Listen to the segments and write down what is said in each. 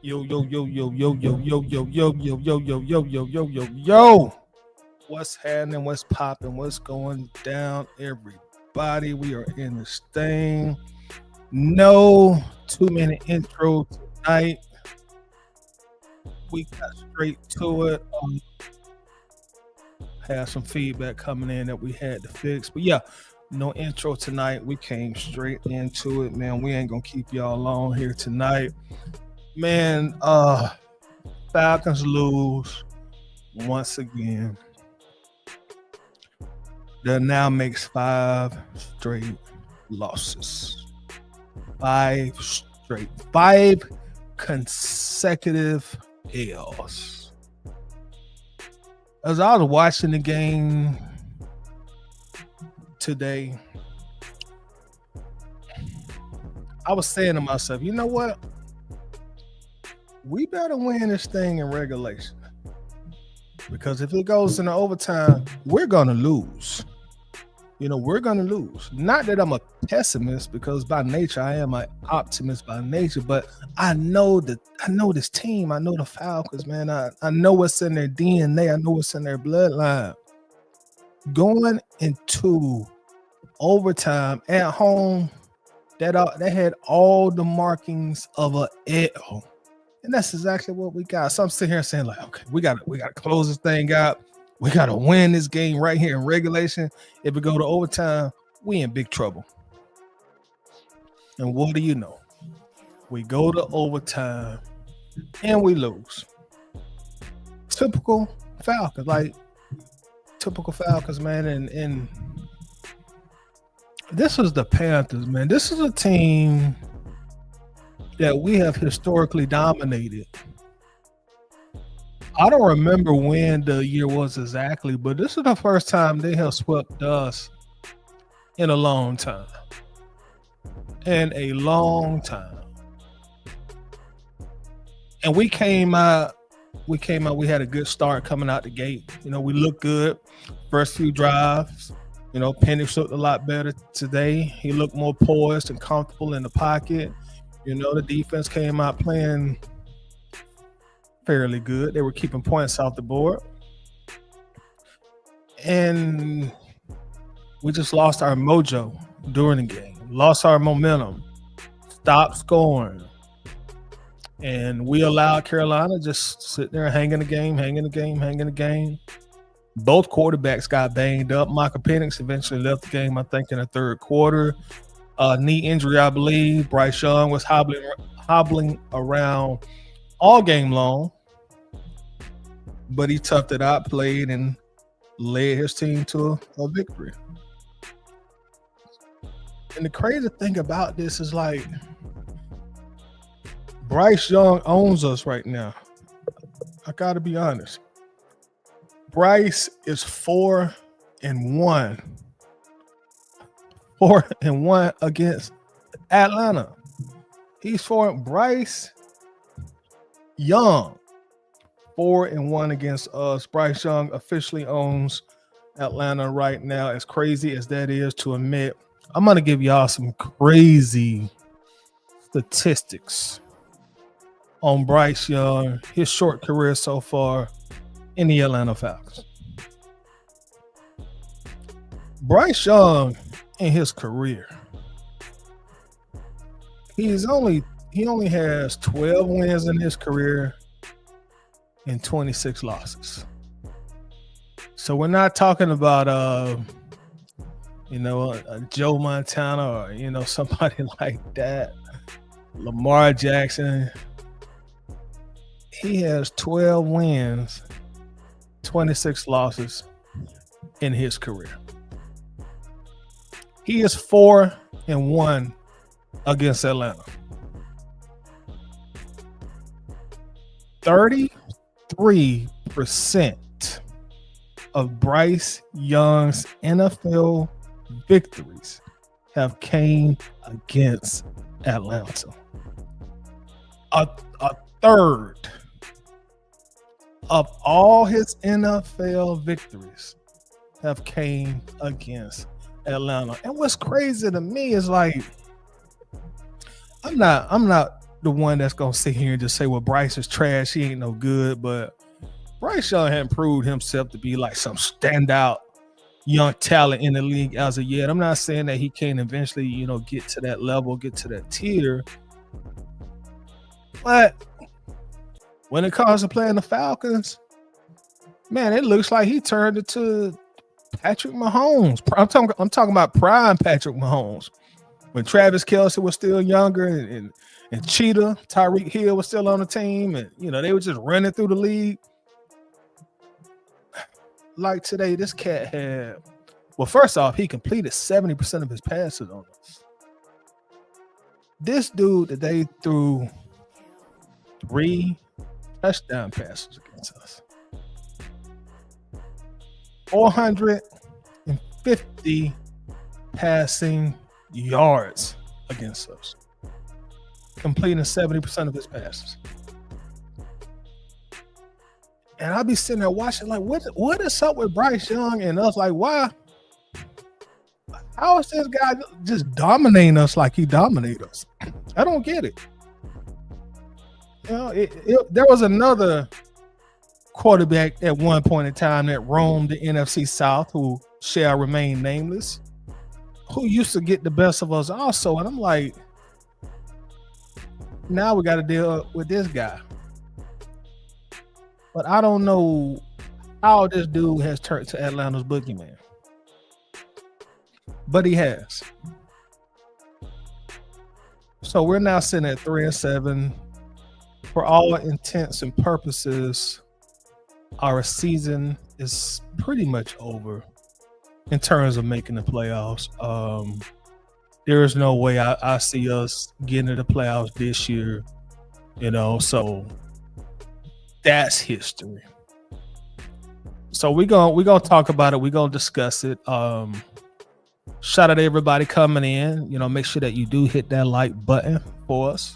Yo, yo, yo, yo, yo, yo, yo, yo, yo, yo, yo, yo, yo, yo, yo, yo, yo. What's happening? What's popping? What's going down, everybody? We are in this thing. No 2 minute intro tonight. We got straight to it. Had some feedback coming in that we had to fix. But yeah, no intro tonight. We came straight into it, man. We ain't gonna keep y'all long here tonight. Man, Falcons lose once again. That now makes five straight losses. Five consecutive L's. As I was watching the game today, I was saying to myself, you know what? We better win this thing in regulation. Because if it goes into overtime, we're going to lose. We're going to lose. Not that I'm a pessimist, because by nature I am an optimist by nature, but I know this team. I know the Falcons, man. I know what's in their DNA. I know what's in their bloodline. Going into overtime at home, that had all the markings of a L. And that's exactly what we got. So I'm sitting here saying, like, okay, we gotta close this thing out. We gotta win this game right here in regulation. If we go to overtime, we in big trouble. And what do you know? We go to overtime and we lose. Typical Falcons, man. And this was the Panthers, man. This is a team that we have historically dominated. I don't remember when the year was exactly, but this is the first time they have swept us in a long time. And we came out, we had a good start coming out the gate. We looked good. First few drives, Penix looked a lot better today. He looked more poised and comfortable in the pocket. The defense came out playing fairly good. They were keeping points off the board. And we just lost our mojo during the game. Lost our momentum. Stopped scoring. And we allowed Carolina just sit there hanging the game. Both quarterbacks got banged up. Michael Penix eventually left the game, I think, in the third quarter. Knee injury, I believe. Bryce Young was hobbling around all game long, but he toughed it out, played, and led his team to a victory. And the crazy thing about this is, like, Bryce Young owns us right now. I got to be honest. Bryce is 4-1. 4-1 against Atlanta. He's Bryce Young, 4-1 against us. Bryce Young officially owns Atlanta right now. As crazy as that is to admit, I'm going to give y'all some crazy statistics on Bryce Young, his short career so far in the Atlanta Falcons. Bryce Young, in his career, he only has 12 wins in his career and 26 losses. So we're not talking about a Joe Montana or somebody like that, Lamar Jackson. He has 12 wins, 26 losses in his career. He is 4-1 against Atlanta. 33% of Bryce Young's NFL victories have came against Atlanta. A third of all his NFL victories have came against Atlanta. And what's crazy to me is, like, I'm not the one that's gonna sit here and just say, "Well, Bryce is trash. He ain't no good." But Bryce Young hadn't proved himself to be like some standout young talent in the league as of yet. I'm not saying that he can't eventually, get to that level, get to that tier. But when it comes to playing the Falcons, man, it looks like he turned into Patrick Mahomes. I'm talking about prime Patrick Mahomes. When Travis Kelce was still younger and Cheetah, Tyreek Hill was still on the team, and they were just running through the league. Like today, this cat had, well, first off, he completed 70% of his passes on us. This dude today threw 3 touchdown passes against us. 450 passing yards against us, completing 70% of his passes. And I'll be sitting there watching, like, what is up with Bryce Young and us? Like, why? How is this guy just dominating us like he dominated us? I don't get it. There was another quarterback at one point in time that roamed the NFC South who shall remain nameless, who used to get the best of us also. And I'm like, now we got to deal with this guy. But I don't know how this dude has turned to Atlanta's boogeyman. But he has. So we're now sitting at 3-7. For all intents and purposes, our season is pretty much over in terms of making the playoffs. There is no way I see us getting to the playoffs this year, so that's history. So we're gonna talk about it. We're gonna discuss it. Shout out to everybody coming in. Make sure that you do hit that like button for us.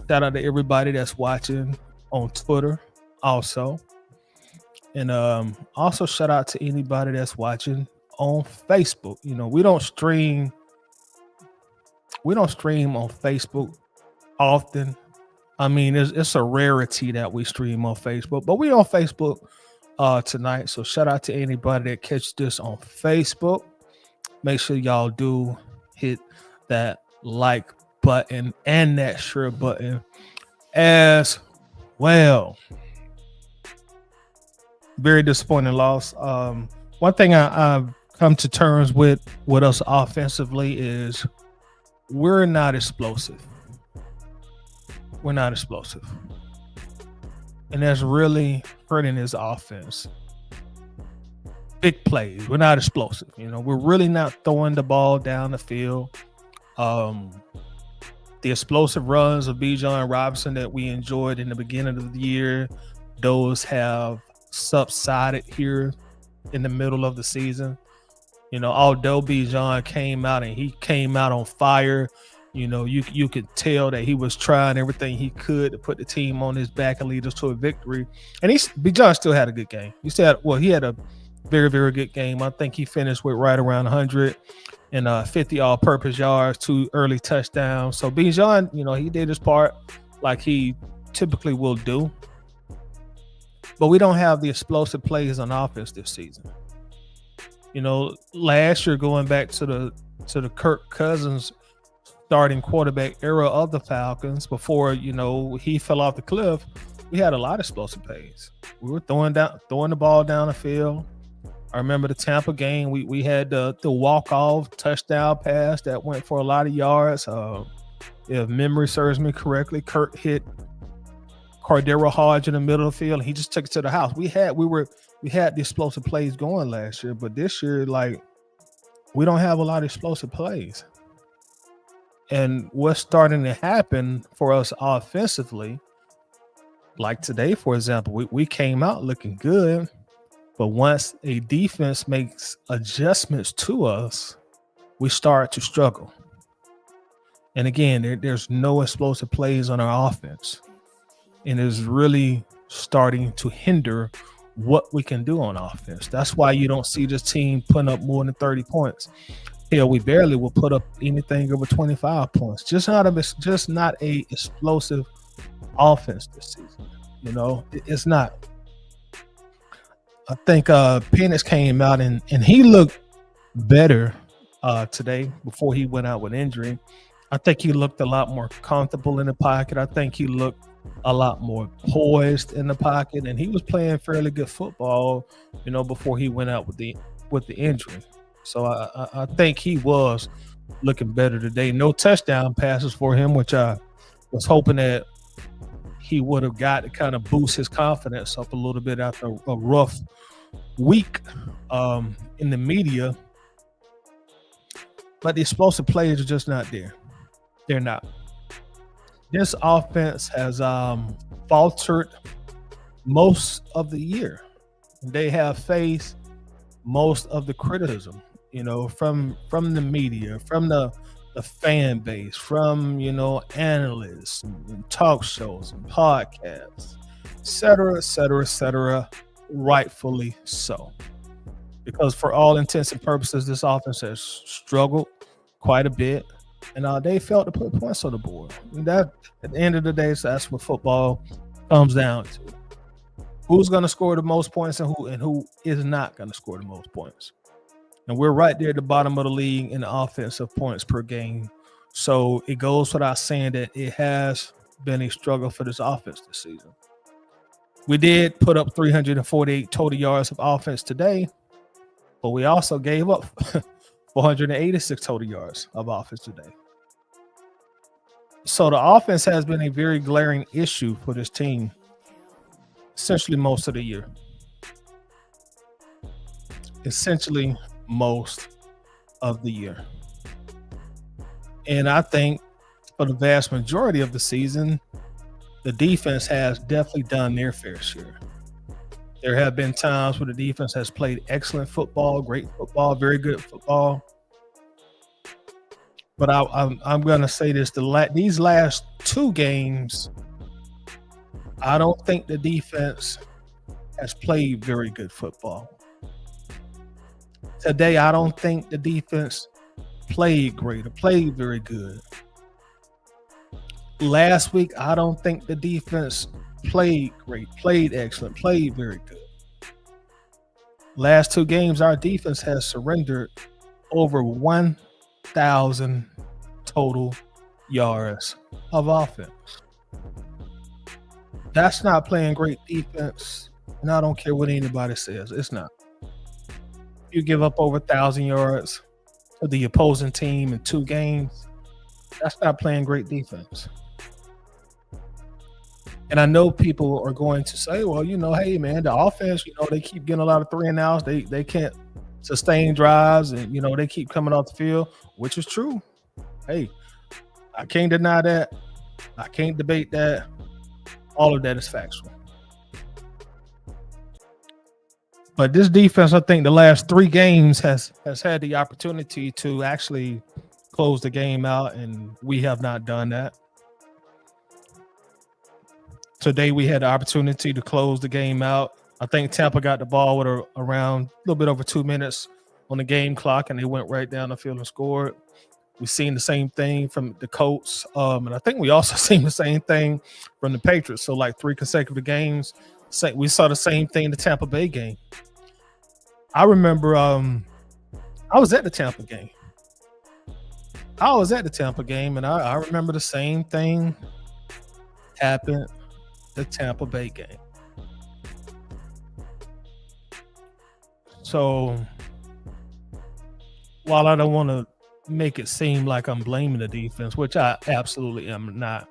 Shout out to everybody that's watching on Twitter also. And also shout out to anybody that's watching on Facebook. We don't stream on Facebook often. I mean, it's a rarity that we stream on Facebook, but we on Facebook tonight. So shout out to anybody that catch this on Facebook. Make sure y'all do hit that like button and that share button as well. Very disappointing loss. One thing I've come to terms with us offensively is we're not explosive. We're not explosive. And that's really hurting his offense. Big plays. We're not explosive. We're really not throwing the ball down the field. The explosive runs of Bijan Robinson that we enjoyed in the beginning of the year, those have subsided here in the middle of the season. Although Bijan came out on fire, you could tell that he was trying everything he could to put the team on his back and lead us to a victory. And Bijan still had a good game. He had a very, very good game. I think he finished with right around 150 all-purpose yards, 2 early touchdowns. So Bijan, he did his part like he typically will do. But we don't have the explosive plays on offense this season. Last year, going back to the Kirk Cousins starting quarterback era of the Falcons, before he fell off the cliff, we had a lot of explosive plays. We were throwing the ball down the field. I remember the Tampa game. We had the walk-off touchdown pass that went for a lot of yards. If memory serves me correctly, Kirk hit Cordero Hodge in the middle of the field, and he just took it to the house. We had the explosive plays going last year, but this year, we don't have a lot of explosive plays. And what's starting to happen for us offensively, like today, for example, we came out looking good, but once a defense makes adjustments to us, we start to struggle. And again, there's no explosive plays on our offense. And it's really starting to hinder what we can do on offense. That's why you don't see this team putting up more than 30 points. Hell, we barely will put up anything over 25 points. Just not a explosive offense this season. It's not. I think Penix came out and he looked better today before he went out with injury. I think he looked a lot more comfortable in the pocket. I think he looked a lot more poised in the pocket, and he was playing fairly good football, before he went out with the injury. So I think he was looking better today. No touchdown passes for him, which I was hoping that he would have got to kind of boost his confidence up a little bit after a rough week in the media. But the explosive plays are just not there. They're not. This offense has faltered most of the year. They have faced most of the criticism, from the media, from the fan base, from analysts and talk shows and podcasts, et cetera, rightfully so. Because for all intents and purposes, this offense has struggled quite a bit, and they failed to put points on the board. And that, at the end of the day, that's what football comes down to. Who's going to score the most points and who is not going to score the most points. And we're right there at the bottom of the league in the offensive points per game. So it goes without saying that it has been a struggle for this offense this season. We did put up 348 total yards of offense today, but we also gave up 486 total yards of offense today. So the offense has been a very glaring issue for this team essentially most of the year. And I think for the vast majority of the season, the defense has definitely done their fair share. There have been times where the defense has played excellent football, great football, very good football. But I'm going to say this: these last two games, I don't think the defense has played very good football. Today, I don't think the defense played great or played very good. Last week, I don't think the defense played great, played excellent, played very good. Last two games, our defense has surrendered over 1,000 total yards of offense. That's not playing great defense, and I don't care what anybody says. It's not. You give up over 1,000 yards to the opposing team in two games, that's not playing great defense. And I know people are going to say, well, hey, man, the offense, they keep getting a lot of 3-and-outs. They can't sustain drives, and, they keep coming off the field, which is true. Hey, I can't deny that. I can't debate that. All of that is factual. But this defense, I think the last three games has had the opportunity to actually close the game out, and we have not done that. Today, we had the opportunity to close the game out. I think Tampa got the ball with around a little bit over 2 minutes on the game clock, and they went right down the field and scored. We've seen the same thing from the Colts, and I think we also seen the same thing from the Patriots. So, like 3 consecutive games, we saw the same thing in the Tampa Bay game. I remember I was at the Tampa game. And I remember the same thing happened the Tampa Bay game. So while I don't want to make it seem like I'm blaming the defense, which I absolutely am not,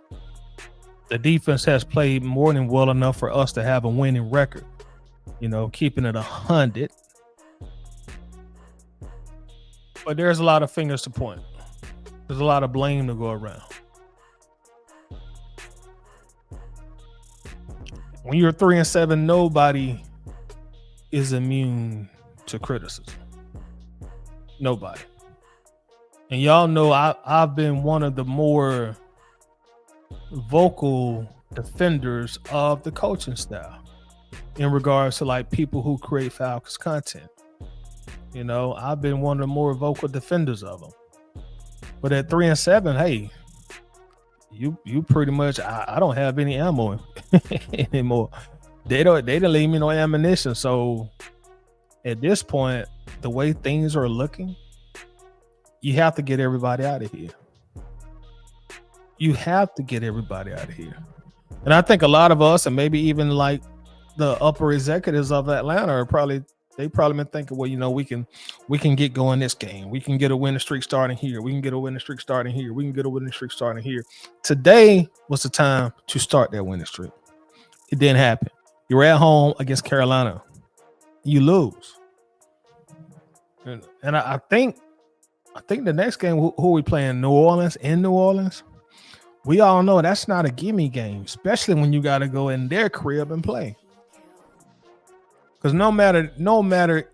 the defense has played more than well enough for us to have a winning record, keeping it 100. But there's a lot of fingers to point. There's a lot of blame to go around. When you're 3-7, nobody is immune to criticism. Nobody. And y'all know I've been one of the more vocal defenders of the coaching staff in regards to like people who create Falcons content. You know, I've been one of the more vocal defenders of them. But at 3-7, hey, you pretty much I don't have any ammo anymore. They didn't leave me no ammunition. So at this point, the way things are looking, you have to get everybody out of here. You have to get everybody out of here. And I think a lot of us, and maybe even like the upper executives of Atlanta, are probably been thinking, well, you know, we can get going this game. We can get a winning streak starting here. We can get a winning streak starting here. We can get a winning streak starting here. Today was the time to start that winning streak. It didn't happen. You're at home against Carolina. You lose. And I think the next game, who are we playing? New Orleans, in New Orleans. We all know that's not a gimme game, especially when you got to go in their crib and play. Because no matter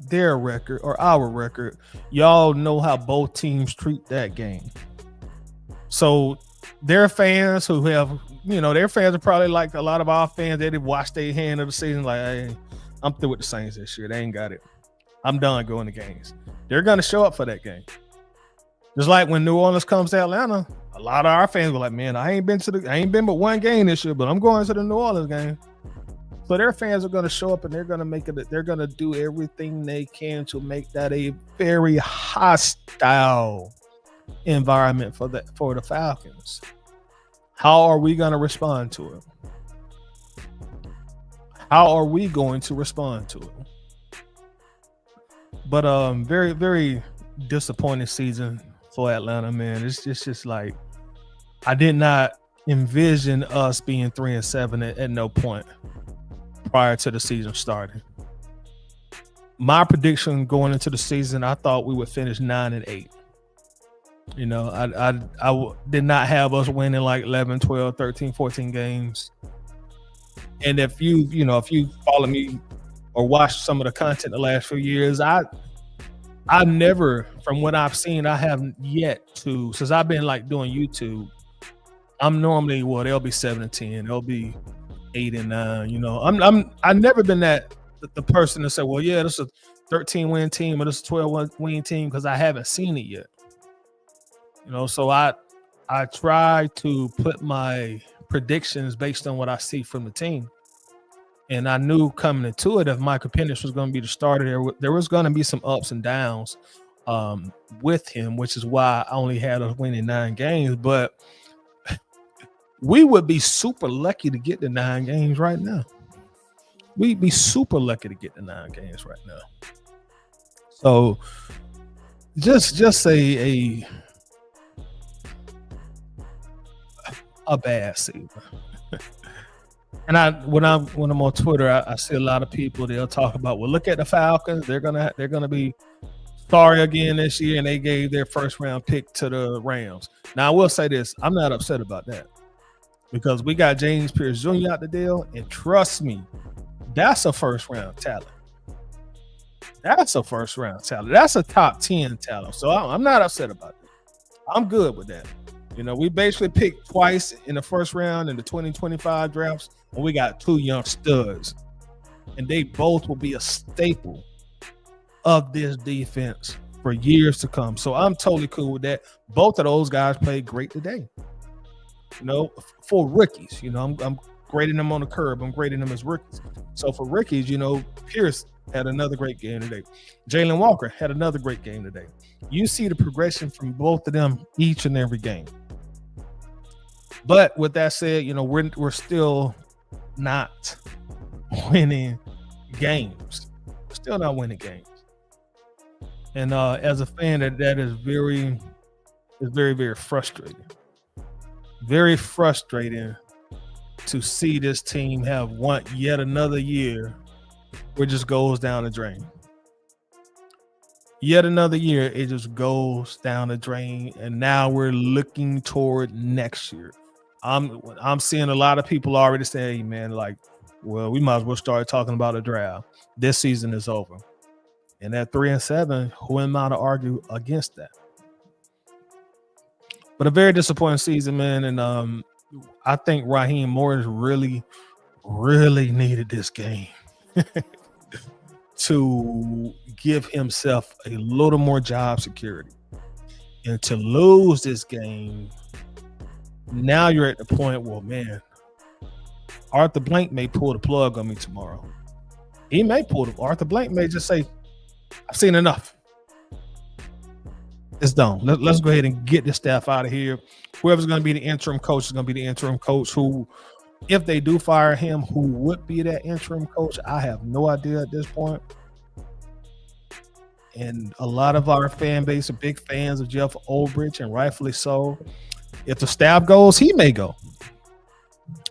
their record or our record, y'all know how both teams treat that game. So their fans who have, you know, their fans are probably like a lot of our fans. They've watched their hand of the season like, hey, I'm through with the Saints this year. They ain't got it. I'm done going to games. They're going to show up for that game. Just like when New Orleans comes to Atlanta, a lot of our fans were like, man, I ain't been but one game this year, but I'm going to the New Orleans game. So their fans are going to show up and they're going to make it. They're going to do everything they can to make that a very hostile environment for the Falcons. How are we going to respond to it? How are we going to respond to it? But very, very disappointing season for Atlanta, man. It's just like I did not envision us being 3-7 at no point prior to the season starting. My prediction going into the season, I thought we would finish 9-8. You know, I did not have us winning like 11, 12, 13, 14 games. And if you follow me or watch some of the content the last few years, I never, from what I've seen, I haven't yet to, since I've been like doing YouTube, I'm normally, well, they'll be 7-10, they'll be 8-9. You know, I've never been the person to say, well, yeah, this is a 13-win team or this is a 12-win team, because I haven't seen it yet. You know, so I try to put my predictions based on what I see from the team. And I knew coming into it, if Michael Penix was going to be the starter, there was going to be some ups and downs with him, which is why I only had us winning 9 games. But we would be super lucky to get the 9 games right now. We'd be super lucky to get the 9 games right now. So just a bad season. And when I'm on Twitter, I see a lot of people, they'll talk about, well, look at the Falcons. They're gonna be sorry again this year, and they gave their first round pick to the Rams. Now I will say this, I'm not upset about that, because we got James Pierce Jr. out the deal, and trust me, that's a first round talent. That's a first round talent. That's a top 10 talent. So I'm not upset about that. I'm good with that. You know, we basically picked twice in the first round in the 2025 drafts, and we got 2 young studs, and they both will be a staple of this defense for years to come. So I'm totally cool with that. Both of those guys played great today. You know, for rookies, you know, I'm grading them on the curb. I'm grading them as rookies. So for rookies, you know, Pierce had another great game today. Jalen Walker had another great game today. You see the progression from both of them each and every game. But with that said, you know, we're still not winning games. We're still not winning games. And as a fan, that is very, very frustrating. Very frustrating to see this team have yet another year where it just goes down the drain. Yet another year, it just goes down the drain, and now we're looking toward next year. I'm seeing a lot of people already say, hey, man, like, well, we might as well start talking about a draft. This season is over. And at 3-7, who am I to argue against that? But a very disappointing season, man. And I think Raheem Morris really, really needed this game to give himself a little more job security. And to lose this game, now you're at the point where, man, Arthur Blank may pull the plug on me tomorrow. He may Arthur Blank may just say, I've seen enough. It's done. Let's go ahead and get this staff out of here. Whoever's going to be the interim coach is going to be the interim coach. Who, if they do fire him, who would be that interim coach? I have no idea at this point. And a lot of our fan base are big fans of Jeff Ulbrich, and rightfully so. If the staff goes, he may go.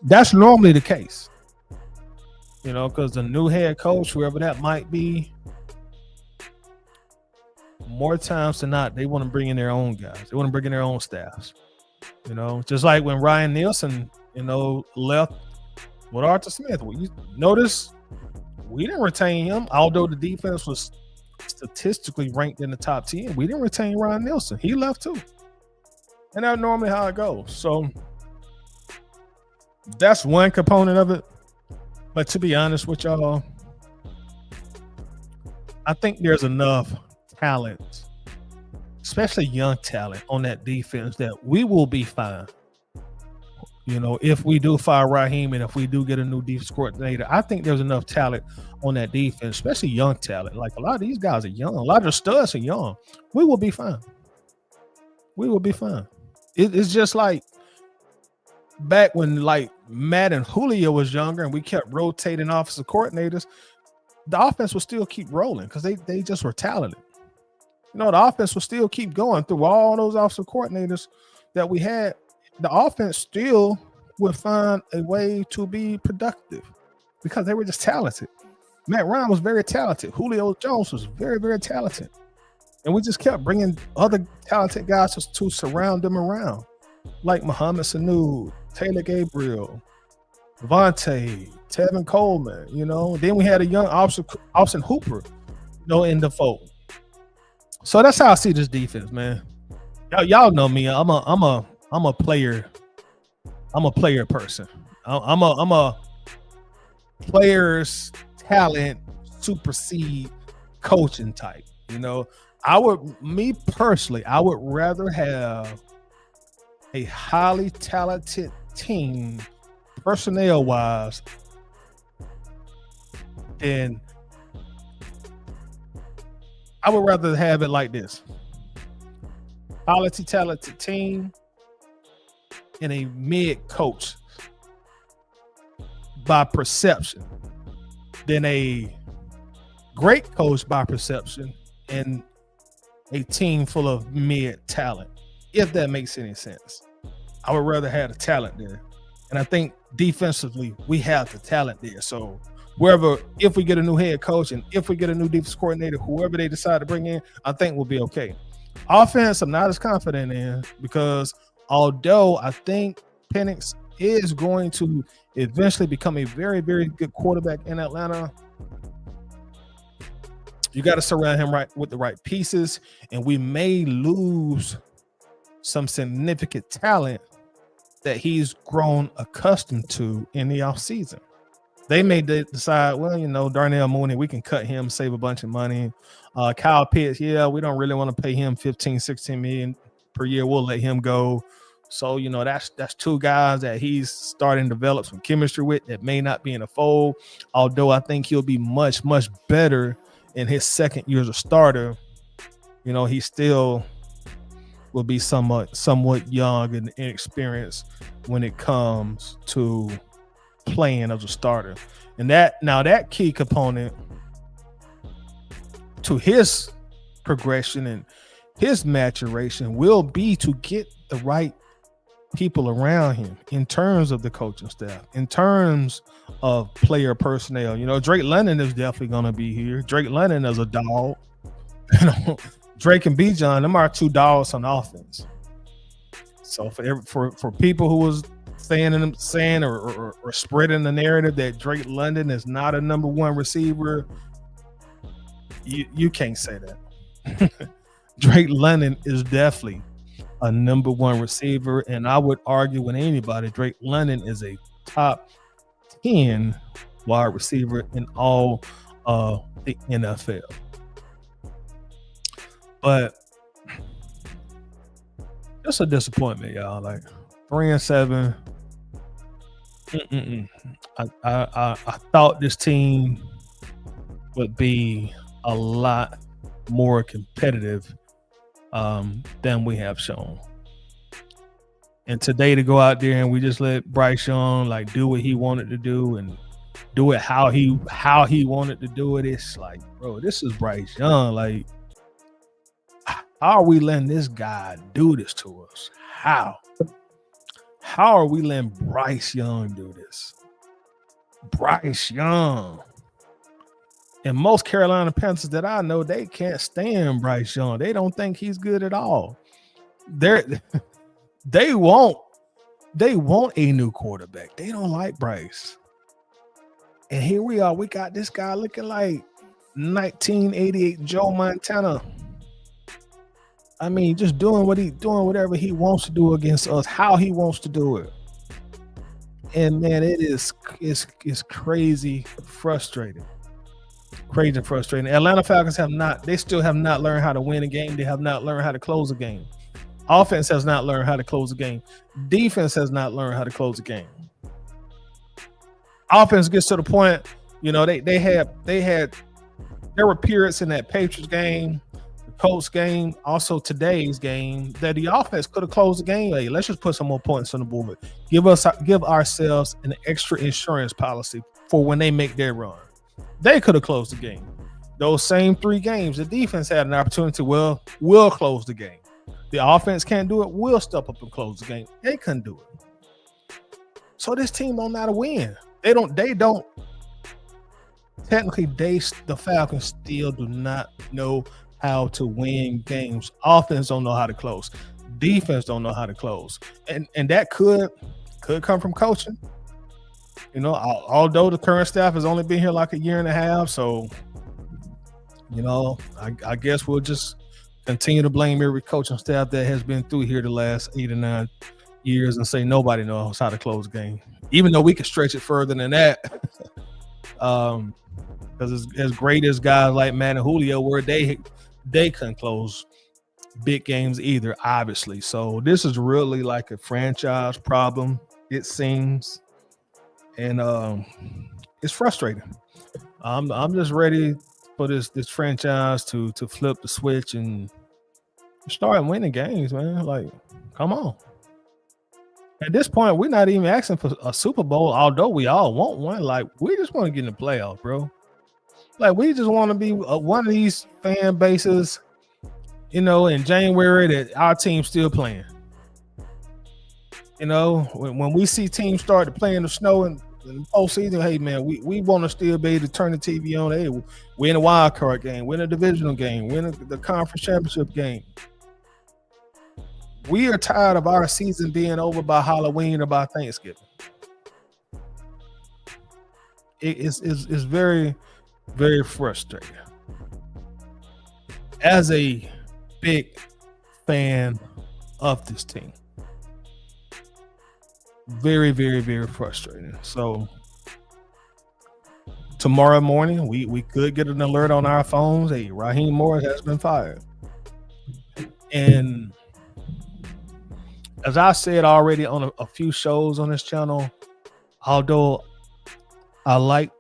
That's normally the case. You know, because the new head coach, whoever that might be, more times than not, they want to bring in their own guys. They want to bring in their own staffs. You know, just like when Ryan Nielsen, left with Arthur Smith. Well, you notice we didn't retain him, although the defense was statistically ranked in the top 10. We didn't retain Ryan Nielsen. He left too. And that's normally how it goes. So that's one component of it. But to be honest with y'all, I think there's enough talent, especially young talent, on that defense that we will be fine. You know, if we do fire Raheem and if we do get a new defense coordinator, I think there's enough talent on that defense, especially young talent. Like, a lot of these guys are young. A lot of the studs are young. We will be fine. We will be fine. It's just like back when, like, Matt and Julio was younger and we kept rotating offensive coordinators, the offense will still keep rolling because they just were talented. You know, the offense will still keep going through all those offensive coordinators that we had. The offense still would find a way to be productive because they were just talented. Matt Ryan was very talented. Julio Jones was very, very talented. And we just kept bringing other talented guys to surround them around, like Muhammad Sanu, Taylor Gabriel, Vontae, Tevin Coleman, Then we had a young Austin Hooper, in the fold. So that's how I see this defense, man. Y'all know me. I'm a player. I'm a player person. I'm a player's talent supersede coaching type. I would rather have a highly talented team personnel wise than I would rather have it like this. Highly talented team and a mid coach by perception than a great coach by perception and a team full of mid talent, if that makes any sense. I would rather have the talent there. And I think defensively, we have the talent there. So if we get a new head coach and if we get a new defense coordinator, whoever they decide to bring in, I think we'll be okay. Offense, I'm not as confident in because although I think Penix is going to eventually become a very, very good quarterback in Atlanta, you got to surround him with the right pieces, and we may lose some significant talent that he's grown accustomed to in the offseason. They may decide, Darnell Mooney, we can cut him, save a bunch of money. Kyle Pitts, we don't really want to pay him $15-16 million per year. We'll let him go. So, that's two guys that he's starting to develop some chemistry with that may not be in the fold. Although I think he'll be much, much better in his second year as a starter. He still will be somewhat young and inexperienced when it comes to playing as a starter. And that key component to his progression and his maturation will be to get the right people around him in terms of the coaching staff, in terms of player personnel. Drake London is definitely going to be here. Drake London is a dog. Drake and Bijan, them are two dogs on offense. So for people who was saying or spreading the narrative that Drake London is not a number one receiver, you can't say that. Drake London is definitely a number one receiver, and I would argue with anybody, Drake London is a top 10 wide receiver in all of the NFL. But it's a disappointment, y'all. Like 3-7. I thought this team would be a lot more competitive than we have shown. And today to go out there and we just let Bryce Young like do what he wanted to do and do it how he wanted to do it. It's like, bro, this is Bryce Young. Like, how are we letting this guy do this to us? How are we letting Bryce Young do this? Bryce Young. And most Carolina Panthers that I know, they can't stand Bryce Young. They don't think he's good at all. They want a new quarterback. They don't like Bryce. And here we are. We got this guy looking like 1988 Joe Montana. I mean, just doing whatever he wants to do against us, how he wants to do it. And man, it's crazy frustrating. Crazy frustrating. Atlanta Falcons still have not learned how to win a game. They have not learned how to close a game. Offense has not learned how to close a game. Defense has not learned how to close a game. Offense gets to the point, there were periods in that Patriots game, the Colts game, also today's game, that the offense could have closed the game. Hey, let's just put some more points on the board. Give ourselves an extra insurance policy for when they make their run. They could have closed the game. Those same 3 games, the defense had an opportunity. Well, we'll close the game. The offense can't do it. We'll step up and close the game. They couldn't do it. So this team don't know how to win. They don't. Technically, the Falcons still do not know how to win games. Offense don't know how to close. Defense don't know how to close. And that could come from coaching. Although the current staff has only been here like a year and a half, so I guess we'll just continue to blame every coaching staff that has been through here the last 8 or 9 years and say nobody knows how to close a game, even though we can stretch it further than that. Because as great as guys like Matt and Julio were, they couldn't close big games either, obviously. So this is really like a franchise problem, it seems, and it's frustrating. I'm just ready for this franchise to flip the switch and start winning games, man. Like, come on. At this point, we're not even asking for a Super Bowl, although we all want one. Like, we just want to get in the playoffs, bro. Like, we just want to be one of these fan bases, in January that our team's still playing. When we see teams start to play in the snow and in the postseason, hey, man, we want to still be able to turn the TV on. Hey, we're in a wild card game, we're in a divisional game, we're in the conference championship game. We are tired of our season being over by Halloween or by Thanksgiving. It's very, very frustrating. As a big fan of this team. Very, very, very frustrating. So tomorrow morning, we could get an alert on our phones. Hey, Raheem Morris has been fired. And as I said already on a few shows on this channel, although I like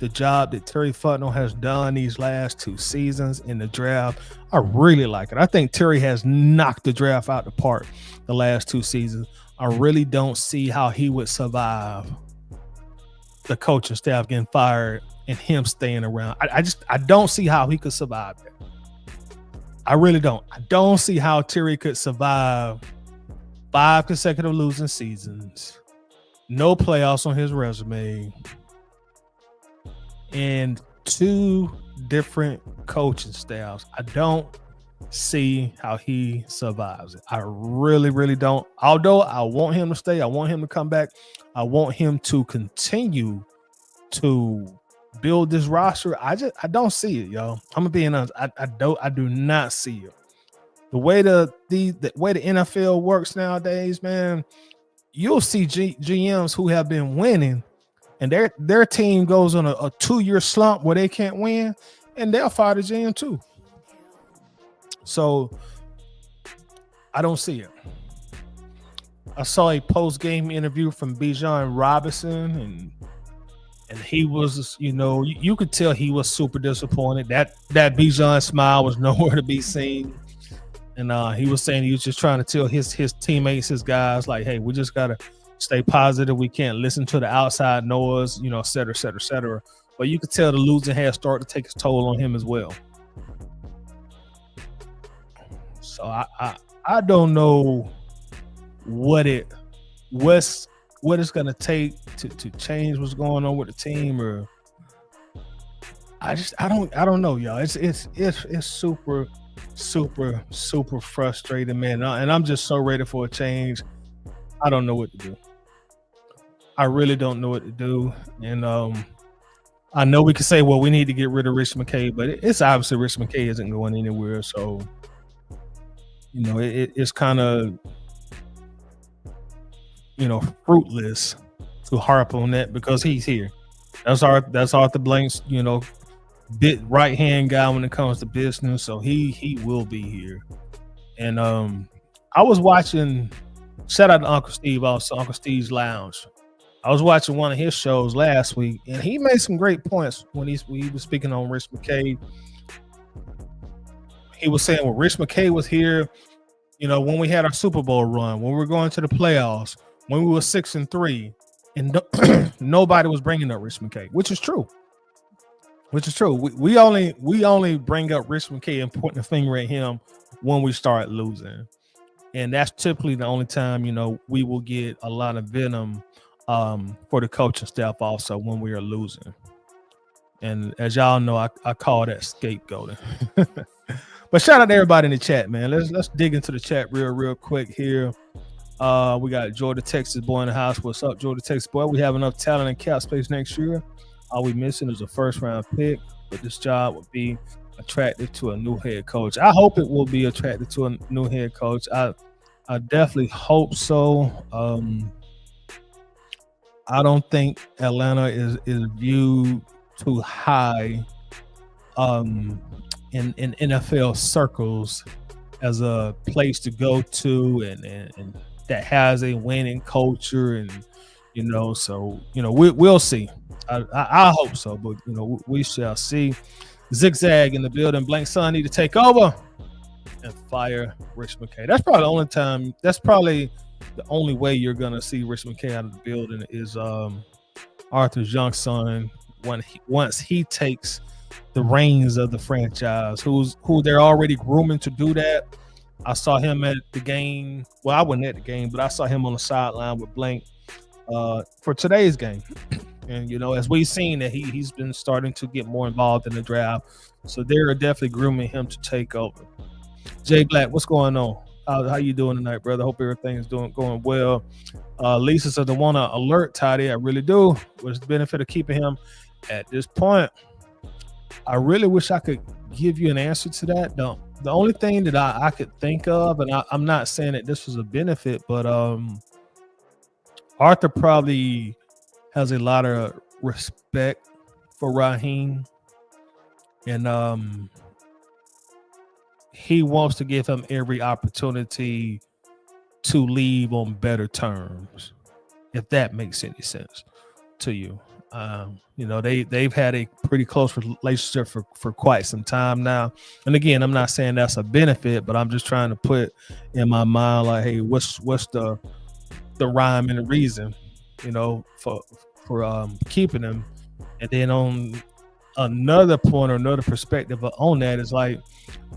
the job that Terry Fontenot has done these last 2 seasons in the draft, I really like it. I think Terry has knocked the draft out the park the last 2 seasons. I really don't see how he would survive the coaching staff getting fired and him staying around. I don't see how he could survive that. I really don't. I don't see how Terry could survive 5 consecutive losing seasons, no playoffs on his resume, and 2 different coaching staffs. I don't see how he survives it. I really, really don't. Although I want him to stay, I want him to come back, I want him to continue to build this roster. I don't see it, y'all. I'm gonna be honest. I do not see it. The way the NFL works nowadays, man, you'll see GMs who have been winning and their team goes on a 2-year slump where they can't win, and they'll fire the GM too. So I don't see it. I saw a post-game interview from Bijan Robinson, and he was, you could tell he was super disappointed. That Bijan smile was nowhere to be seen. And he was saying he was just trying to tell his teammates, his guys, like, hey, we just got to stay positive. We can't listen to the outside noise, et cetera, et cetera, et cetera. But you could tell the losing had started to take its toll on him as well. So I don't know what it's going to take to change what's going on with the team, or I don't know, y'all. It's super frustrating, man. And I'm just so ready for a change. I don't know what to do. I really don't know what to do. And I know we can say, well, we need to get rid of Rich McKay, but it's obviously Rich McKay isn't going anywhere. So, it's kind of, fruitless to harp on that because he's here. That's Arthur Blank's, bit right hand guy when it comes to business. So he will be here. And I was watching, shout out to Uncle Steve, also Uncle Steve's Lounge. I was watching one of his shows last week, and he made some great points when he was speaking on Rich McKay. He was saying when Rich McKay was here, when we had our Super Bowl run, when we were going to the playoffs, when we were 6-3, and nobody was bringing up Rich McKay, which is true. We only bring up Rich McKay and pointing the finger at him when we start losing, and that's typically the only time we will get a lot of venom for the coaching staff also when we are losing. And as y'all know, I call that scapegoating. But shout out to everybody in the chat, man. Let's dig into the chat real quick here. We got Georgia, Texas boy in the house. What's up, Georgia, Texas boy? We have enough talent and cap space next year. All we missing is a first-round pick, but this job would be attractive to a new head coach. I hope it will be attractive to a new head coach. I definitely hope so. I don't think Atlanta is viewed too high in NFL circles as a place to go to and that has a winning culture, and so we'll see. I hope so, but we shall see. Zigzag in the building. Blank Sun need to take over and fire Rich McKay. That's probably the only time. That's probably the only way you're gonna see Rich McKay out of the building is Arthur's young son once he takes the reins of the franchise. Who they're already grooming to do that. I saw him at the game. Well, I wasn't at the game, but I saw him on the sideline with Blank for today's game. And as we've seen that he's been starting to get more involved in the draft, so they're definitely grooming him to take over. Jay Black, what's going on? How you doing tonight, brother? Hope everything is going well. Lisa says, I want to alert Toddy. I really do. What's the benefit of keeping him at this point? I really wish I could give you an answer to that. The only thing that I could think of, and I'm not saying that this was a benefit, but Arthur probably has a lot of respect for Raheem, and he wants to give him every opportunity to leave on better terms, if that makes any sense to you. They've had a pretty close relationship for quite some time now. And again, I'm not saying that's a benefit, but I'm just trying to put in my mind, like, hey, what's the rhyme and the reason, for keeping him. And then on another point or another perspective on that is like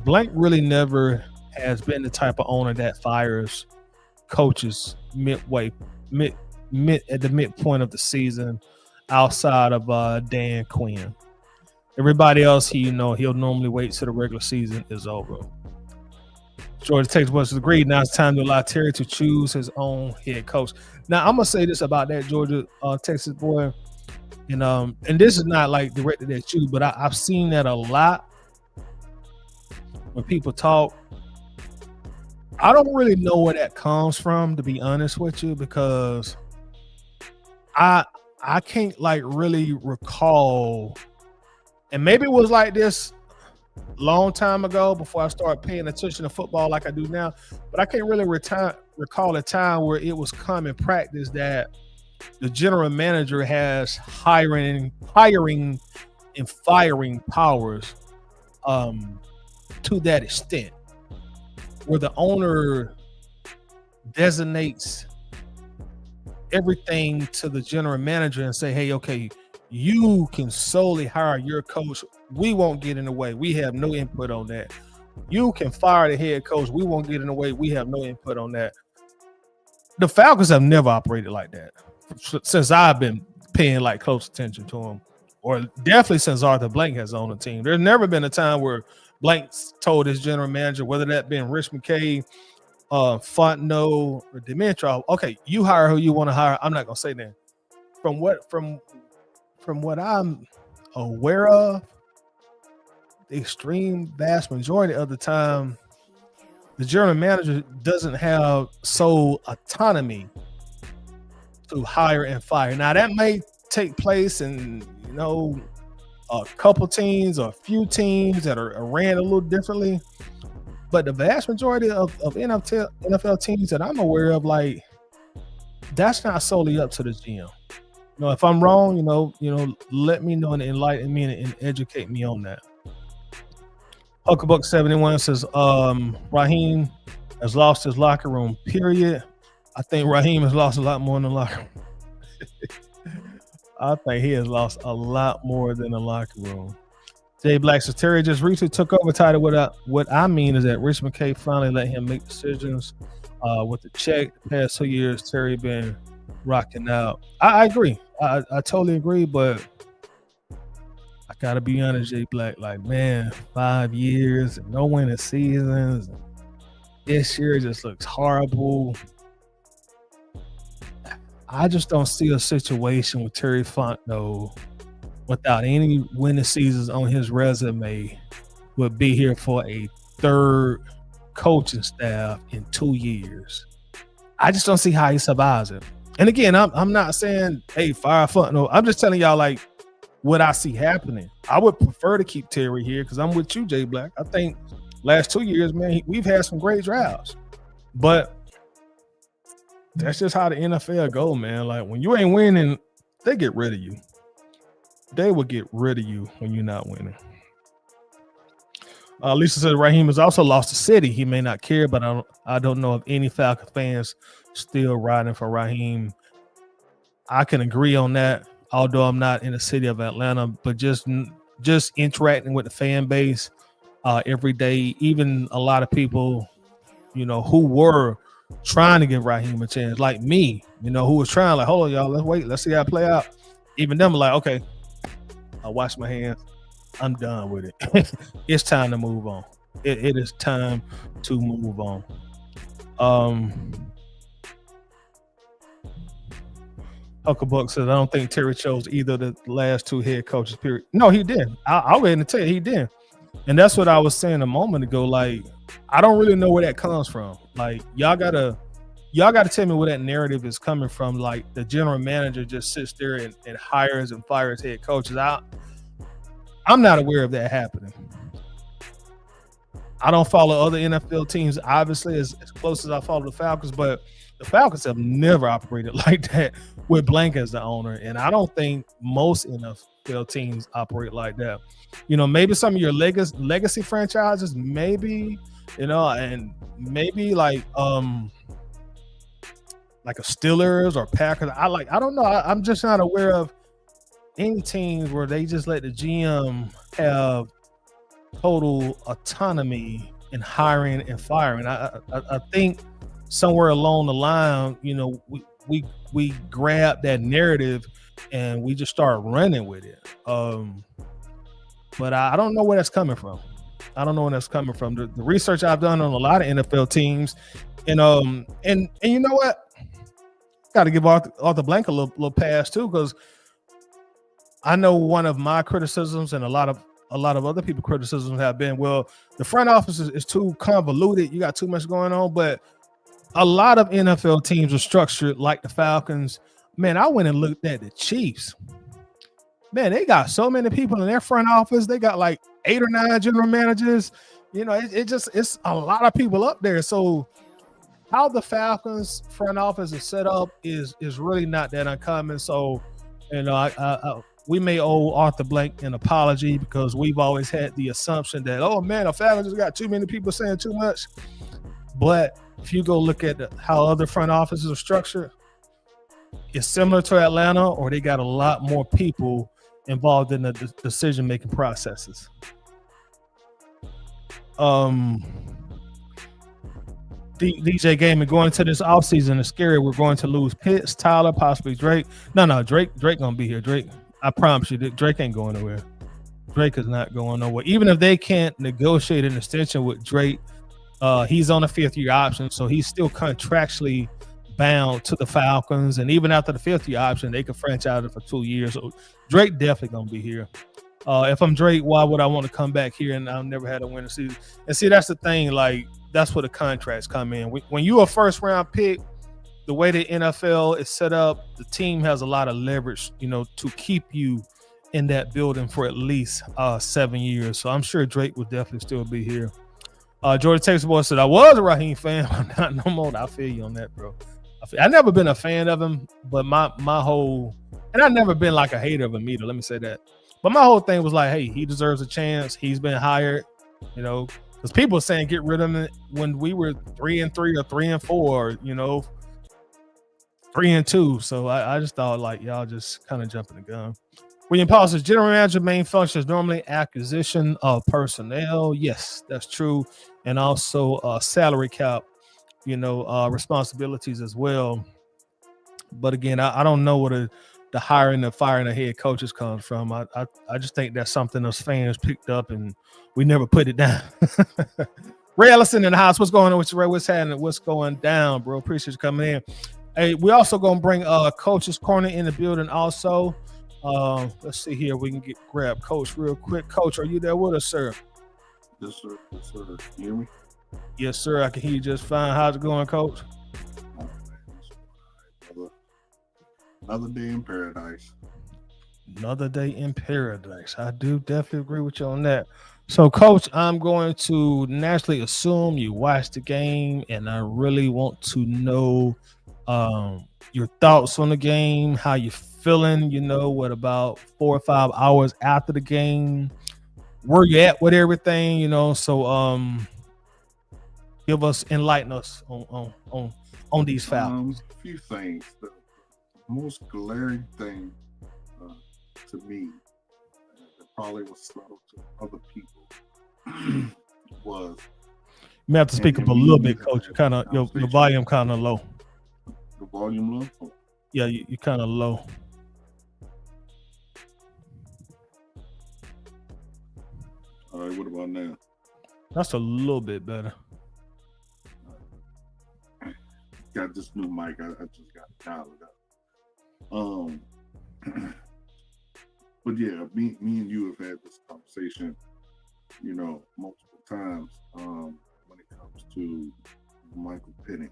Blank really never has been the type of owner that fires coaches at the midpoint of the season outside of Dan Quinn. Everybody else, he'll normally wait till the regular season is over. Georgia Texas was agreed. Now it's time to allow Terry to choose his own head coach. Now I'm gonna say this about that Georgia Texas boy, and this is not like directed at you, but I've seen that a lot when people talk. I don't really know where that comes from, to be honest with you, because I can't like really recall, and maybe it was like this long time ago before I started paying attention to football like I do now. But I can't really recall a time where it was common practice that the general manager has hiring and firing powers to that extent, where the owner designates everything to the general manager and say, hey, okay, you can solely hire your coach. We won't get in the way. We have no input on that. You can fire the head coach. We won't get in the way. We have no input on that. The Falcons have never operated like that since I've been paying like close attention to them, or definitely since Arthur Blank has owned the team. There's never been a time where Blank told his general manager, whether that been Rich McKay, Fontenot, or Dimitrov, okay, you hire who you want to hire. I'm not gonna say that. From what I'm aware of, the extreme vast majority of the time, the general manager doesn't have sole autonomy to hire and fire. Now that may take place in a couple teams or a few teams that are ran a little differently. But the vast majority of NFL teams that I'm aware of, like, that's not solely up to the GM. If I'm wrong, let me know and enlighten me and educate me on that. Huckabuck 71 says, Raheem has lost his locker room, period. I think Raheem has lost a lot more in the locker room. I think he has lost a lot more than the locker room. Jay Black says, Terry just recently took over title. What I mean is that Rich McKay finally let him make decisions with the check. The past 2 years, Terry been rocking out. I agree. I totally agree, but I got to be honest, Jay Black, like, man, 5 years and no winning seasons. This year just looks horrible. I just don't see a situation with Terry Fontenot without any winning seasons on his resume would be here for a third coaching staff in 2 years. I just don't see how he survives it. And again, I'm not saying, hey, fire Fontenot. I'm just telling y'all, like, what I see happening. I would prefer to keep Terry here because I'm with you, Jay Black. I think last 2 years, man, we've had some great drafts. But that's just how the NFL go, man. Like, when you ain't winning, they get rid of you. They will get rid of you when you're not winning. Lisa said Raheem has also lost the city. He may not care, but I don't know if any Falcon fans still riding for Raheem. I can agree on that, although I'm not in the city of Atlanta, but just interacting with the fan base every day, even a lot of people, who were trying to give Raheem a chance, like me, who was trying, like, hold on, y'all, let's wait, let's see how it play out. Even them are like, okay, I'll wash my hands. I'm done with it. It's time to move on. It is time to move on. Huckabuck says, I don't think Terry chose either of the last two head coaches, period. No, he didn't. I'll go ahead and tell you, he didn't. And that's what I was saying a moment ago. Like, I don't really know where that comes from. Like, y'all gotta tell me where that narrative is coming from. Like, the general manager just sits there and hires and fires head coaches. I'm not aware of that happening. I don't follow other NFL teams, obviously, as close as I follow the Falcons, but the Falcons have never operated like that with Blank as the owner. And I don't think most NFL teams operate like that. Maybe some of your legacy franchises, maybe, and maybe like a Steelers or Packers. I don't know. I'm just not aware of any teams where they just let the GM have total autonomy in hiring and firing. I think somewhere along the line, we grab that narrative and we just start running with it. But I don't know where that's coming from. I don't know where that's coming from. The research I've done on a lot of NFL teams, and you know what? Got to give Arthur Blank a little pass too, because I know one of my criticisms and a lot of other people's criticisms have been, well, the front office is too convoluted. You got too much going on. But a lot of NFL teams are structured like the Falcons. Man, I went and looked at the Chiefs. Man, they got so many people in their front office. They got like 8 or 9 general managers. It's a lot of people up there. So how the Falcons front office is set up is really not that uncommon. So, we may owe Arthur Blank an apology because we've always had the assumption that, oh man, the Falcons just got too many people saying too much. But if you go look at how other front offices are structured, it's similar to Atlanta, or they got a lot more people involved in the decision making processes. Um, DJ Gaming going into this offseason is scary. We're going to lose Pitts, Tyler, possibly Drake. No, Drake gonna be here. Drake, I promise you, Drake ain't going nowhere. Drake is not going nowhere. Even if they can't negotiate an extension with Drake, he's on a 5th-year option, so he's still contractually bound to the Falcons. And even after the 5th-year option, they could franchise it for 2 years. So Drake definitely gonna be here. If I'm Drake, why would I want to come back here and I've never had a winning season? And see, that's the thing. Like, that's where the contracts come in. When you're a first-round pick, the way the NFL is set up, the team has a lot of leverage, to keep you in that building for at least 7 years. So I'm sure Drake will definitely still be here. Jordan Texas Boy said, I was a Raheem fan. I'm not no more. I feel you on that, bro. I've never been a fan of him, but my whole, and I've never been like a hater of him either. Let me say that. But my whole thing was like, hey, he deserves a chance. He's been hired, because people are saying get rid of him when we were 3-3 or 3-4, 3-2. So I just thought like y'all just kind of jumping the gun. William Paul says general manager main function is normally acquisition of personnel. Yes, that's true. And also salary cap, responsibilities as well. But again, I don't know where the hiring and firing of head coaches comes from. I just think that's something us fans picked up and we never put it down. Ray Ellison in the house. What's going on with you, Ray? What's happening? What's going down, bro? Appreciate you coming in. Hey, we also gonna bring Coach's Corner in the building also. Let's see here. We can grab Coach real quick. Coach, are you there with us, sir? Yes, sir. Yes, sir. Can you hear me? Yes, sir. I can hear you just fine. How's it going, Coach? Another day in paradise. Another day in paradise. I do definitely agree with you on that. So, Coach, I'm going to naturally assume you watched the game, and I really want to know your thoughts on the game, how you feeling, what about 4 or 5 hours after the game, where you at with everything, so enlighten us on these Falcons. A few things. The most glaring thing to me, that probably was subtle to other people, was you may have to speak up a little bit, Coach. Your volume kind of low. The volume low? Oh. Yeah, you kind of low. All right, what about now? That's a little bit better. Got this new mic. I just got to dial it up. But yeah, me and you have had this conversation, multiple times when it comes to Michael Penix.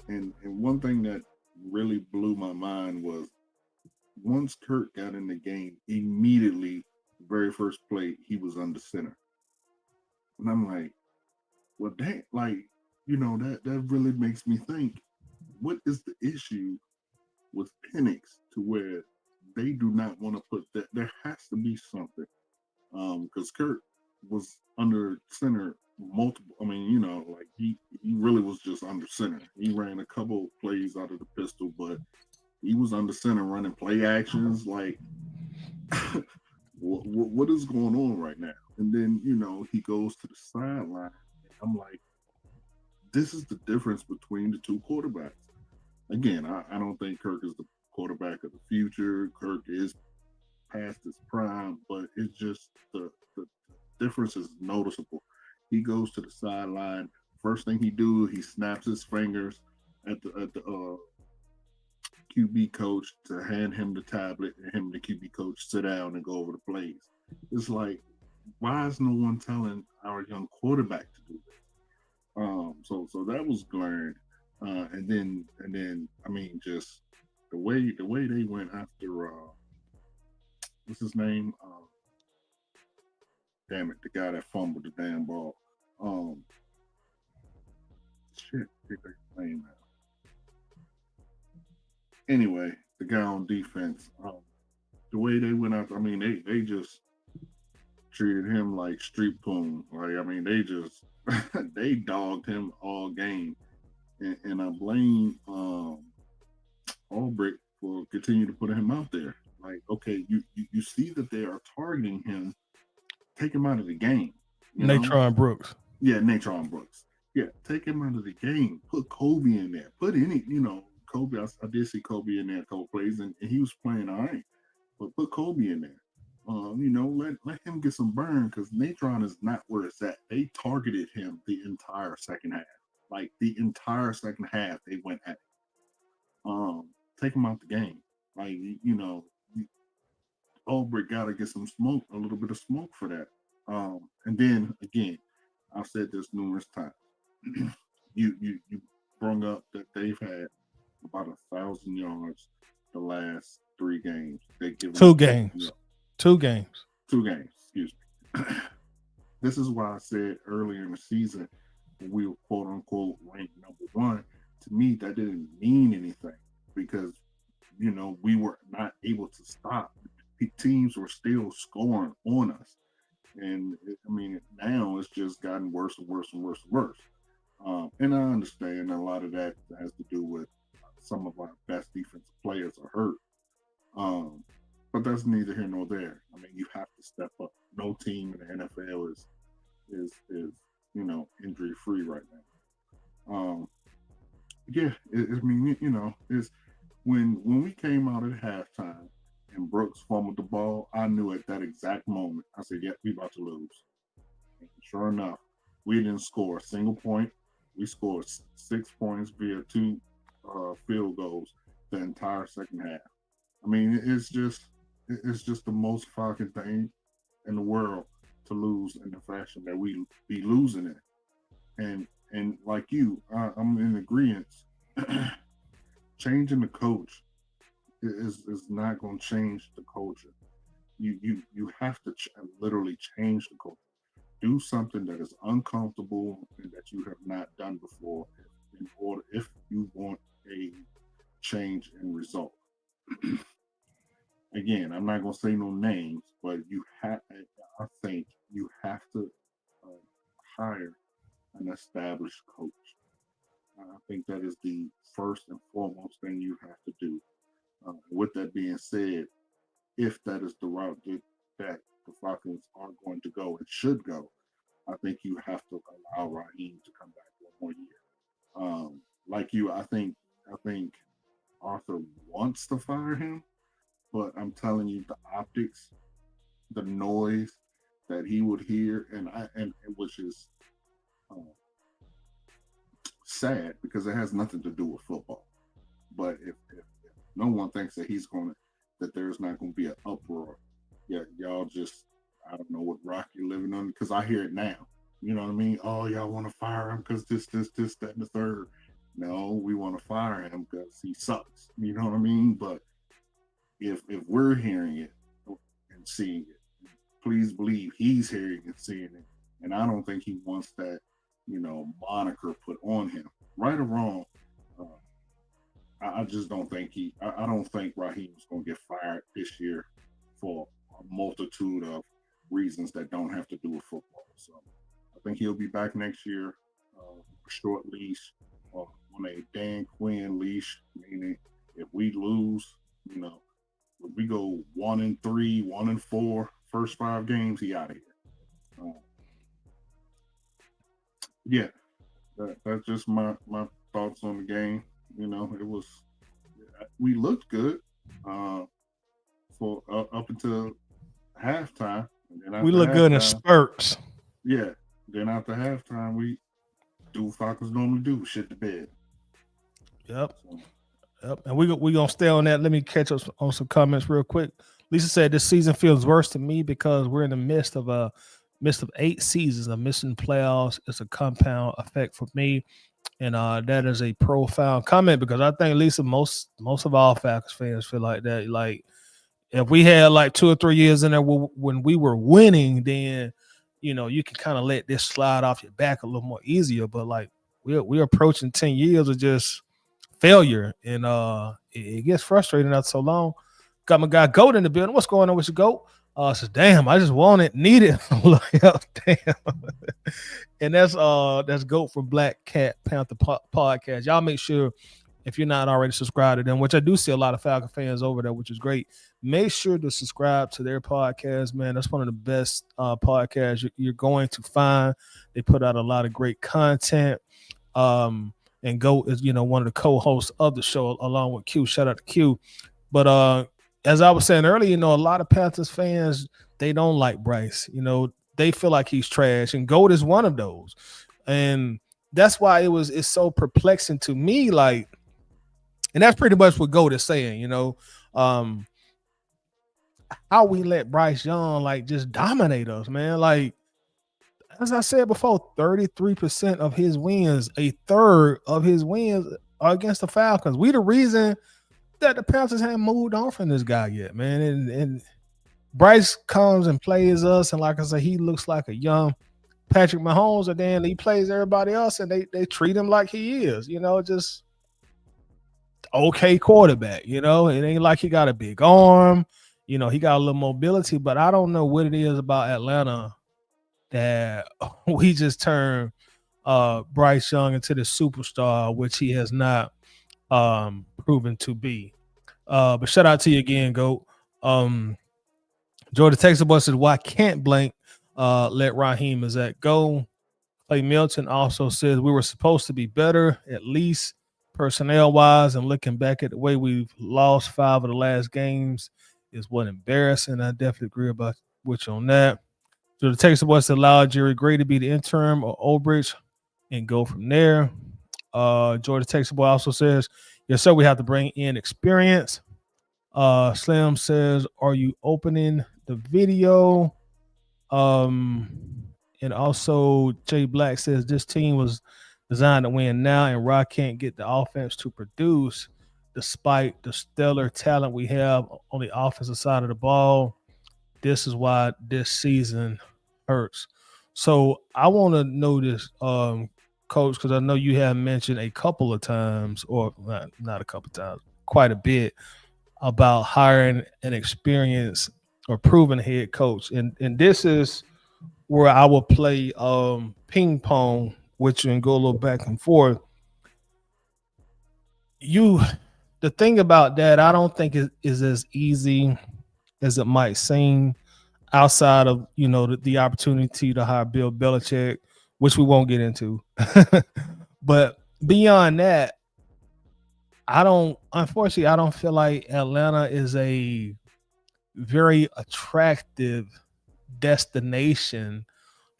And one thing that really blew my mind was once Kurt got in the game, immediately, the very first play, he was under center. And I'm like, well, that really makes me think, what is the issue with Penix to where they do not want to put that? There has to be something. Because Kurt was under center multiple. I mean, like he really was just under center. He ran a couple plays out of the pistol, but he was under center running play actions. Like, what is going on right now? And then he goes to the sideline. I'm like, this is the difference between the two quarterbacks. Again, I don't think Kirk is the quarterback of the future. Kirk is past his prime, but it's just the difference is noticeable. He goes to the sideline. First thing he do, he snaps his fingers at the QB coach to hand him the tablet, and him and the QB coach sit down and go over the plays. It's like, why is no one telling our young quarterback to do that? So that was glaring. And then I mean, just the way they went after what's his name? Damn it, the guy that fumbled the damn ball. Shit, pick their name out. Anyway, the guy on defense, the way they went out, I mean, they just treated him like street poon. Like, I mean, they just they dogged him all game, and I blame Ulbrich for continuing to put him out there. Like, okay, you see that they are targeting him, take him out of the game. Natron Brooks. Yeah, Natron Brooks. Yeah, take him out of the game. Put Kobe in there. Put any, Kobe. I did see Kobe in there a couple plays, and he was playing all right. But put Kobe in there. Let him get some burn because Natron is not where it's at. They targeted him the entire second half. Like the entire second half, they went at it. Take him out the game. Like Ulbrich got to get some smoke, a little bit of smoke for that. And then again, I've said this numerous times. you brought up that they've had about 1,000 yards the last 3 games. They give 2 games. 2 games. 2 games. Excuse me. This is why I said earlier in the season when we were quote unquote ranked number 1. To me, that didn't mean anything because we were not able to stop. Teams were still scoring on us. And now it's just gotten worse and worse and worse and worse. And I understand a lot of that has to do with some of our best defensive players are hurt. But that's neither here nor there. I mean, you have to step up. No team in the NFL is injury free right now. It's when we came out at halftime and Brooks fumbled the ball, I knew at that exact moment, I said, we about to lose. And sure enough, we didn't score a single point. We scored 6 points via 2 field goals the entire second half. I mean, it's just the most fucking thing in the world to lose in the fashion that we be losing it. And like you, I'm in agreement. Changing the coach is not going to change the culture. You have to literally change the culture. Do something that is uncomfortable and that you have not done before in order if you want a change in result. Again, I'm not going to say no names, but I think you have to hire an established coach. I think that is the first and foremost thing you have to do. With that being said, if that is the route that the Falcons are going to go and should go, I think you have to allow Raheem to come back 1 more year. Like you, I think Arthur wants to fire him, but I'm telling you, the optics, the noise that he would hear, and which is sad because it has nothing to do with football. But if no one thinks that that there's not going to be an uproar, y'all just, I don't know what rock you're living on because I hear it now. You know what I mean? Oh, y'all want to fire him because this, that, and the third. No, we want to fire him because he sucks. You know what I mean? But if we're hearing it and seeing it, please believe he's hearing and seeing it. And I don't think he wants that, moniker put on him. Right or wrong, I just don't think I don't think Raheem's going to get fired this year for a multitude of reasons that don't have to do with football. So I think he'll be back next year, a short leash, or on a Dan Quinn leash, meaning if we lose, if we go 1-3, 1-4, first 5 games, he out of here. That's just my thoughts on the game. We looked good for up until halftime. And then we look good in spurts. Yeah. Then after halftime, we do what Falcons normally do, shit the bed. Yep. Yep. And we gonna stay on that. Let me catch up on some comments real quick. Lisa said this season feels worse to me because we're in the midst of 8 seasons of missing playoffs. It's a compound effect for me. And that is a profound comment because I think Lisa, most of all Falcons fans feel like that. Like if we had like 2 or 3 years in there when we were winning, then you can kind of let this slide off your back a little more easier. But like we're approaching 10 years of just failure, and it gets frustrating after so long. Got my guy Goat in the building. What's going on with your Goat? Says, damn, I just want it, need it. Damn. And that's Goat from Black Cat Panther Podcast. Y'all make sure if you're not already subscribed to them, which I do see a lot of Falcon fans over there, which is great. Make sure to subscribe to their podcast, man. That's one of the best podcasts you're going to find. They put out a lot of great content. And Goat is, one of the co-hosts of the show along with Q. Shout out to Q. But as I was saying earlier, a lot of Panthers fans, they don't like Bryce. They feel like he's trash, and Goat is one of those. And that's why it's so perplexing to me, like, and that's pretty much what Goat is saying, how we let Bryce Young like just dominate us, man. Like, as I said before, 33% of his wins, a third of his wins are against the Falcons. We the reason that the Panthers haven't moved on from this guy yet, man. And Bryce comes and plays us, and like I said, he looks like a young Patrick Mahomes, and then he plays everybody else, and they treat him like he is, just okay quarterback. It ain't like he got a big arm, he got a little mobility, but I don't know what it is about Atlanta that we just turned Bryce Young into the superstar, which he has not proven to be. But shout out to you again, Goat. Jordan Texas Boy says, why can't Blank let Raheem is that go? Clay Milton also says we were supposed to be better, at least personnel-wise, and looking back at the way we've lost 5 of the last games is what embarrassing. I definitely agree with you on that. So the Texas Boy said allow Jerry Gray to be the interim or Ulbrich and go from there. Georgia Texas Boy also says, yes, sir, we have to bring in experience. Slim says, are you opening the video? And also Jay Black says this team was designed to win now, and Rock can't get the offense to produce despite the stellar talent we have on the offensive side of the ball. This is why this season hurts. So I want to know this, Coach, because I know you have mentioned a couple of times, or not a couple of times, quite a bit about hiring an experienced or proven head coach. And this is where I will play ping pong with you and go a little back and forth. The thing about that, I don't think it is as easy as it might seem outside of, the opportunity to hire Bill Belichick, which we won't get into. But beyond that, unfortunately, I don't feel like Atlanta is a very attractive destination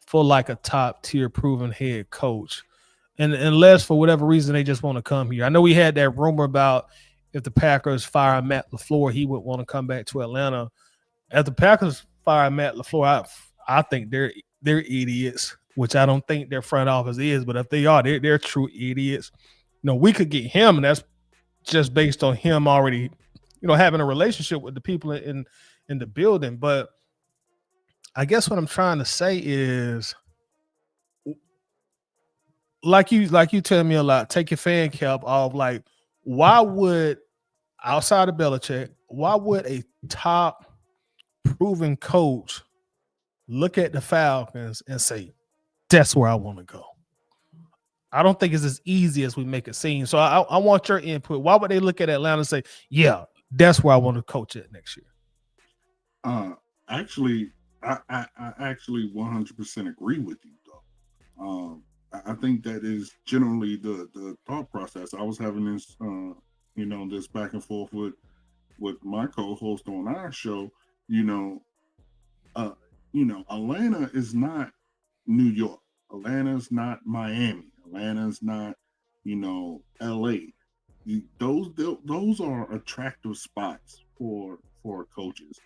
for like a top tier proven head coach. And unless for whatever reason they just want to come here. I know we had that rumor about if the Packers fire Matt LaFleur, he would want to come back to Atlanta. If the Packers fire Matt LaFleur, I think they're idiots, which I don't think their front office is. But if they are, they're true idiots. We could get him, and that's just based on him already, having a relationship with the people in the building. But I guess what I'm trying to say is, like you tell me a lot, take your fan cap off. Like, why would, outside of Belichick, why would a top proven coach look at the Falcons and say, that's where I want to go? I don't think it's as easy as we make it seem. So I want your input. Why would they look at Atlanta and say, yeah, that's where I want to coach it next year? Actually, I actually 100% agree with you, though. I think that is generally the thought process. I was having this, this back and forth with my co-host on our show. Atlanta is not New York. Atlanta's not Miami. Atlanta's not, LA. Those are attractive spots for coaches,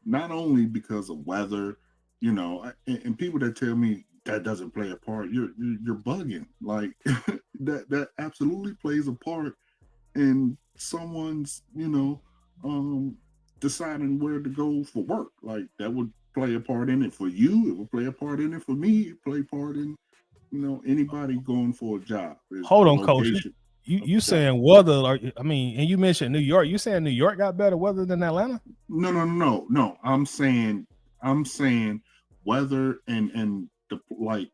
not only because of weather, and people that tell me that doesn't play a part, you're bugging. Like that absolutely plays a part in someone's, deciding where to go for work. Like that would play a part in it for you. It would play a part in it for me. It play a part in, anybody going for a job. Is Hold the on, coach. location of You the job. saying weather? I mean, and you mentioned New York. You saying New York got better weather than Atlanta? No. I'm saying weather and the like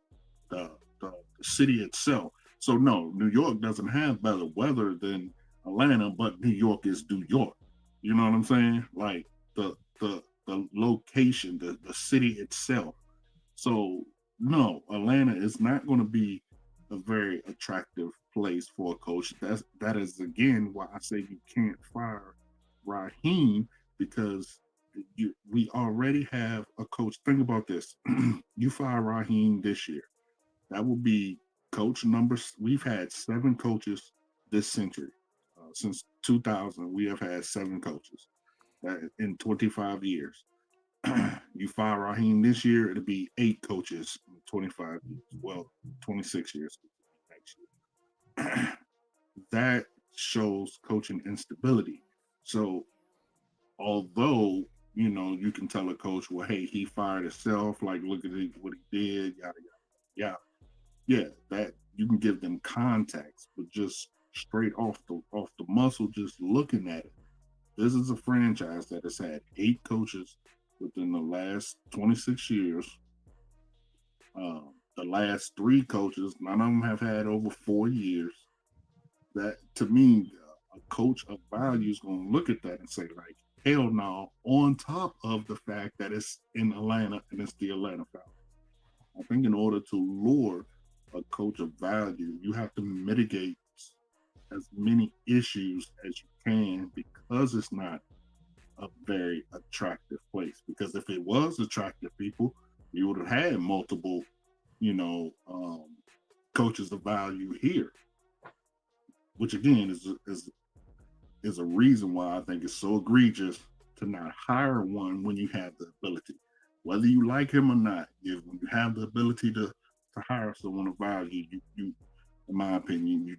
the city itself. So no, New York doesn't have better weather than Atlanta, but New York is New York. You know what I'm saying? Like the location, the city itself. So no, Atlanta is not going to be a very attractive place for a coach. That is again why I say you can't fire Raheem, because we already have a coach. Think about this: you fire Raheem this year, that will be coach number. We've had 7 coaches this century. Since 2000, we have had 7 coaches in 25 years. You fire Raheem this year, it'll be 8 coaches in 25 years. Well, 26 years next year. That shows coaching instability. So, although you can tell a coach, well, hey, he fired himself. Like, look at what he did. Yada yada. Yeah, that you can give them context, but just straight off the muscle, just looking at it. This is a franchise that has had 8 coaches within the last 26 years. The last 3 coaches, none of them have had over 4 years. That, to me, a coach of value is going to look at that and say, like, hell no, on top of the fact that it's in Atlanta and it's the Atlanta Falcons. I think in order to lure a coach of value, you have to mitigate as many issues as you can, because it's not a very attractive place. Because if it was attractive, people, you would have had multiple, coaches of value here, which again is a reason why I think it's so egregious to not hire one when you have the ability, whether you like him or not. When you have the ability to hire someone of value, you in my opinion, you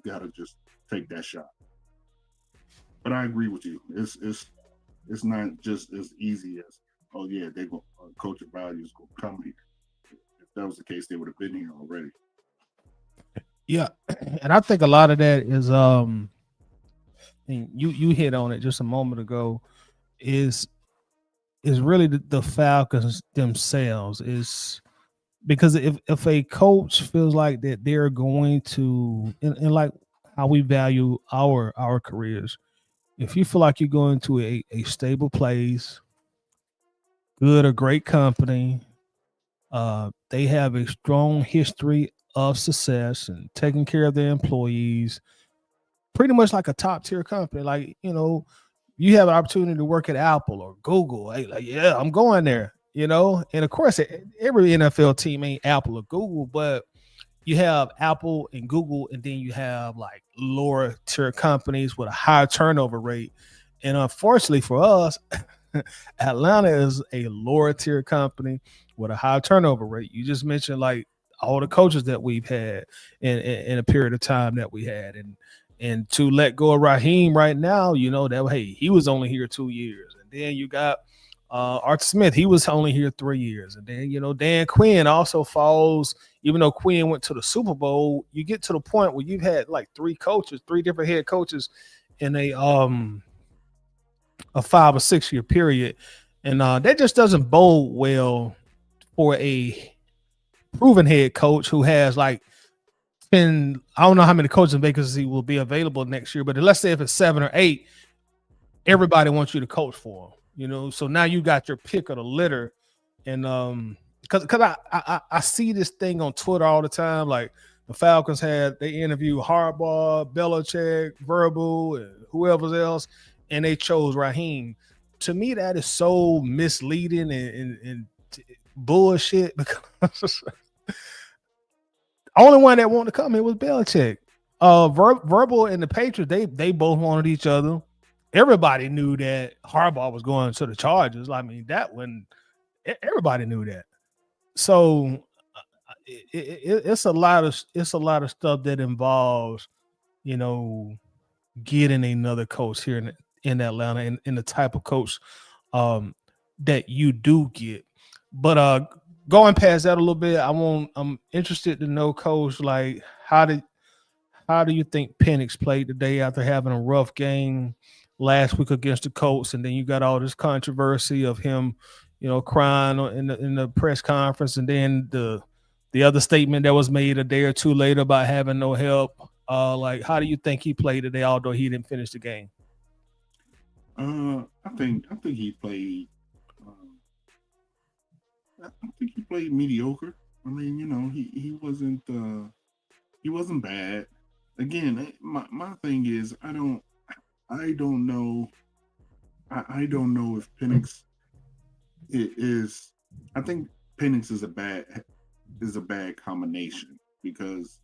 gotta just take that shot. But I agree with you. It's not just as easy as, oh yeah, they go coach of value is gonna come here. If that was the case, they would have been here already. Yeah, and I think a lot of that is and you hit on it just a moment ago, is really the Falcons themselves. Is because if a coach feels like that they're going to, and like how we value our careers, if you feel like you're going to a stable place, good or great company, they have a strong history of success and taking care of their employees, pretty much like a top tier company. Like, you have an opportunity to work at Apple or Google. Hey, like, yeah, I'm going there, And of course, every NFL team ain't Apple or Google, but you have Apple and Google, and then you have like lower tier companies with a higher turnover rate. And unfortunately for us, Atlanta is a lower tier company with a high turnover rate. You just mentioned like all the coaches that we've had in a period of time that we had, and to let go of Raheem right now, that hey, he was only here 2 years, and then you got Art Smith, he was only here 3 years, and then Dan Quinn also falls. Even though Quinn went to the Super Bowl, you get to the point where you've had like 3 different head coaches in a 5 or 6 year period, and that just doesn't bode well for a proven head coach who has like 10. I don't know how many coaching vacancies will be available next year, but let's say if it's 7 or 8, everybody wants you to coach for them. So now you got your pick of the litter, and because I see this thing on Twitter all the time, like the Falcons they interviewed Harbaugh, Belichick, Verbal, and whoever else, and they chose Raheem. To me, that is so misleading and bullshit, because only one that wanted to come here was Belichick. Verbal and the Patriots, they both wanted each other. Everybody knew that Harbaugh was going to the Chargers. I mean, everybody knew that. So it's a lot of stuff that involves, you know, getting another coach here in Atlanta, and the type of coach um that you do get. But going past that a little bit, I'm interested to know, coach, like how do you think Penix played today after having a rough game last week against the Colts, and then you got all this controversy of him, crying in the press conference, and then the other statement that was made a day or two later about having no help. Like, how do you think he played today, although he didn't finish the game? I think he played. Um, I think he played mediocre. I mean, he wasn't bad. Again, my thing is I don't know I don't know if Penix is. I think Penix is a bad combination because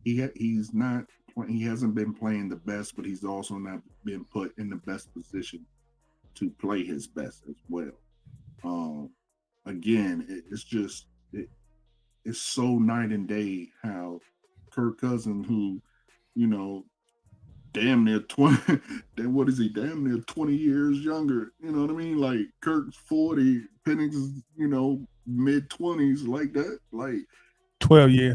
he's not he hasn't been playing the best, but he's also not been put in the best position to play his best as well. Um, Again, it's just it's so night and day how Kirk Cousins, who you know damn near 20, then what is he, damn near 20 years younger, you know what I mean, like Kirk's 40, Penix is mid-20s, like that, like 12 years.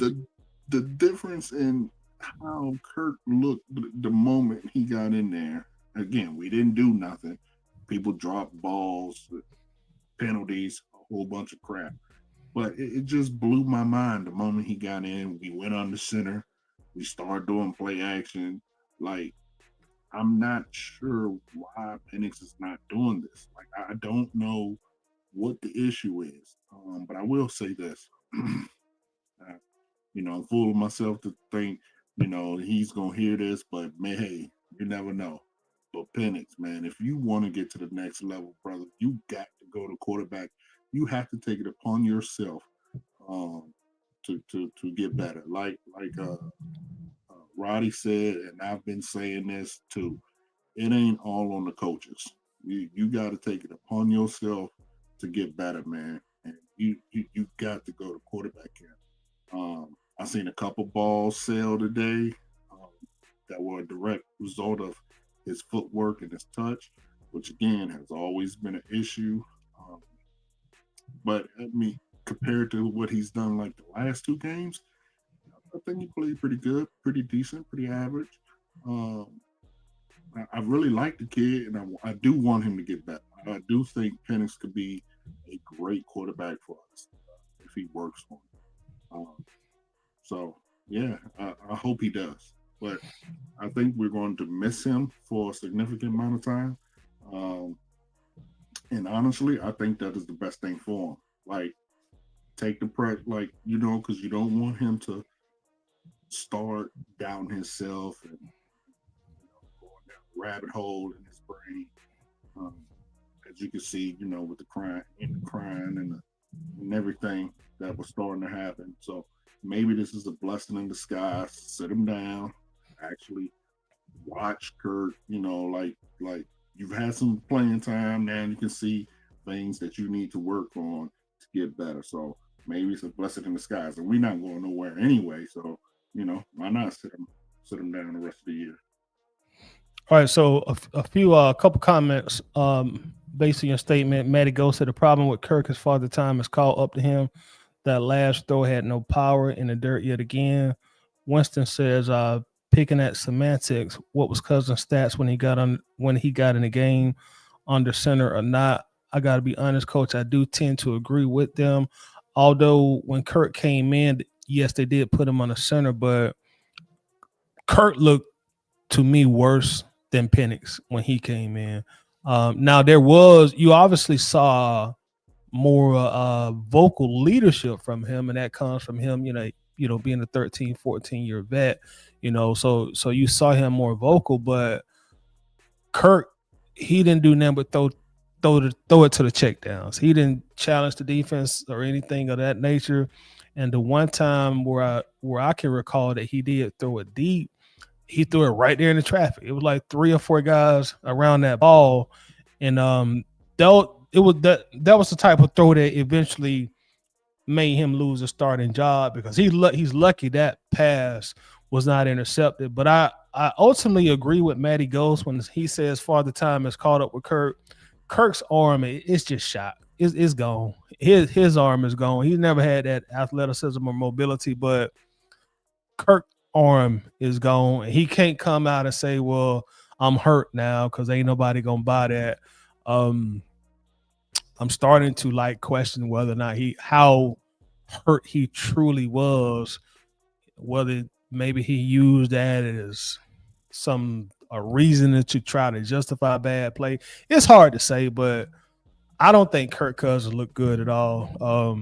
the difference in how Kirk looked the moment he got in there. Again, we didn't do nothing. People dropped balls, penalties, a whole bunch of crap. But it just blew my mind the moment he got in. We went on the center. We started doing play action. Like, I'm not sure why Penix is not doing this. Like, I don't know what the issue is. But I will say this. I'm fooling myself to think, he's gonna hear this, but man, hey, you never know. But Penix, man, if you want to get to the next level, brother, you got to go to quarterback. You have to take it upon yourself um, to get better. Roddy said, and I've been saying this too. It ain't all on the coaches. You got to take it upon yourself to get better, man. And you got to go to quarterback camp. I seen a couple balls sail today um, that were a direct result of his footwork and his touch, which again has always been an issue. Um, but I mean, compared to what he's done like the last two games, I think he played pretty good, pretty decent, pretty average. Um, I really like the kid, and I do want him to get better. I do think Penix could be a great quarterback for us if he works on it. So yeah, I hope he does. But I think we're going to miss him for a significant amount of time. Um, and honestly, I think that is the best thing for him. Like, take the prep, like because you don't want him to start down himself and going down a rabbit hole in his brain. Um, as you can see, with the crying and everything that was starting to happen. So maybe this is a blessing in disguise. Sit him down, actually watch Kurt. Like you've had some playing time now. You can see things that you need to work on to get better. So maybe it's a blessing in disguise, and we're not going nowhere anyway. So why not sit him down the rest of the year? All right, so a couple comments based on your statement. Matty Ghost said the problem with Kirk is Father Time has caught up to him. That last throw had no power in the dirt yet again. Winston says, picking at semantics, what was Cousins' stats when he got in the game, under center or not? I got to be honest, Coach. I do tend to agree with them. Although when Kirk came in, yes, they did put him on the center, but Kirk looked to me worse than Penix when he came in. Now you obviously saw more vocal leadership from him, and that comes from him, being a 13, 14-year vet, so you saw him more vocal, but Kirk, he didn't do nothing but throw it to the checkdowns. He didn't challenge the defense or anything of that nature. And the one time where I can recall that he did throw it deep, he threw it right there in the traffic. It was like three or four guys around that ball, and that was the type of throw that eventually made him lose a starting job because he's lucky that pass was not intercepted. But I ultimately agree with Matty Ghost when he says Father Time has caught up with Kirk. Kirk's arm it's just shot. It's gone. His arm is gone. He's never had that athleticism or mobility, but Kirk arm is gone. He can't come out and say, "Well, I'm hurt now," because ain't nobody gonna buy that. Um, I'm starting to like question whether or not how hurt he truly was. Whether maybe he used that as a reason to try to justify bad play. It's hard to say, but I don't think Kirk Cousins looked good at all.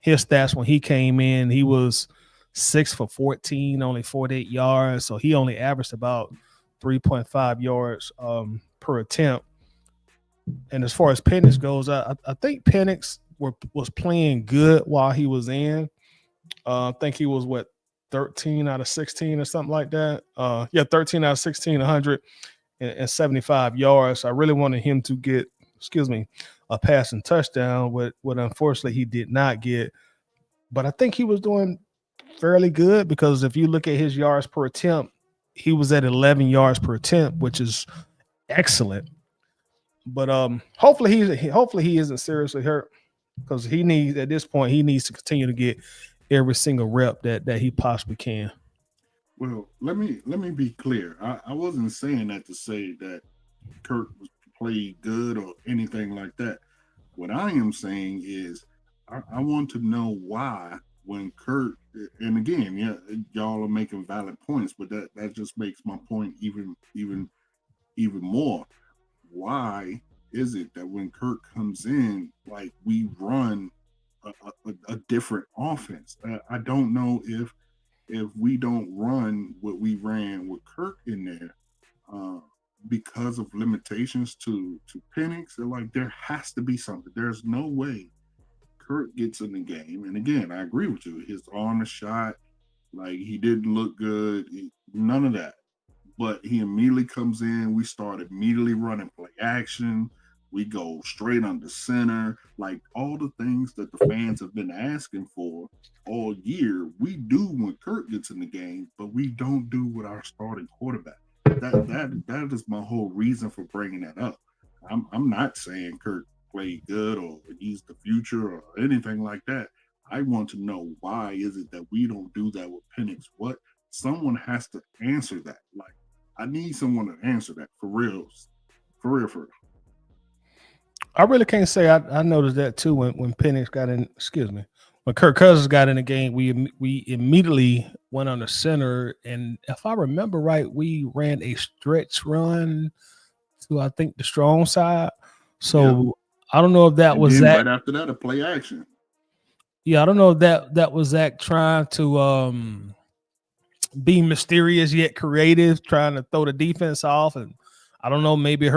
His stats when he came in, he was 6 for 14, only 48 yards. So he only averaged about 3.5 yards per attempt. And as far as Penix goes, I think Penix was playing good while he was in. I think he was 13 out of 16 or something like that. 13 out of 16, 175 yards. I really wanted him to get, a passing touchdown, what unfortunately he did not get. But I think he was doing fairly good because if you look at his yards per attempt, he was at 11 yards per attempt, which is excellent. But hopefully he isn't seriously hurt because he needs to continue to get every single rep that he possibly can. Well, let me be clear. I wasn't saying that to say that Kirk played good or anything like that. What I am saying is I want to know why when Kirk, and again, yeah, y'all are making valid points, but that just makes my point even more. Why is it that when Kirk comes in, like we run a different offense? I don't know if we don't run what we ran with Kirk in there because of limitations to Penix. Like there has to be something. There's no way Kirk gets in the game. And again, I agree with you. His arm is shot. Like he didn't look good. None of that. But he immediately comes in. We start immediately running play action. We go straight under center. Like all the things that the fans have been asking for all year, we do when Kirk gets in the game, but we don't do with our starting quarterback. That is my whole reason for bringing that up. I'm not saying Kirk played good or he's the future or anything like that. I want to know why is it that we don't do that with Penix? What someone has to answer that. Like I need someone to answer that for real. For real, for real. I really can't say I noticed that too when Penix got in. Excuse me, when Kirk Cousins got in the game, we immediately went on the center, and if I remember right, we ran a stretch run to I think the strong side. So yeah. I don't know if that and was then that. Right after that, a play action. Yeah, I don't know if that was Zach trying to be mysterious yet creative, trying to throw the defense off, and I don't know, maybe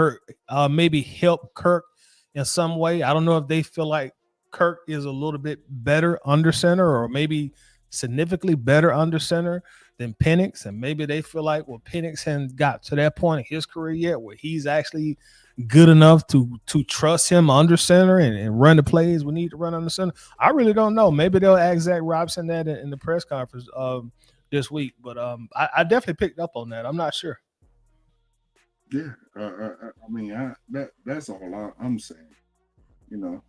help Kirk in some way. I don't know if they feel like Kirk is a little bit better under center or maybe significantly better under center than Penix. And maybe they feel like, well, Penix hasn't got to that point in his career yet where he's actually good enough to trust him under center and run the plays we need to run under center. I really don't know. Maybe they'll ask Zach Robinson that in the press conference this week. But I definitely picked up on that. I'm not sure. Yeah, I mean, that's all I'm saying. You know,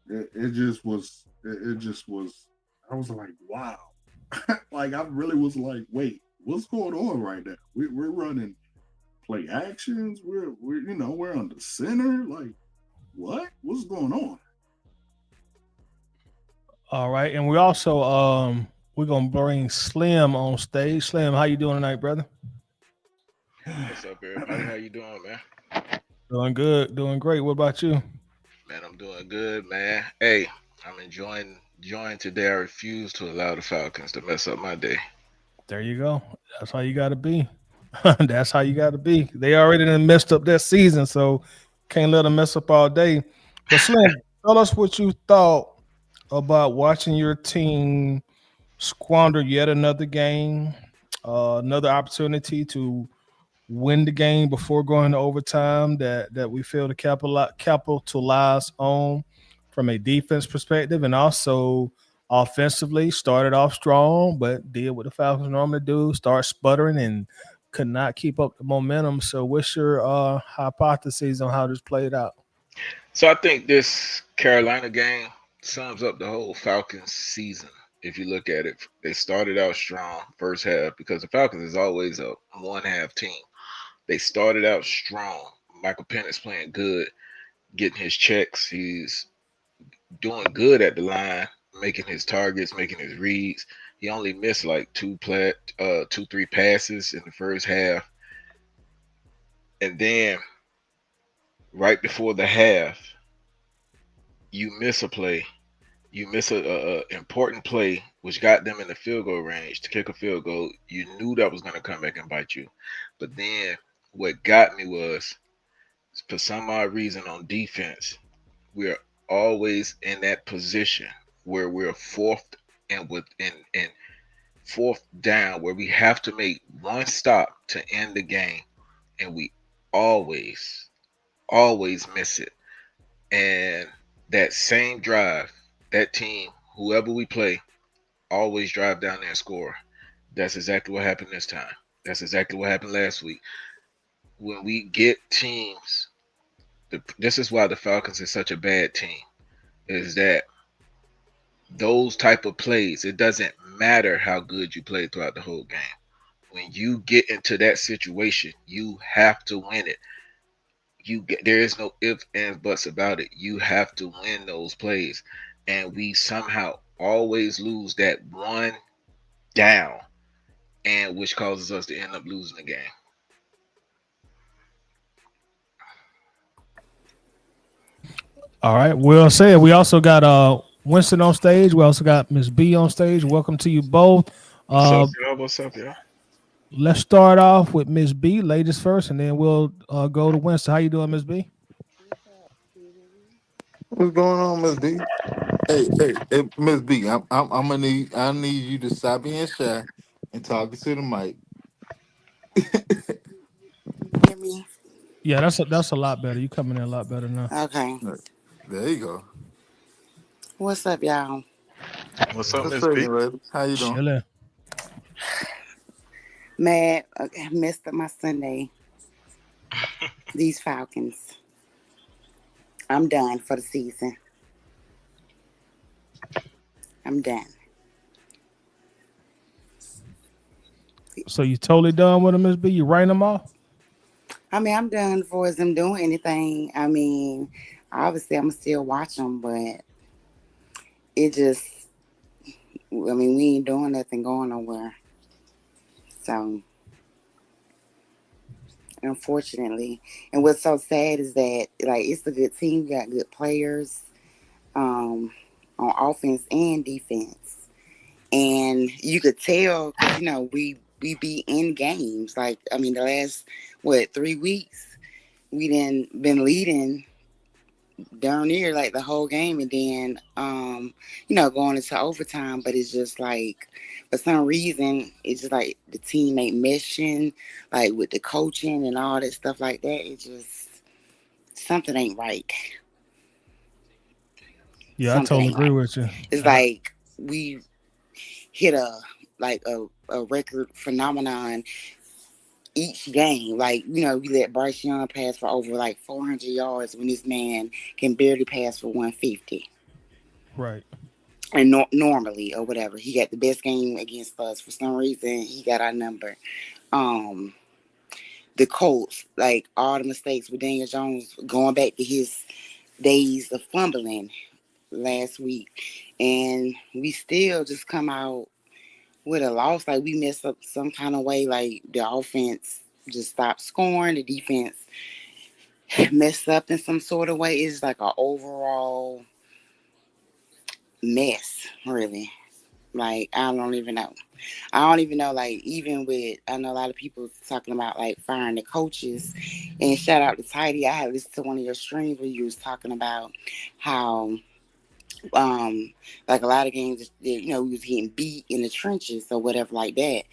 it just was. It just was. I was like, wow. Like I really was like, wait, what's going on right now? We're running play actions. We're on the center. Like, what's going on? All right, and we also we're gonna bring Slim on stage. Slim, how you doing tonight, brother? What's up, everybody? How you doing, man? Doing good, doing great. What about you? Man, I'm doing good, man. Hey, I'm enjoying today. I refuse to allow the Falcons to mess up my day. There you go. That's how you got to be. That's how you got to be. They already done messed up that season, so can't let them mess up all day. But Slim, tell us what you thought about watching your team squander yet another game, another opportunity to win the game before going to overtime that we feel to capitalize on from a defense perspective, and also Offensively, started off strong, but did what the Falcons normally do, start sputtering and could not keep up the momentum. So what's your hypotheses on how this played out? So I think this Carolina game sums up the whole Falcons season. If you look at it, they started out strong first half because the Falcons is always a one half team. They started out strong. Michael Penix playing good, getting his checks. He's doing good at the line, making his targets, making his reads. He only missed like two, three passes in the first half, and then right before the half, you miss a play. You miss a important play, which got them in the field goal range to kick a field goal. You knew that was going to come back and bite you, but then what got me was for some odd reason on defense, we're always in that position where we're fourth and fourth down where we have to make one stop to end the game, and we always miss it. And that same drive, that team, whoever we play, always drive down there and score. That's exactly what happened this time. That's exactly what happened last week. When we get teams, this is why the Falcons is such a bad team. Is that those type of plays? It doesn't matter how good you play throughout the whole game. When you get into that situation, you have to win it. There is no ifs and buts about it. You have to win those plays, and we somehow always lose that one down, and which causes us to end up losing the game. All right. Well said. We also got Winston on stage. We also got Miss B on stage. Welcome to you both. What's up, Uh, y'all? What's up, y'all? let's start off with Miss B, ladies first, and then we'll go to Winston. How you doing, Miss B? What's up? Can you hear me? What's going on, Miss B? Hey, Miss B. I'm gonna need. I need you to stop being shy and talking to the mic. Can you hear me? Yeah, that's a lot better. You coming in a lot better now. Okay. There you go. What's up, y'all? What's up, What's Miss up, B? lady? How you doing? Chilling. Mad. Okay, messed up my Sunday. These Falcons. I'm done for the season. I'm done. So you totally done with them, Miss B? You writing them off? I mean, I'm done for them doing anything. I mean, obviously, I'm still watch them, but it just, I mean, we ain't doing nothing going nowhere. So, unfortunately, and what's so sad is that, like, it's a good team. We got good players um, on offense and defense. And you could tell because we be in games. Like I mean, the last 3 weeks we didn't been leading down near like the whole game, and then going into overtime. But it's just like for some reason it's just like the team ain't meshing, like with the coaching and all that stuff like that. It just something ain't right. Yeah, I Something totally ain't agree right. with you. It's like we hit a record phenomenon each game. Like, we let Bryce Young pass for over like 400 yards when this man can barely pass for 150. Right. And normally or whatever, he got the best game against us. For some reason, he got our number. Um, the Colts, like all the mistakes with Daniel Jones going back to his days of fumbling last week, and we still just come out with a loss. Like we messed up some kind of way. Like the offense just stopped scoring. The defense messed up in some sort of way. It's like an overall mess, really. Like I don't even know. I don't even know. Like even with, I know a lot of people talking about like firing the coaches. And shout out to Tidy. I had listened to one of your streams where you was talking about how um like a lot of games that, we was getting beat in the trenches or whatever like that.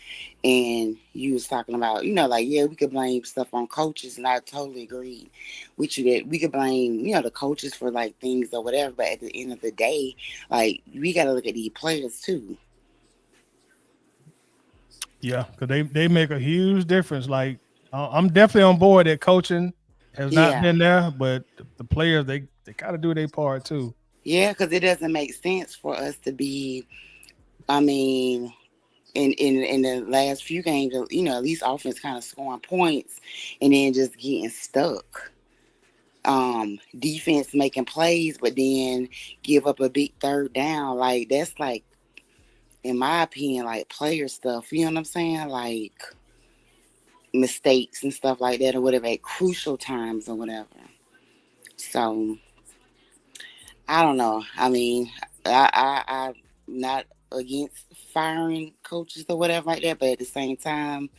And you was talking about, like, yeah, we could blame stuff on coaches, and I totally agree with you that we could blame, the coaches for like things or whatever, but at the end of the day, like, we got to look at these players too. Yeah, because they make a huge difference. Like I'm definitely on board that coaching has not Yeah. been there, but the players they got to do their part too. Yeah, because it doesn't make sense for us to be, I mean, in the last few games, at least offense kind of scoring points and then just getting stuck. Defense making plays, but then give up a big third down. Like, that's like, in my opinion, like player stuff. You know what I'm saying? Like mistakes and stuff like that, or whatever, at crucial times or whatever. So I don't know. I mean, I'm not against firing coaches or whatever like that, but at the same time,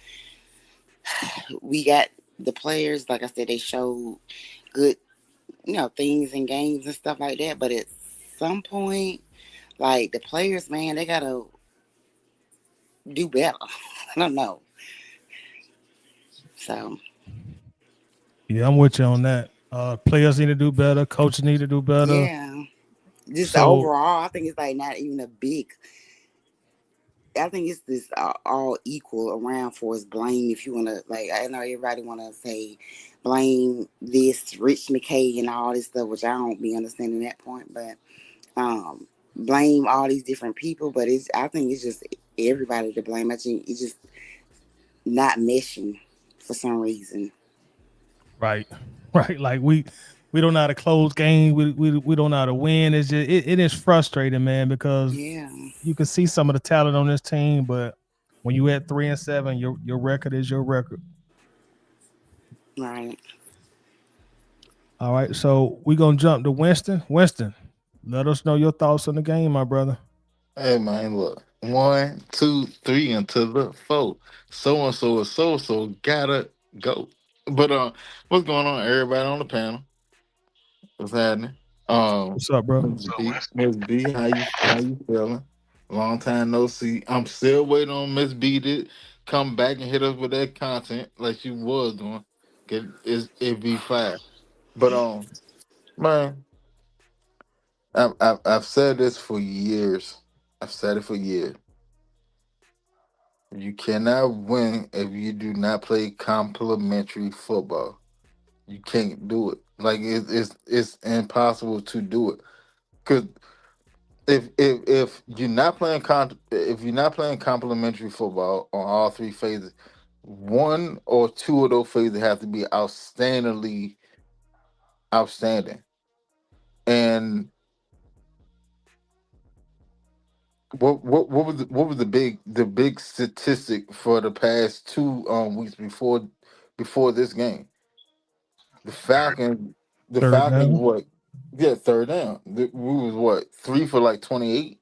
we got the players. Like I said, they showed good, things in games and stuff like that. But at some point, like the players, man, they gotta do better. I don't know. So Yeah, I'm with you on that. Players need to do better. Coaches need to do better. yeah, just So overall, I think it's like not even a big. I think it's this all equal around for us blame. If you want to, like, I know everybody want to say blame this Rich McKay and all this stuff, which I don't be understanding that point, but blame all these different people. But I think it's just everybody to blame. I think it's just not meshing for some reason. right, right. Like we don't know how to close games. We don't know how to win. It's just it is frustrating, man, because Yeah, you can see some of the talent on this team, but when you at 3-7, your record is your record. right. All right, so we're gonna jump to Winston. Winston, let us know your thoughts on the game, my brother. Hey man, look. 1, 2, 3 until the 4. So and so is so gotta go. But what's going on, everybody on the panel? What's happening? What's up, bro? Miss So B, Miss B, how you feeling? Long time no see. I'm still waiting on Miss B to come back and hit us with that content like she was doing. It be fire. But man, I've said this for years. I've said it for years. You cannot win if you do not play complementary football. You can't do it. Like it's impossible to do it. Cause if you're not playing if you're not playing complementary football on all three phases, one or two of those phases have to be outstandingly outstanding. And what was the big statistic for the past 2 weeks before this game? The Falcons the Third Falcons down. what? Yeah, third down. We was what, three for like 28?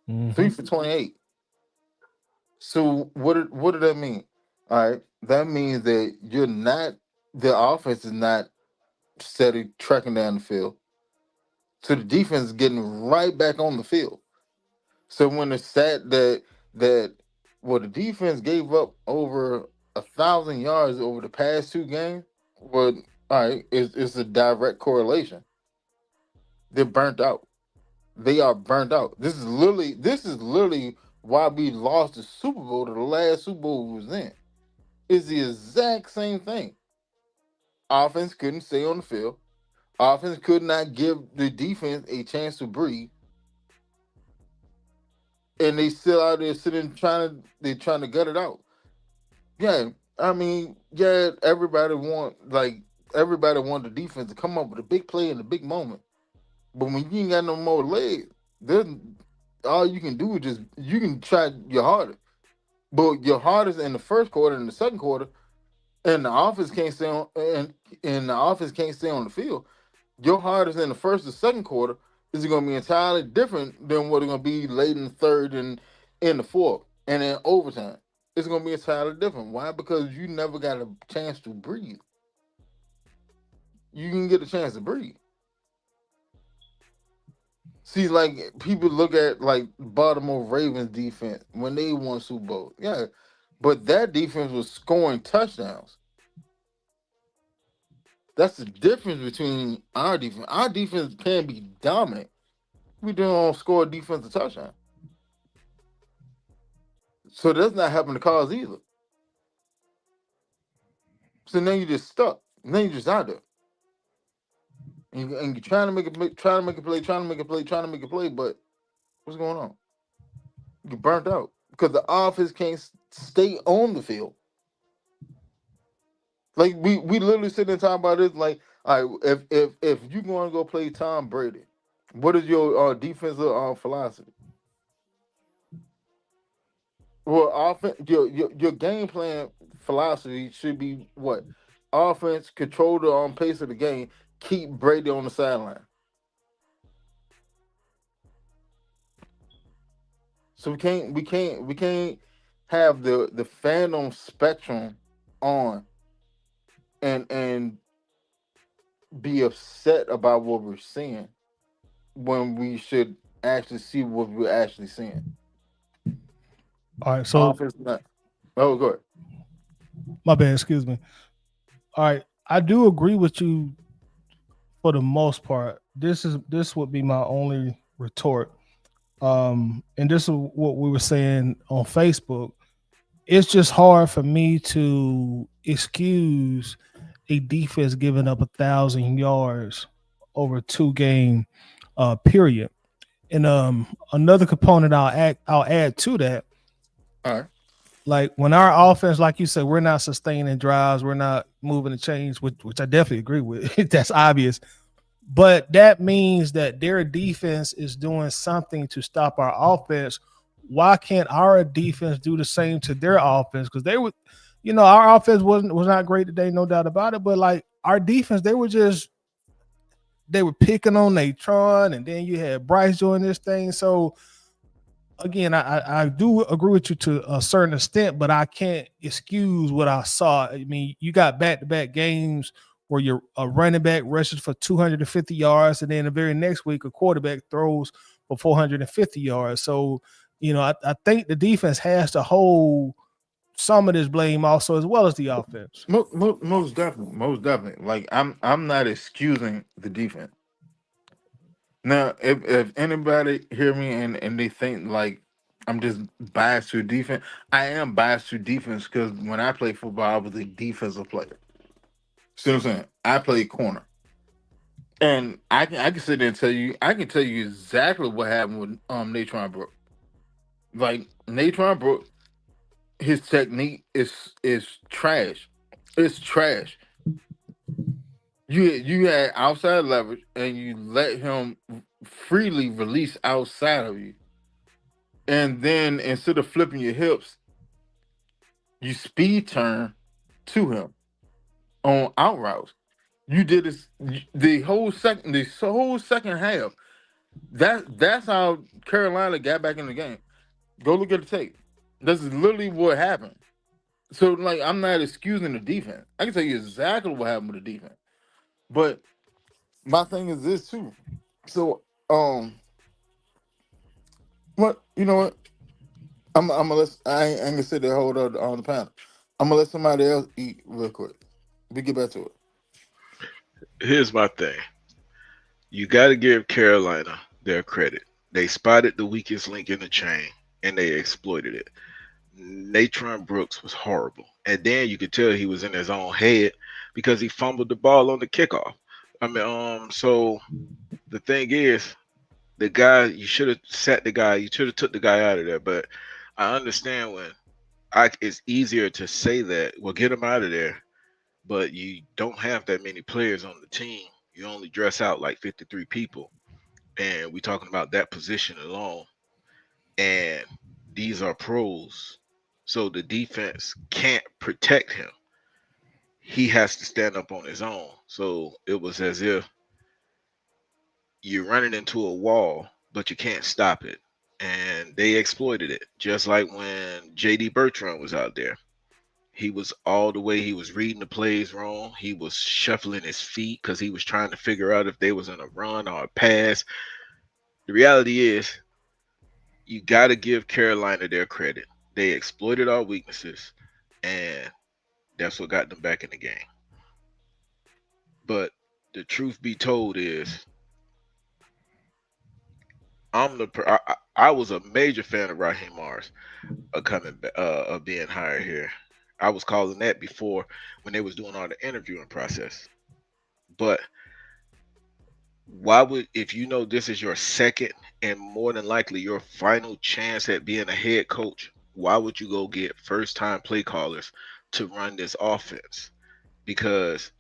Three Mm-hmm. for 28. So what did that mean? All right, that means that the offense is not steady tracking down the field. So the defense is getting right back on the field. So when it's said that well, the defense gave up over 1,000 yards over the past 2 games, well, all right, it's a direct correlation. They're burnt out. They are burnt out. This is literally why we lost the Super Bowl to the last Super Bowl we was in. It's the exact same thing. Offense couldn't stay on the field. Offense could not give the defense a chance to breathe, and they still out there sitting trying to gut it out. Yeah, I mean, yeah, everybody want the defense to come up with a big play in a big moment. But when you ain't got no more legs, then all you can do is just you can try your hardest. But your hardest in the first quarter and the second quarter, and the offense can't stay on and the offense can't stay on the field. Your hardest in the first and second quarter is going to be entirely different than what it's going to be late in the third and in the fourth and in overtime. It's going to be entirely different. Why? Because you never got a chance to breathe. You can get a chance to breathe. See, like people look at like Baltimore Ravens defense when they won Super Bowl. Yeah, but that defense was scoring touchdowns. That's the difference between our defense. Our defense can be dominant. We don't score a defensive touchdown. So that's not helping the cause either. So now you're just stuck. Now you're just out there. And you're trying to make a play, trying to make a play, trying to make a play, trying to make a play, but what's going on? You're burnt out because the offense can't stay on the field. Like we literally sitting and talking about this. Like, all right, if you going to go play Tom Brady, what is your defensive philosophy? Well, your game plan philosophy should be what? Offense, control the pace of the game, keep Brady on the sideline. So we can't have the fandom spectrum on and be upset about what we're seeing when we should actually see what we're actually seeing. All right, so Offense not. Oh, go ahead. my bad, excuse me. All right, I do agree with you for the most part. This would be my only retort. And this is what we were saying on Facebook. It's just hard for me to excuse a defense giving up 1,000 yards over 2 game period. And another component I'll add to that, All right. like when our offense, like you said, we're not sustaining drives, we're not moving the chains, which I definitely agree with. That's obvious. But that means that their defense is doing something to stop our offense. Why can't our defense do the same to their offense? Because they would, our offense was not great today, no doubt about it. But like our defense, they were picking on Natron, and then you had Bryce doing this thing. So again, I do agree with you to a certain extent, but I can't excuse what I saw. I mean, you got back to back games where you're a running back rushes for 250 yards, and then the very next week a quarterback throws for 450 yards. So, I think the defense has to hold some of this blame also, as well as the offense. Most definitely, most definitely. Like I'm not excusing the defense. Now, if anybody hear me and they think like I'm just biased to defense, I am biased to defense because when I played football, I was a defensive player. See what I'm saying? I played corner, and I can sit there and tell you, I can tell you exactly what happened with Natron Brook. Like Natron Brook, his technique is trash. It's trash. You had outside leverage, and you let him freely release outside of you. And then instead of flipping your hips, you speed turn to him on out routes. You did this the whole second half. That's how Carolina got back in the game. Go look at the tape. This is literally what happened. So like I'm not excusing the defense. I can tell you exactly what happened with the defense. But my thing is this too. So what you know what? I'm gonna I ain't gonna sit there hold on the panel. I'm gonna let somebody else eat real quick. We get back to it. Here's my thing. You got to give Carolina their credit. They spotted the weakest link in the chain and they exploited it. Natron Brooks was horrible. And then you could tell he was in his own head because he fumbled the ball on the kickoff. I mean, so the thing is, the guy, you should have sat the guy, you should have took the guy out of there. But I understand when it's easier to say that, well, get him out of there, but you don't have that many players on the team. You only dress out like 53 people. And we're talking about that position alone. And these are pros. So the defense can't protect him. He has to stand up on his own. So it was as if you're running into a wall, but you can't stop it. And they exploited it. Just like when JD Bertrand was out there. He was all the way, he was reading the plays wrong. He was shuffling his feet because he was trying to figure out if they was in a run or a pass. The reality is, you got to give Carolina their credit. They exploited our weaknesses, and that's what got them back in the game. But the truth be told is, I was a major fan of Raheem Mars of being hired here. I was calling that before when they was doing all the interviewing process. But why would, if you know this is your second and more than likely your final chance at being a head coach, why would you go get first time play callers to run this offense? Because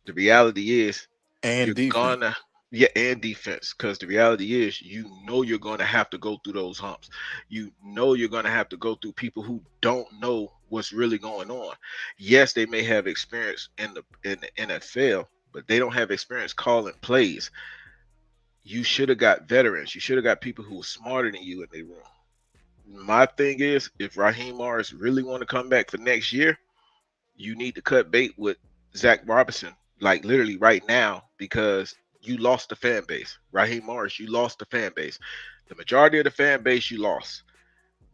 the reality is, And you're defense. gonna, yeah, and defense, because the reality is, you know, you're gonna have to go through those humps. You know you're gonna have to go through people who don't know what's really going on. Yes, they may have experience in the NFL, but they don't have experience calling plays. You should have got veterans. You should have got people who were smarter than you in the room. My thing is, if Raheem Morris really want to come back for next year, you need to cut bait with Zach Robinson, like literally right now, because you lost the fan base. Raheem Morris, you lost the fan base. The majority of the fan base you lost.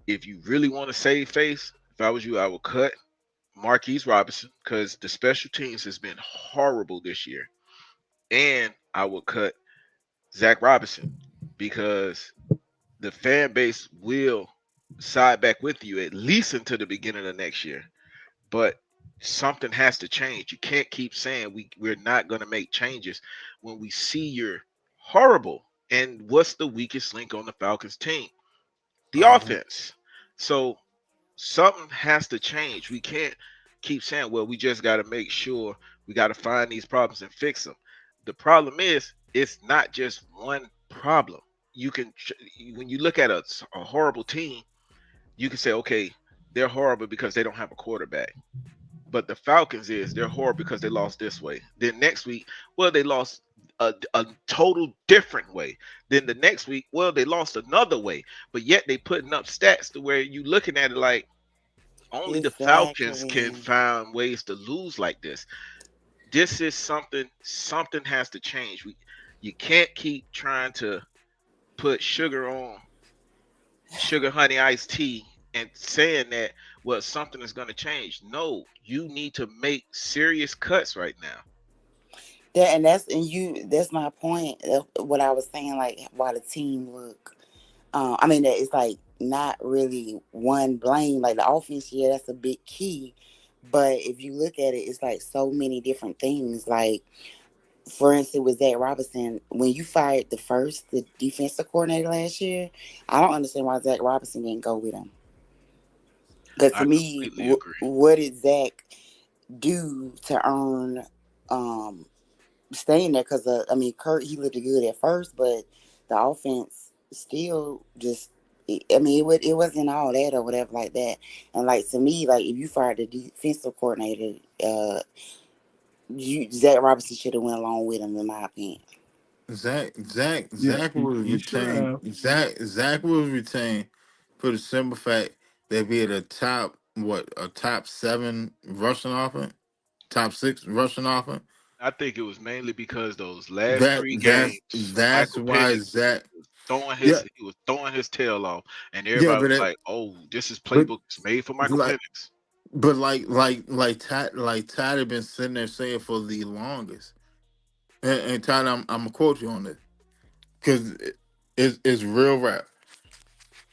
If you really want to save face, if I was you, I would cut Marquise Robinson because the special teams has been horrible this year. And I would cut Zach Robinson because the fan base will side back with you at least until the beginning of next year. But something has to change. You can't keep saying we're not going to make changes when we see you're horrible. And what's the weakest link on the Falcons team? The Uh-huh. offense. So something has to change. We can't keep saying, well, we just got to make sure we got to find these problems and fix them. The problem is, it's not just one problem. You can, when you look at a horrible team, you can say, okay, they're horrible because they don't have a quarterback. But the Falcons is they're horrible because they lost this way. Then next week, well, they lost a total different way. Then the next week, well, they lost another way. But yet they putting up stats to where you looking at it like only the Falcons can Exactly. find ways to lose like this. This is something. Something has to change. You can't keep trying to put sugar on sugar honey iced tea and saying that, well, something is going to change. No, you need to make serious cuts right now. That and that's and you that's my point of what I was saying, like why the team look I mean that it's like not really one blame. Like the offense, yeah, that's a big key. But if you look at it, it's like so many different things. Like for instance, with Zach Robinson, when you fired the defensive coordinator last year, I don't understand why Zach Robinson didn't go with him. Because I to me, completely agree. what did Zach do to earn um, staying there? Because I mean, Kurt he looked good at first, but the offense still just. I mean, it wasn't all that or whatever like that. And like to me, like if you fired the defensive coordinator, Zach Robinson should have went along with him, in my opinion. Yeah, Zach was he should retained. have. Zach was retained for the simple fact that we had a top seven rushing offense, top six rushing offense. I think it was mainly because those last That three games, that's Michael why Penix Zach. was throwing Yeah, his tail off, and yeah, everybody was like, "Oh, this is but playbooks made for Michael like Penix." Todd had been sitting there saying for the longest, and Todd, I'm gonna quote you on this because it's real rap.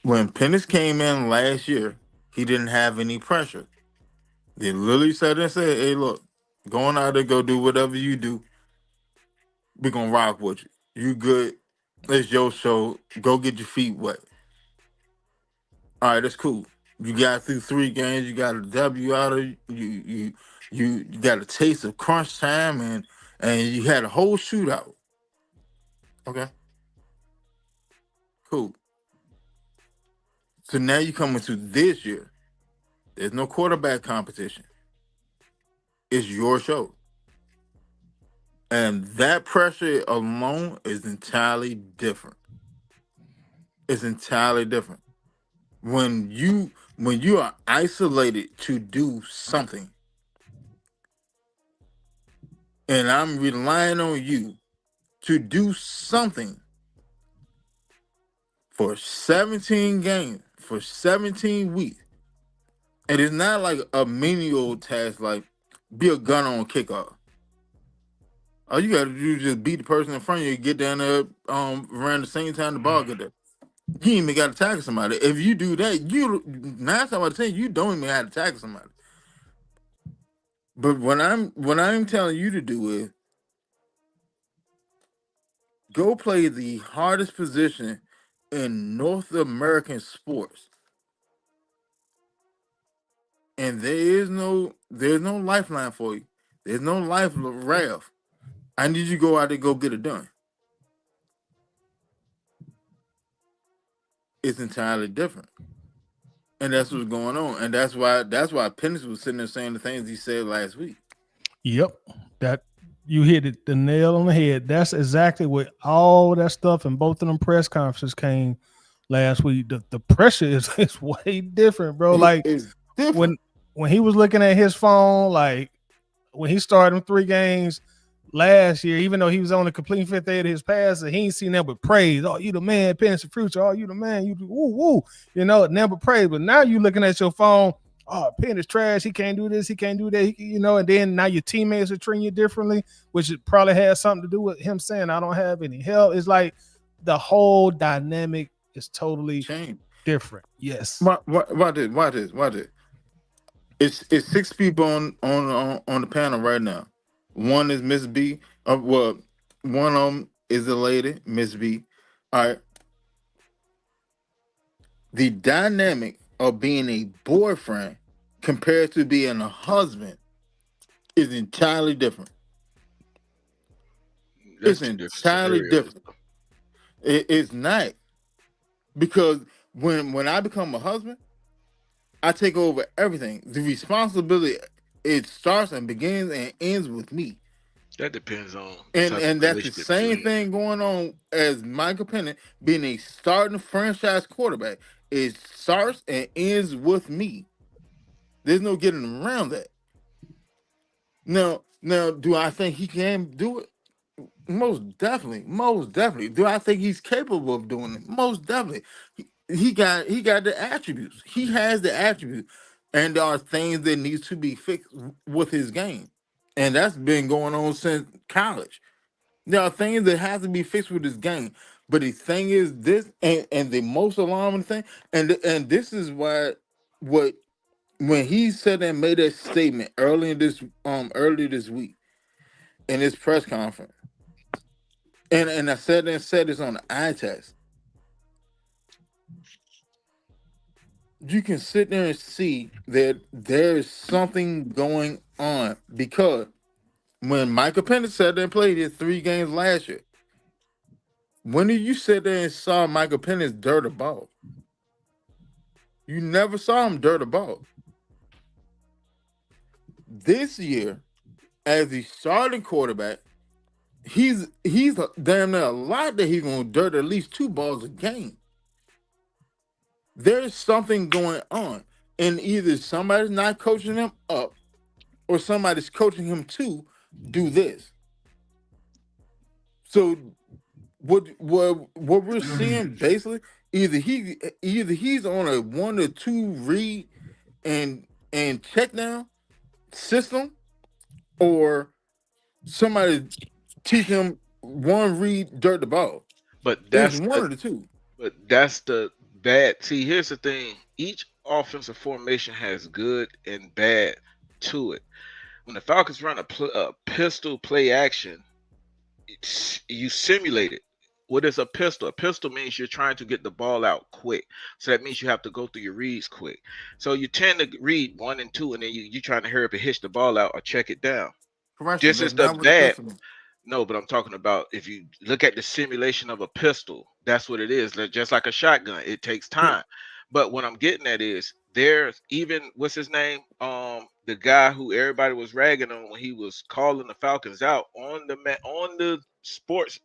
When Pennis came in last year, he didn't have any pressure. They literally said and said, "Hey, look, going out there, go do whatever you do. We gonna rock with you. You good? It's your show. Go get your feet wet. All right, that's cool. You got through 3 games. You got a W out of you. You got a taste of crunch time, and you had a whole shootout. Okay, cool. So now you come into this year. There's no quarterback competition. It's your show. And that pressure alone is entirely different. It's entirely different. When you are isolated to do something, and I'm relying on you to do something, for 17 games, for 17 weeks. And it's not like a menial task like be a gunner on kickoff. All you gotta do is just beat the person in front of you, get down there around the same time the ball get there. You ain't even gotta tackle somebody. If you do that, you 9 times out of 10, you don't even have to tackle somebody. But what I'm telling you to do is go play the hardest position in North American sports. And there's no lifeline for you. There's no life raft. I need you to go out there and go get it done. It's entirely different. And that's what's going on. And that's why Pennis was sitting there saying the things he said last week. Yep, that you hit it the nail on the head. That's exactly what all that stuff in both of them press conferences came last week. The pressure is way different, bro. Like It's different. when he was looking at his phone, like when he started them 3 games last year, even though he was only completing 58 of his passes, he ain't seen that but praise. Oh, you the man, Pennis and Future. Oh, you the man. You woo woo. Never praise. But now you looking at your phone. Oh, Pennis trash. He can't do this. He can't do that. And then now your teammates are treating you differently, which it probably has something to do with him saying, I don't have any help. It's like the whole dynamic is totally Change. different. Yes. Watch this. It's 6 people on the panel right now. One is Miss B. One of them is the lady, Miss B. All right. The dynamic of being a boyfriend compared to being a husband is entirely different. That's It's two different entirely scenarios. different. It's not, because when I become a husband, I take over everything. The responsibility, it starts and begins and ends with me. That depends on the And type of and that's the relationship you're same in. thing going on as Michael Penix being a starting franchise quarterback. It starts and ends with me. There's no getting around that. Now, do I think he can do it? Most definitely, most definitely. Do I think he's capable of doing it? Most definitely. He got the attributes. He has the attributes, and there are things that needs to be fixed with his game, and that's been going on since college. There are things that have to be fixed with his game, but the thing is this, and the most alarming thing, and this is why what when he said and made that statement earlier this week in his press conference. And I said this on the eye test. You can sit there and see that there is something going on, because when Michael Penix sat there and played his 3 games last year, when did you sit there and saw Michael Penix dirt a ball? You never saw him dirt a ball. This year, as the starting quarterback, he's damn near a lot that he's gonna dirt at least 2 balls a game. There's something going on, and either somebody's not coaching him up, or somebody's coaching him to do this. So what we're seeing basically, either he's on a 1 or 2 read and check down system, or somebody teach him 1 read dirt the ball. But It's that's one the of the two. but that's the bad. See, here's the thing. Each offensive formation has good and bad to it. When the Falcons run a pistol play action, you simulate it. What is a pistol? A pistol means you're trying to get the ball out quick. So that means you have to go through your reads quick. So you tend to read 1 and 2, and then you trying to hurry up and hitch the ball out or check it down. Correction, This that's is the not what the bad. pistol means. No, but I'm talking about if you look at the simulation of a pistol, that's what it is. Just like a shotgun, it takes time. But what I'm getting at is there's even what's his name? The guy who everybody was ragging on when he was calling the Falcons out on the sports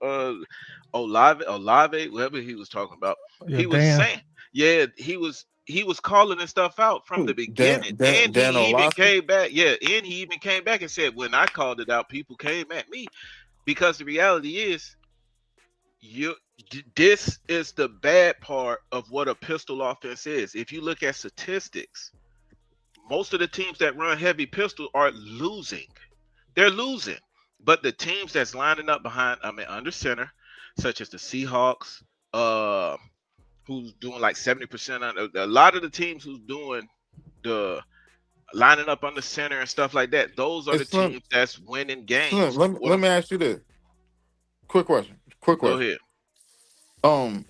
Olave, whatever he was talking about. Yeah, He was Dan. saying, yeah, he was calling this stuff out from the Who? Dan beginning. Dan And Dan he even Orlovsky? came back. Yeah, and he even came back and said, when I called it out, people came at me. Because the reality is, This is the bad part of what a pistol offense is. If you look at statistics, most of the teams that run heavy pistol are losing. They're losing. But the teams that's lining up behind, under center, such as the Seahawks, who's doing like 70% on a lot of the teams who's doing the lining up on the center and stuff like that, those are the Slim, teams that's winning games. Slim, let me ask you this. Quick question. Go ahead.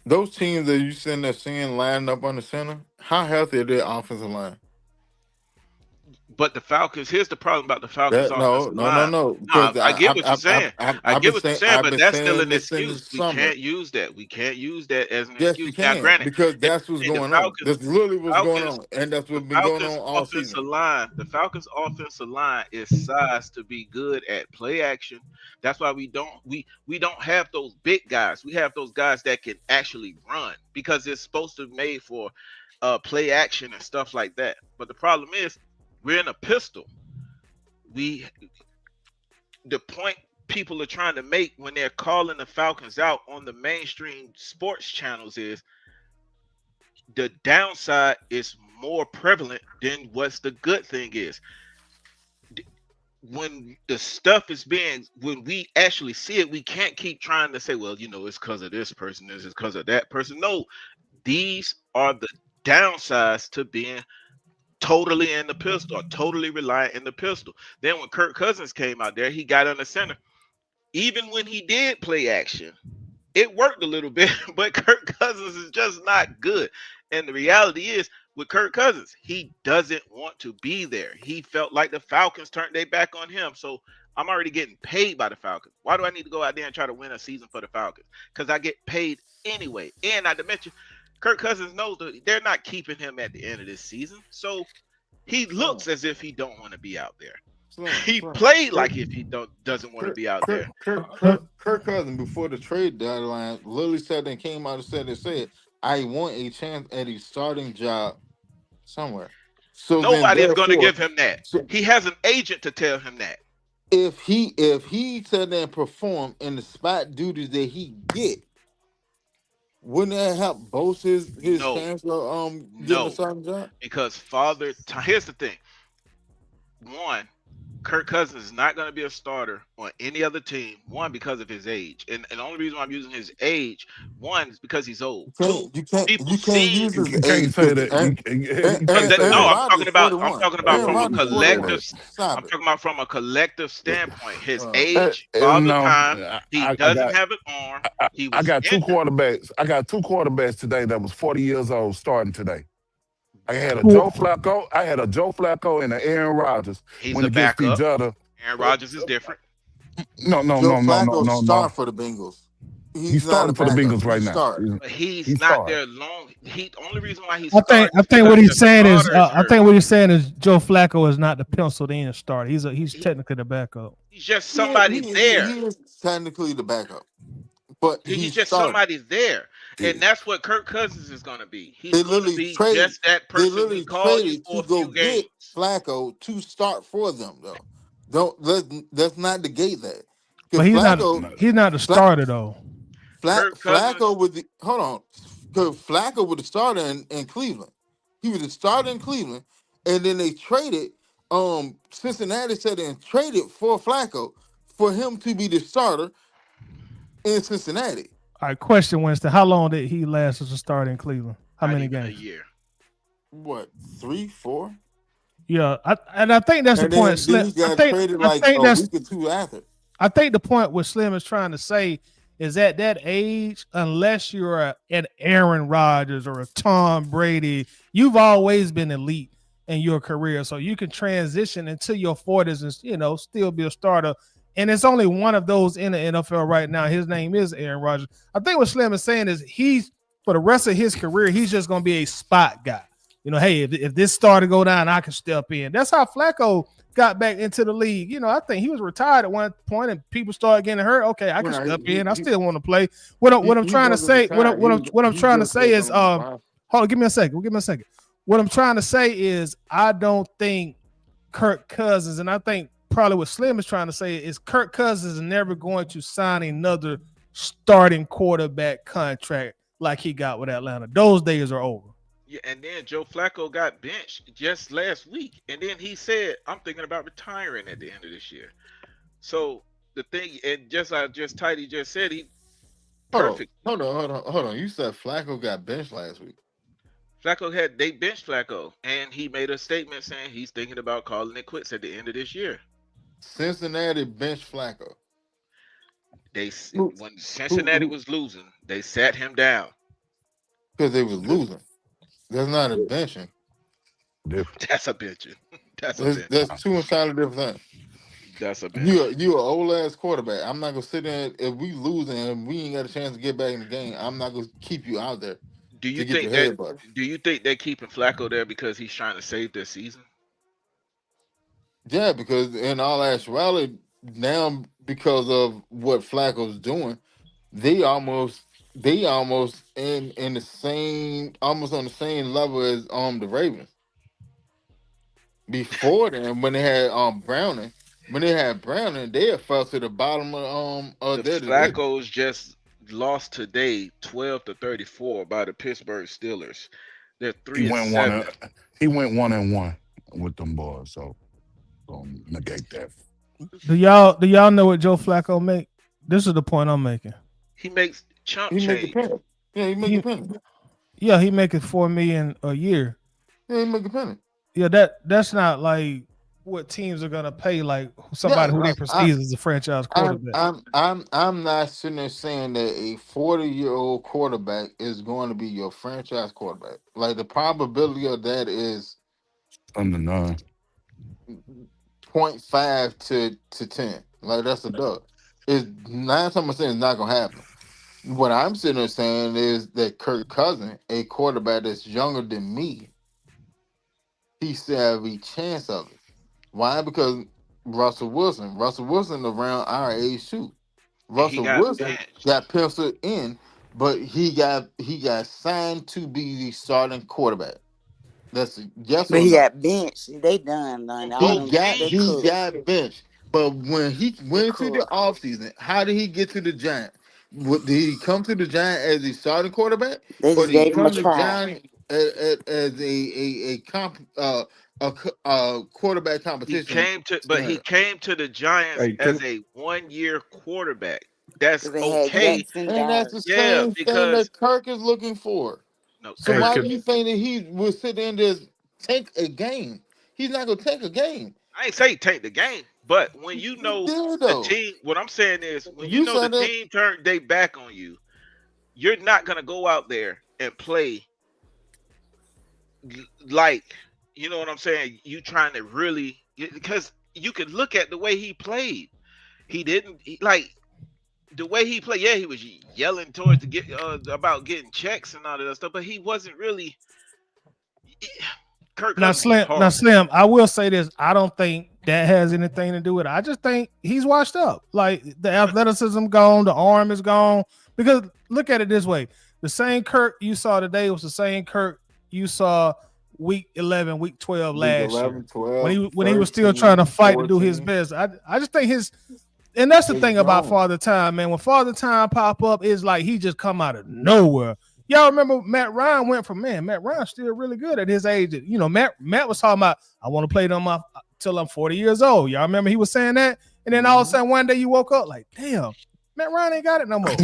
Those teams that you sitting there seeing lining up on the center, how healthy are their offensive line? But the Falcons, here's the problem about the Falcons offensive line. No. No, I get what you're saying. I get what you're saying, but that's still an this excuse. We can't use that. We can't use that as an Yes, excuse. you can, Now, granted, because that's what's going on. That's literally what's going on, and that's what's been going on all season. The Falcons' offensive line is sized to be good at play action. That's why we don't have those big guys. We have those guys that can actually run because it's supposed to be made for play action and stuff like that. But the problem is, we're in a pistol. The point people are trying to make when they're calling the Falcons out on the mainstream sports channels is the downside is more prevalent than what's the good thing is. When the stuff is when we actually see it, we can't keep trying to say, well, it's because of this person, this is because of that person. No, these are the downsides to being totally in the pistol, or totally reliant in the pistol. Then when Kirk Cousins came out there, he got on the center. Even when he did play action, it worked a little bit, but Kirk Cousins is just not good. And the reality is, with Kirk Cousins, he doesn't want to be there. He felt like the Falcons turned their back on him. So I'm already getting paid by the Falcons. Why do I need to go out there and try to win a season for the Falcons? Because I get paid anyway. And not to mention, Kirk Cousins knows that they're not keeping him at the end of this season. So he looks as if he don't want to be out there. He played like if he doesn't want to be out there. Kirk Cousins, before the trade deadline, literally said and came out and said, I want a chance at a starting job somewhere. So nobody is going to give him that. He has an agent to tell him that. If he said and perform in the spot duties that he get, wouldn't that help both his chance of getting a starting job? Because here's the thing. One, Kirk Cousins is not going to be a starter on any other team. One, because of his age, and the only reason why I'm using his age, one, is because he's old. You can't use his age. You can't say that. I'm talking about from a collective. I'm talking about from a collective standpoint. His age, time, he doesn't have an arm. I got two quarterbacks. I got two quarterbacks today that was 40 years old starting today. I had a Joe Flacco and an Aaron Rodgers. He's a backup. Aaron Rodgers is different. No. Start for the Bengals. He's starting for the Bengals right now. But he's not there long. Only reason why he's. I think what he's saying is Joe Flacco is not the penciled in starter. He's technically the backup. He's just somebody there. He is technically the backup, but he's just somebody there. And that's what Kirk Cousins is going to be. He's going to be just that person. They literally traded to go get Flacco to start for them, though. Let's not negate that. But he's not the starter though. Flacco was because Flacco was the starter in Cleveland. He was the starter in Cleveland, and then they traded. Cincinnati said and traded for Flacco for him to be the starter in Cincinnati. All right, question, Winston. How long did he last as a starter in Cleveland? How many games? A year. What, 3, 4? Yeah, I think that's the point. Slim, I think that's a week or two after. I think the point what Slim is trying to say is at that age, unless you're an Aaron Rodgers or a Tom Brady, you've always been elite in your career. So you can transition into your 40s and still be a starter. And it's only one of those in the NFL right now. His name is Aaron Rodgers. I think what Slim is saying is for the rest of his career, he's just going to be a spot guy. Hey, if this starter go down, I can step in. That's how Flacco got back into the league. I think he was retired at one point and people started getting hurt. Okay, I can step in. I still want to play. What I'm trying to say is hold on, give me a second. What I'm trying to say is I don't think Kirk Cousins, and I think probably what Slim is trying to say is Kirk Cousins is never going to sign another starting quarterback contract like he got with Atlanta. Those days are over. Yeah, and then Joe Flacco got benched just last week, and then he said, "I'm thinking about retiring at the end of this year." So the thing, and just Tidy just said, he perfect. Hold on. You said Flacco got benched last week. They benched Flacco, and he made a statement saying he's thinking about calling it quits at the end of this year. Cincinnati benched Flacco. Who? When Cincinnati was losing, they sat him down. Because they was losing. That's not a benching. Different. That's a benching. That's a bench. That's two entirely different things. That's a bench. You an old ass quarterback. I'm not gonna sit there if we losing and we ain't got a chance to get back in the game. I'm not gonna keep you out there Do you to get think your that? head butted. Do you think they're keeping Flacco there because he's trying to save their season? Yeah, because in all actuality, now because of what Flacco's doing, they almost in the same almost on the same level as the Ravens. Before then, when they had Browning, they had fell to the bottom The of their division. Flacco's just lost today, 12-34 by the Pittsburgh Steelers. They're He three and went one. seven. He went 1-1 with them boys. So don't negate that. Do y'all know what Joe Flacco make? This is the point I'm making. He makes chump He make a change. penny. Yeah, he make He, a penny. yeah, he making $4 million a year. Yeah, he make a penny. Yeah, that's not like what teams are gonna pay like somebody who they perceive as a franchise quarterback. I'm not sitting there saying that a 40-year-old quarterback is going to be your franchise quarterback. Like the probability of that is Under 9. 0.5 to 10. Like that's a dub. It's 9 times 10 is not gonna happen. What I'm sitting there saying is that Kirk Cousins, a quarterback that's younger than me, he still have a chance of it. Why? Because Russell Wilson around our age too. And he Russell got Wilson benched. got penciled in, but he got signed to be the starting quarterback. That's a yes But or he no. got benched. They done. On All He both them. got They he teams. cooked. got benched. But when he They went to the cooked. offseason, how did he get to the Giant? Did he come to the Giant as a starting quarterback, They or just did he gave him a come to the try. Giant as a quarterback competition? He came to the Giants Hey, as can a 1 year quarterback. That's Because they had And okay. Jackson and that's Dart. the Yeah, same thing because that Kirk is looking for. no, So hey Kirk. why do can you think that he will sit there and just take a game? He's not gonna take a game. I ain't say take the game, but when you He know did the though. team, what I'm saying is when you You know the said that. team turned they back on you, you're not gonna go out there and play like you know what I'm saying. You trying to really because you could look at the way he played. He didn't like the way he played. Yeah, he was yelling towards the get about getting checks and all of that stuff, but he wasn't really. Kirk Now Cousins was Slim, now horrible. Slim, I will say this. I don't think that has anything to do with it. I just think he's washed up. Like the athleticism gone, the arm is gone. Because look at it this way: the same Kirk you saw today was the same Kirk you saw week 11, week 12 Week last year 11, 12, when he was still trying 13, to fight to do his 14. best. I just think his and that's the It's thing about gone. Father Time, man. When Father Time pop up, it's like he just come out of nowhere. Y'all remember Matt Ryan went from Matt Ryan's still really good at his age. You know, Matt was talking about I want to play them up till I'm 40 years old. Y'all remember he was saying that, and then all of a sudden one day you woke up like, damn, Matt Ryan ain't got it no more.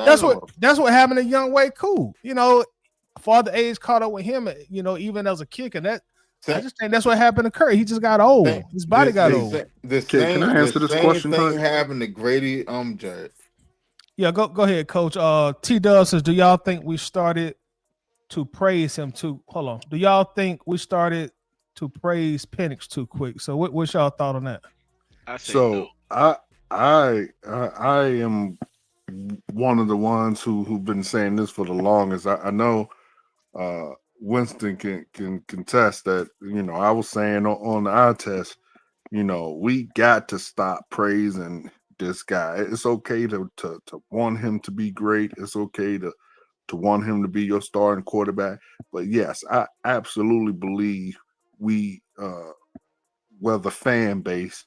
That's what happened to Young Way Cool. You know, Father age caught up with him. You know, even as a kicker, that I just think that's what happened to Curry. He just got old. His body got old. can I answer this Same question, thing Ty? happened to Grady Jarrett. Yeah, go ahead, Coach. T Dub says, do y'all think we started to praise him too? Hold on. Do y'all think we started to praise Penix too quick? So what's y'all thought on that? I say no. So I am one of the ones who've been saying this for the longest. I know Winston can contest that. You know, I was saying on the eye test, you know, we got to stop praising this guy. It's okay to want him to be great. It's okay to want him to be your starting quarterback. But yes, I absolutely believe we, well, the fan base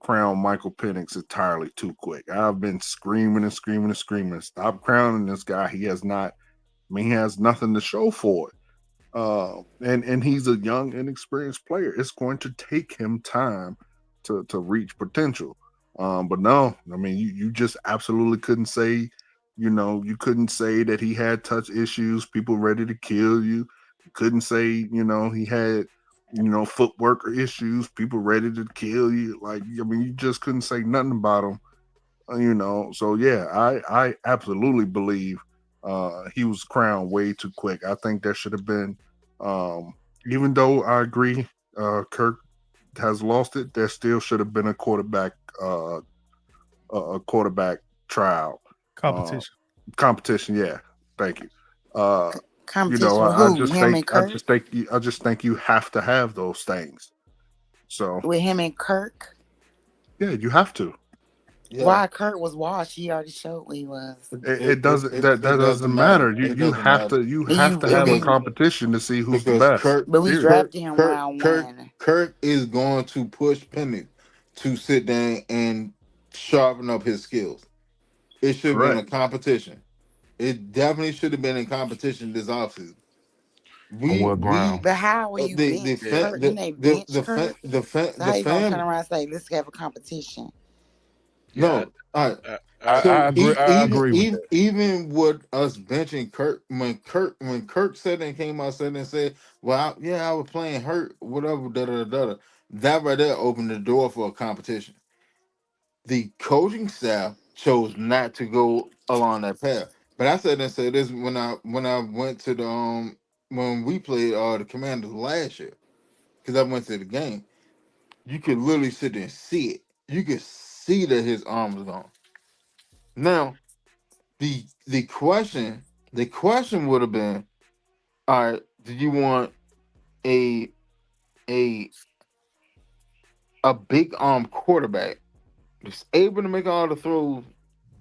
crown Michael Penix entirely too quick. I've been screaming and screaming and screaming. Stop crowning this guy. He has not. I mean, he has nothing to show for it. And he's a young, inexperienced player. It's going to take him time to reach potential. But no, I mean, you just absolutely couldn't say, you couldn't say that he had touch issues, people ready to kill you. You couldn't say, he had, footwork or issues, people ready to kill you. Like, I mean, you just couldn't say nothing about him. So yeah, I absolutely believe he was crowned way too quick. I think there should have been, um, even though I agree, Kirk has lost it. There still should have been uh, a quarterback trial, uh, Competition. competition. Yeah, thank you. Uh, Competition with I who? just Him think, and Kirk? I just think you have to have those things. So With him and Kirk? yeah, you have to. Yeah. Why Kirk was washed? He already showed what he was. It doesn't that It doesn't doesn't matter. matter. You It you doesn't have matter to you And have you to and have a because we competition to see who's the because best. Kirk but we Period. Kirk drafted him Kirk round Kirk one. Kirk is going to push Penny to sit down and sharpen up his skills. It should have been Correct. a competition. It definitely should have been in competition this offseason. On We what we ground? But how will you the bench Yeah, fan Kirk? Didn't they bench Kirk? So the how you gonna turn fan around and say, let's have a competition? yeah, no. All right. I I So agree. agree. I agree with that. even with us benching Kirk, when Kirk said and came out said and said, "Well, yeah, I was playing hurt, whatever." Da da da. Da. That right there opened the door for a competition. The coaching staff chose not to go along that path. But I said and said this when I went to the when we played the Commanders last year because I went to the game. You could literally sit there and see it. You could see that his arm was gone. Now the question would have been, all right, do you want a a a big arm quarterback that's able to make all the throws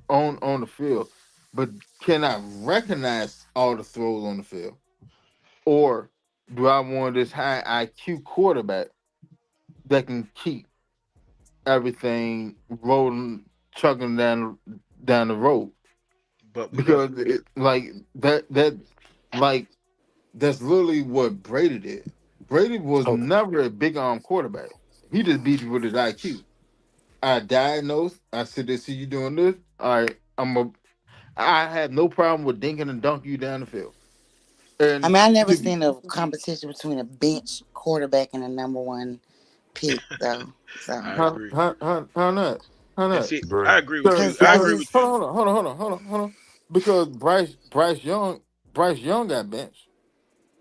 on the field, but cannot recognize all the throws on the field? Or do I want this high IQ quarterback that can keep everything rolling, chugging down the road? But we got Because like that like that's literally what Brady did. Brady was So, never a big arm quarterback. He just beat you with his IQ. I diagnose. I sit there, see you doing this. All right, I have no problem with dinking and dunking you down the field. I And mean, I never to, seen a competition between a bench quarterback and a number one pick though. So I agree. how not? How And not? see, agree. I agree with you. Because because I I agree because with just you. hold on. Because Bryce Young got benched.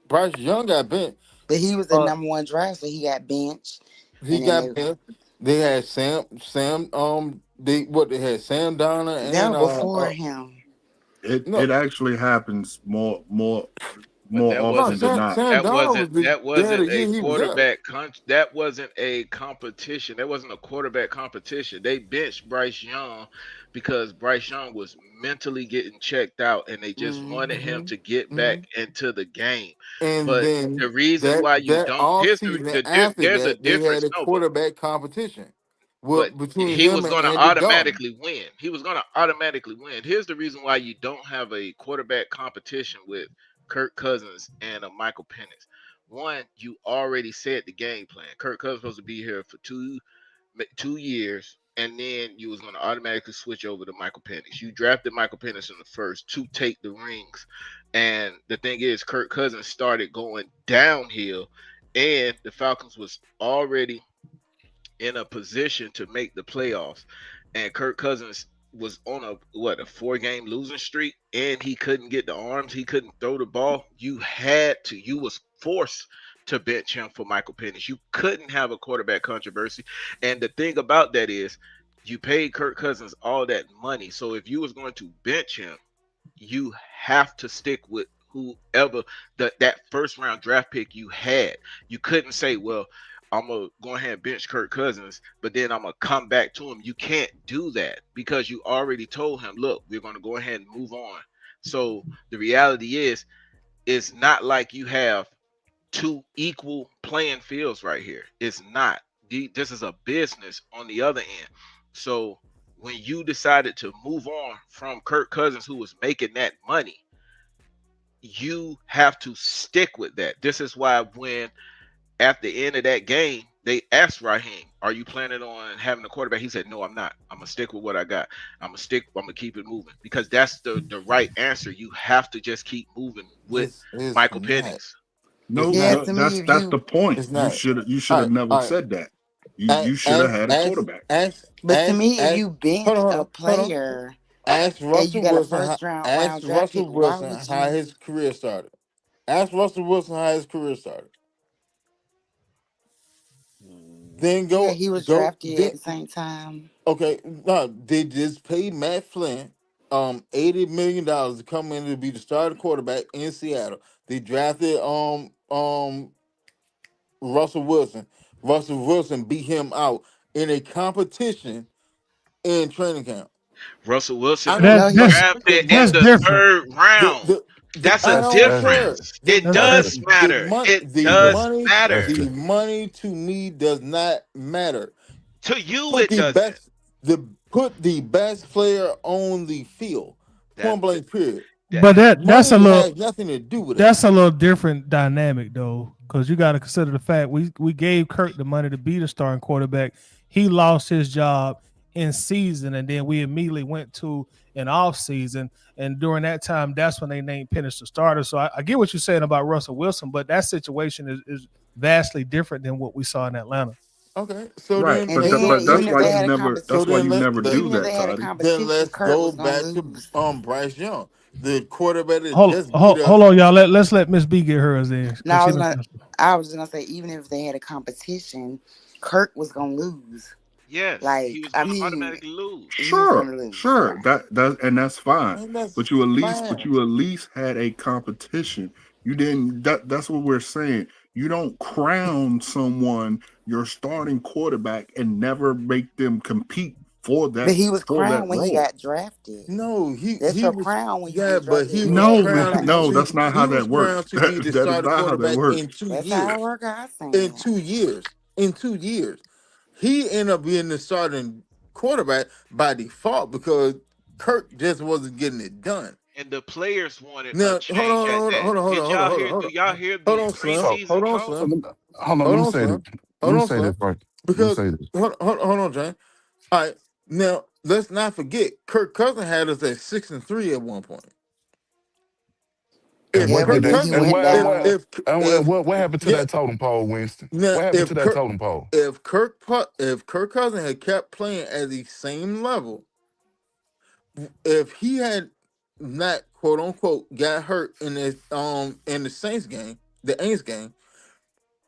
Bryce Young got benched. but he was the Uh, number one draft, so he got benched. he And then got benched. They had Sam they had Sam Donner that and was before him. It no actually happens But more no often than not. Sam Donner was that there wasn't the a year he was there. quarterback that wasn't a competition. That wasn't a quarterback competition. They benched Bryce Young because Bryce Young was mentally getting checked out and they just wanted Hmm. him Hmm. to get Hmm. back into the game. And But then the reason why you that don't off here's season after there's a that they had difference. a No, but quarterback competition but with between he him was and going to Andy Dalton. automatically win. He was going to automatically win. Here's the reason why you don't have a quarterback competition with Kirk Cousins and a Michael Penix. One, you already said the game plan. Kirk Cousins was supposed to be here for 2 years, and then you was going to automatically switch over to Michael Penix. You drafted Michael Penix in the first to take the rings, and the thing is, Kirk Cousins started going downhill, and the Falcons was already in a position to make the playoffs. And Kirk Cousins was on a 4 game losing streak and he couldn't get the arms, he couldn't throw the ball. You was forced to bench him for Michael Penix. You couldn't have a quarterback controversy. And the thing about that is you paid Kirk Cousins all that money. So if you was going to bench him, you have to stick with whoever that first round draft pick you had. You couldn't say, well, I'm gonna go ahead and bench Kirk Cousins, but then I'm gonna come back to him. You can't do that because you already told him, look, we're gonna go ahead and move on. So the reality is, it's not like you have two equal playing fields right here. It's not. This is a business on the other end. So when you decided to move on from Kirk Cousins, who was making that money, you have to stick with that. This is why when at the end of that game, they asked Raheem, "Are you planning on having a quarterback?" He said, "No, I'm not. I'm gonna stick with what I got. I'm gonna keep it moving because that's the right answer. You have to just keep moving with It's Michael not. Penix." It's No, Yeah, not. no, to me, that's if that's you, the point. It's not. You should All have right. never All right. said that. You should have had a quarterback. but to me, if Ask. you Hold bench on. Hold a on. Hold on. player Ask and you Russell got a Wilson. first round Ask draft pick, Russell why Wilson would how you? his career started. Ask Russell Wilson how his career started. Then Yeah, go he was go. drafted Then at the same time. okay. No, they just paid Matt Flynn $80 million to come in to be the starting quarterback in Seattle. They drafted Russell Wilson. Russell Wilson beat him out in a competition in training camp. Russell Wilson I was don't No, he look the drafted in that's money. the different. third round. The That's a I That's don't that's care. difference. The It That's money, does different. matter. It does that's matter. the different. money to me does not matter. To you, Put it the doesn't. best player on the field. That Point blank. Period. But that Money has nothing to do with it. that's a little different dynamic though, because you got to consider the fact we gave Kirk the money to be the starting quarterback. He lost his job in season, and then we immediately went to an off season. And during that time, that's when they named Penix the starter. So I get what you're saying about Russell Wilson, but that situation is vastly different than what we saw in Atlanta. Okay, so Right, then And let's then go. that's even Let if why they let you had a never so then even do if that, they had a Toddy. then competition, let's Kurt go was gonna back to lose. Bryce Young, the quarterback that Hold, just beat hold, up. hold on, y'all. Let's let Miss B get hers in No, because she done. I was just gonna say, even if they had a competition, Kurt was gonna lose. yes, he Like, was I going to mean, automatically lose. he was Sure, gonna lose. sure. Right. That and that's fine. And that's But fine. you at least had a competition. You didn't. That's what we're saying. You don't crown someone your starting quarterback and never make them compete But he was for that crowned when he role. got drafted. No, That's he your was crown when you yeah, get but drafted he in was the No, crowned quarterback no, to that's position. not how he that was crowned works. to be the That is starting not how that quarterback works. in two That's how I years. work. I In saying. 2 years. In 2 years. He ended up being the starting quarterback by default because Kirk just wasn't getting it done. And the players wanted a Now, change at that. Did y'all hear? Do y'all hear hold the on, Slim. So preseason Hold on, talk? so Slim. hold on. Hold Let me on, say this. Slim. Let Hold me on, say this Slim. right. Let me Because say this. hold on, Jane. All right. Now let's not forget Kirk Cousins had us at 6-3 at one point. And If Yeah, what but did Kirk then they? he Cousins, And went down. what happened to yeah, that totem pole, Winston? now What happened to that totem pole? if Kirk Cousins had kept playing at the same level, if he had not quote unquote got hurt in the Saints game, the Aints game,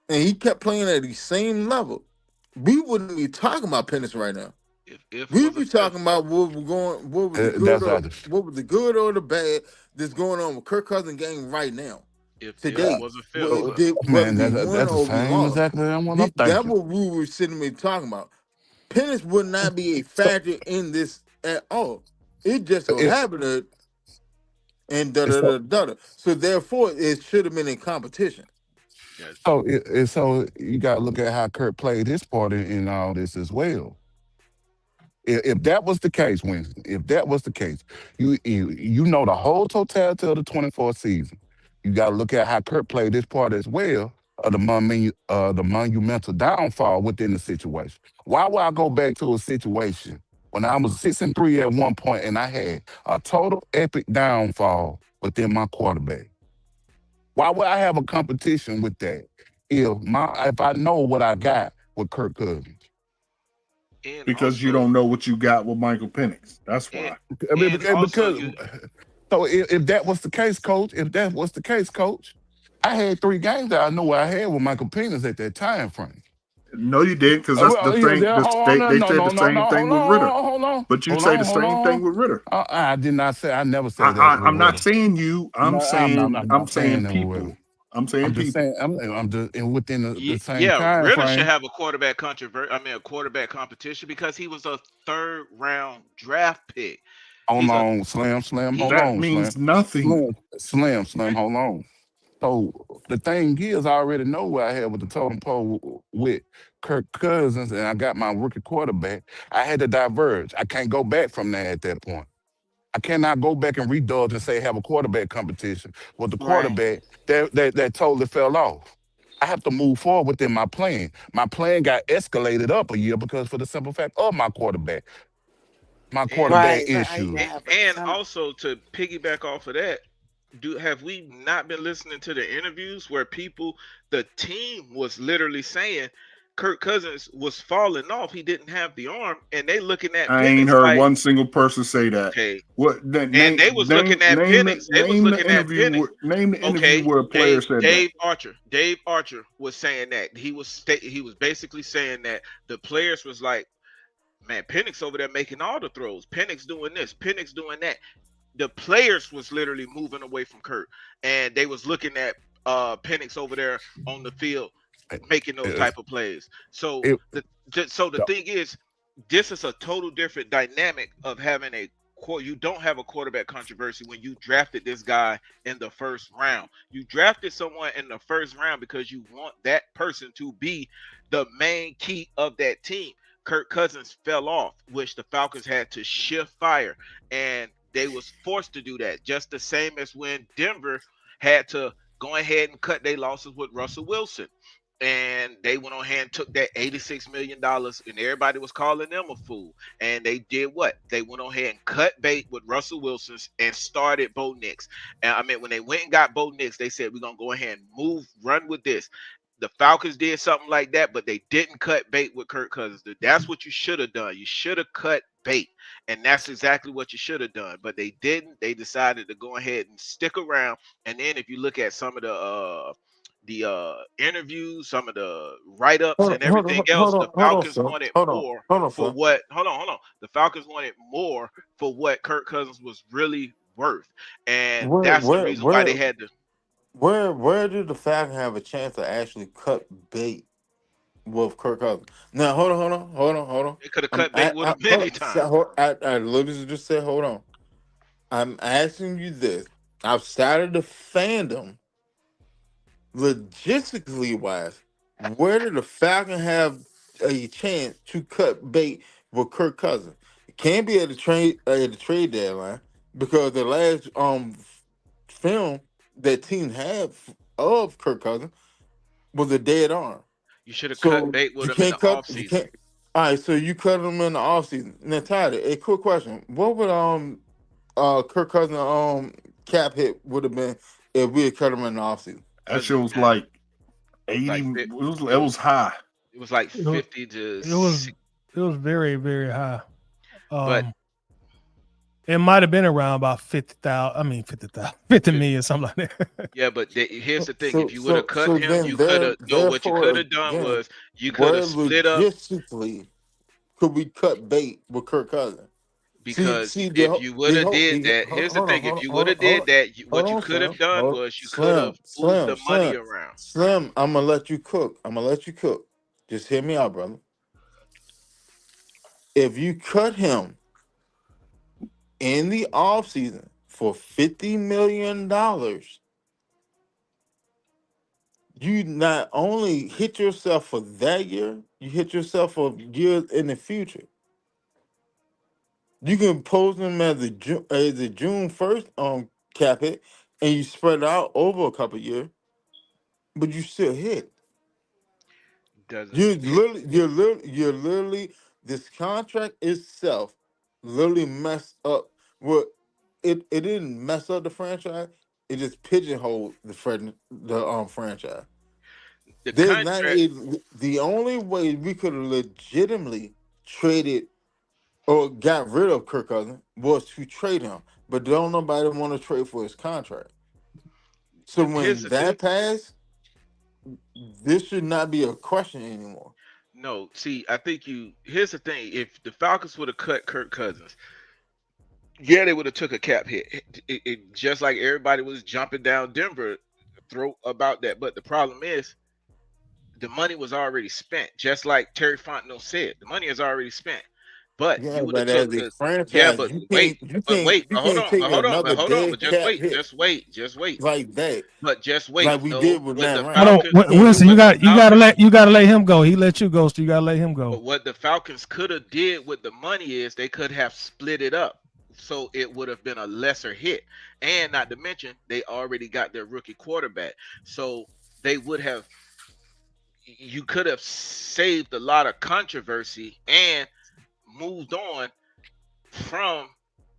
and he kept playing at the same level, we wouldn't be talking about Pennis right now. If We'd was a be fifth. talking about what was the good That's or not the. what was the good or the bad that's going on with Kirk Cousins game right now. If Today, Uh, was a fifth. But whether man, we won that's the or we same lost, exactly. I want to thank that you. what we were sitting there talking about. Pennis would not be a So factor in this at all. It just so it, happened that and da da so da da. So therefore, it should have been in competition. yes, so you got to look at how Kurt played his part in all this as well. If that was the case, Winston, if that was the case, you know the whole totality of the 24 season. You got to look at how Kurt played his part as well of the monumental downfall within the situation. Why would I go back to a situation when I was 6-3 at one point and I had a total epic downfall within my quarterback? Why would I have a competition with that if I know what I got with Kirk Cousins? and Because you also don't know what you got with Michael Penix. That's and why. I mean, and also because you so if that was the case, coach, if that was the case, coach, I had 3 games that I knew I had with Michael Penis at that time frame. No, you didn't, because that's the Well, yeah, thing. hold on, no, They no, said no, the no, same no, thing hold with Ritter. on, hold on, But you hold say on, the hold same thing on. with Ritter. I did not say. I never say that with I'm not Ritter. saying you. No, I'm I'm not saying saying that with Ritter. people. I'm saying I'm just people. saying. I'm just and within the same yeah, time Ritter should frame. have a quarterback a quarterback competition because he was a third round draft pick. Hold He's a on, slam, slam. Hold he That on, slam, means nothing. slam, slam, slam. Hold on. So the thing is, I already know where I had with the totem pole with Kirk Cousins, and I got my rookie quarterback. I had to diverge. I can't go back from there at that point. I cannot go back and redulge and say have a quarterback competition with the Right. quarterback that totally fell off. I have to move forward within my plan. My plan got escalated up a year because for the simple fact of my And quarterback Right. So you issues. have and some. also to piggyback off of that, have we not been listening to the interviews where the team was literally saying Kirk Cousins was falling off, he didn't have the arm, and they looking at I ain't Penix heard like, one single person say that. okay, What and they was looking at Penix, name the interview okay, where a player said that. Dave Archer was saying that he was basically saying that the players was like, man, Penix over there making all the throws, Penix doing this, Penix doing that. The players was literally moving away from Kurt, and they was looking at Penix over there on the field making those It, type of plays. So it, the thing is, this is a total different dynamic of having you don't have a quarterback controversy when you drafted this guy in the first round. You drafted someone in the first round because you want that person to be the main key of that team. Kirk Cousins fell off, which the Falcons had to shift fire, and they was forced to do that. Just the same as when Denver had to go ahead and cut their losses with Russell Wilson. And they went on ahead and took that $86 million, and everybody was calling them a fool. And they did what? They went on ahead and cut bait with Russell Wilson and started Bo Nix. And I mean, when they went and got Bo Nix, they said, we're going to go ahead and run with this. The Falcons did something like that, but they didn't cut bait with Kirk Cousins. That's what you should have done. You should have cut bait, and that's exactly what you should have done. But they didn't. They decided to go ahead and stick around. And then if you look at some of the interviews, some of the write-ups and everything else, the Hold on, Falcons son. wanted more Hold on, for son. what hold on. The Falcons wanted more for what Kirk Cousins was really worth. And Where, that's the where, reason why they where, had to where did the Falcons have a chance to actually cut bait with Kirk Cousins? Now, hold on. they could have cut bait with him Hold many on. times. I literally just said, hold on. I'm asking you this. Outside of the fandom, logistically wise, where did the Falcon have a chance to cut bait with Kirk Cousins? It can't be at the trade deadline because the last film that team had of Kirk Cousins was a dead arm. You should have cut So bait with you him in can't the cut off you season can't all right, so you cut him in the offseason. Now Tyler, a quick question. What would Kirk Cousins cap hit would have been if we had cut him in the offseason? That because shit of was that. like It was 80. like It it was was high. it was like It was 50 to it was, 60, it was very, very high. but It might have been around about 50,000. I mean 50,000, 50 million, something like that. yeah, but here's the thing: if So you would have cut him, then you could have no. What you could therefore have done again, was you could have where split up logistically could we cut bait with Kirk Cousins? because See if you would have did that, here's the hold on, thing: if you would have did that, hold what you on, could have Slim. done Hold was you could have Slim, moved Slim, the money Slim, around. Slim. I'm gonna let you cook. I'm gonna let you cook. Just hear me out, brother. If you cut him in the offseason for $50 million, you not only hit yourself for that year, you hit yourself for years in the future. You can pose them as a June 1st cap hit, and you spread it out over a couple years, but you still hit. Doesn't You're literally this contract itself literally messed up. What it didn't mess up the franchise. It just pigeonholed the franchise. the There's not contract? the only way we could have legitimately traded or got rid of Kirk Cousins was to trade him, but don't nobody want to trade for his contract. So Here's when the thing. that passed, this should not be a question anymore. No, see, I think here's the thing: if the Falcons would have cut Kirk Cousins, yeah, they would have took a cap hit. Just like everybody was jumping down Denver throat about that. But the problem is the money was already spent. Just like Terry Fontenot said, the money is already spent. But Yeah, you would have but as took a the yeah, franchise, but wait, but wait, you can't take but another hold on, but dead just cap wait, hit just wait, like that, but just wait. like we No, did with with Matt the Hold Ryan. on, Falcons, You can't do Winston. You what that. the got Falcons, you gotta let him go. He let you go, so you gotta let him go. but what the Falcons could have did with the money is they could have split it up, so it would have been a lesser hit, and not to mention they already got their rookie quarterback, so they would have you could have saved a lot of controversy and moved on from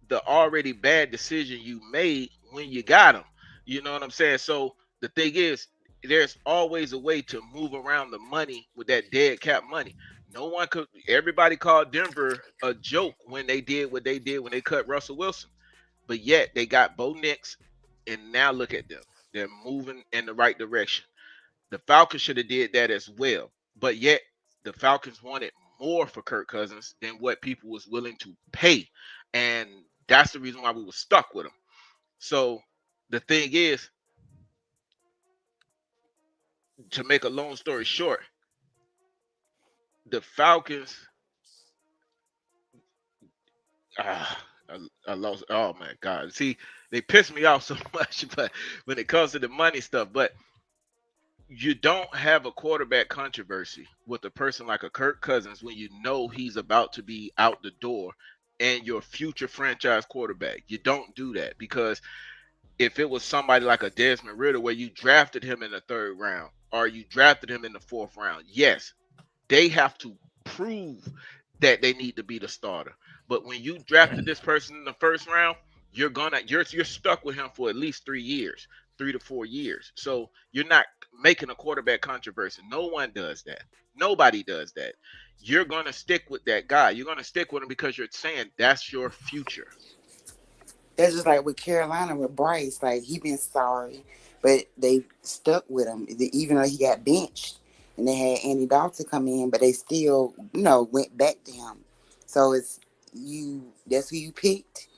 the already bad decision you made when you got him. You know what I'm saying? So the thing is, there's always a way to move around the money with that dead cap money. No one could. Everybody called Denver a joke when they did what they did when they cut Russell Wilson, but yet they got Bo Nix, and now look at them. They're moving in the right direction. The Falcons should have did that as well, but yet the Falcons wanted more for Kirk Cousins than what people was willing to pay, and that's the reason why we were stuck with him. So the thing is, to make a long story short, the Falcons. I lost. Oh my God! See, they pissed me off so much, but when it comes to the money stuff, but you don't have a quarterback controversy with a person like a Kirk Cousins when you know he's about to be out the door and your future franchise quarterback. You don't do that because if it was somebody like a Desmond Ritter where you drafted him in the third round or you drafted him in the fourth round, yes, they have to prove that they need to be the starter. But when you drafted this person in the first round, you're stuck with him for at least 3 years, 3 to 4 years. So you're not making a quarterback controversy. No one does that. Nobody does that. You're gonna stick with that guy. You're gonna stick with him because you're saying that's your future. That's just like with Carolina with Bryce. Like he been sorry, but they stuck with him even though he got benched, and they had Andy Dalton come in, but they still went back to him. So it's you. That's who you picked.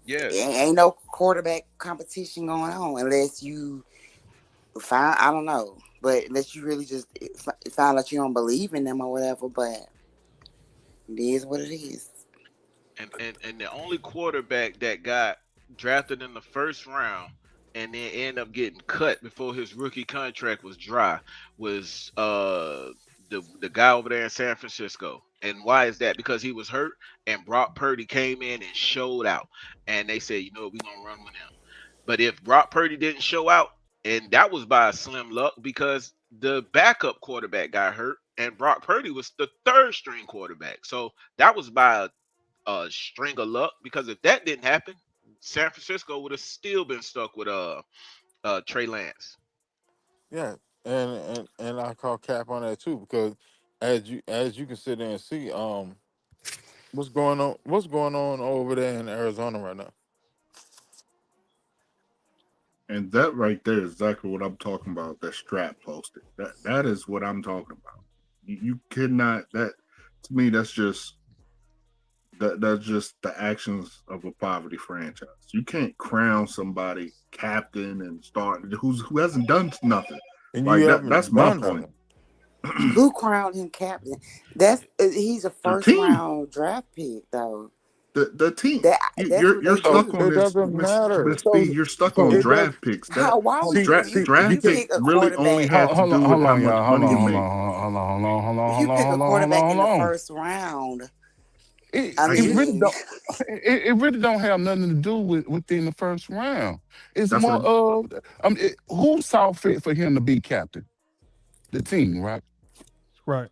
Yes. Ain't no quarterback competition going on unless you find I don't know, but unless you really just find out you don't believe in them or whatever. But it is what it is. And the only quarterback that got drafted in the first round and then end up getting cut before his rookie contract was dry was the guy over there in San Francisco. And why is that? Because he was hurt and Brock Purdy came in and showed out. And they said, you know, we're gonna run with him. But if Brock Purdy didn't show out, and that was by a slim luck because the backup quarterback got hurt and Brock Purdy was the third string quarterback. So that was by a string of luck because if that didn't happen, San Francisco would have still been stuck with Trey Lance. Yeah, and I call cap on that too because as you can sit there and see, what's going on over there in Arizona right now. And that right there is exactly what I'm talking about. That strap posted. That is what I'm talking about. You cannot that to me that's just the actions of a poverty franchise. You can't crown somebody captain and start who hasn't done nothing. And you Like that. That's haven't my done point. nothing. Who crowned him captain? He's a The first team, round draft pick though. the team. That's what You're they So stuck do. on it this, doesn't matter. Miss B. You're stuck on It does. draft picks. That How? Why would See, draft you you draft can picks pick a really only quarterback? had to do with Hold how on, much y'all. money you made. If you pick a Hold on, quarterback in hold the on. first round, It, I I it get it. really mean, don't. It really don't have nothing to do with within the first round. It's That's what more I'm. of who saw fit for him to be captain, the team, right? Right.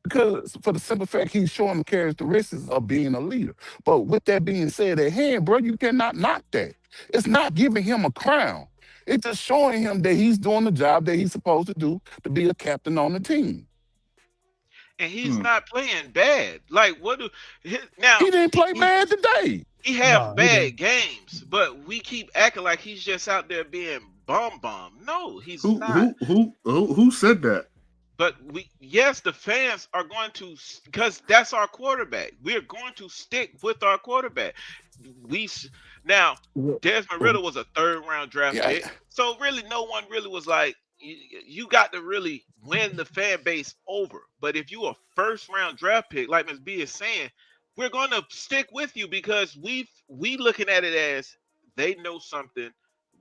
Because for the simple fact he's showing the characteristics of being a leader. But with that being said, at hand, bro, you cannot knock that. It's not giving him a crown. It's just showing him that he's doing the job that he's supposed to do to be a captain on the team. And he's Hmm. not playing bad. Like what do now He didn't play he bad today. he No, have he bad didn't. games, but we keep acting like he's just out there being bomb. No, he's Who not. who who who said that? But yes, the fans are going to, because that's our quarterback. We're going to stick with our quarterback. We now Well, Desmond Ritter was a third round draft yeah, pick, so really no one really was like, you got to really win the fan base over. But if you a first round draft pick, like Ms. B is saying, we're gonna stick with you because we looking at it as they know something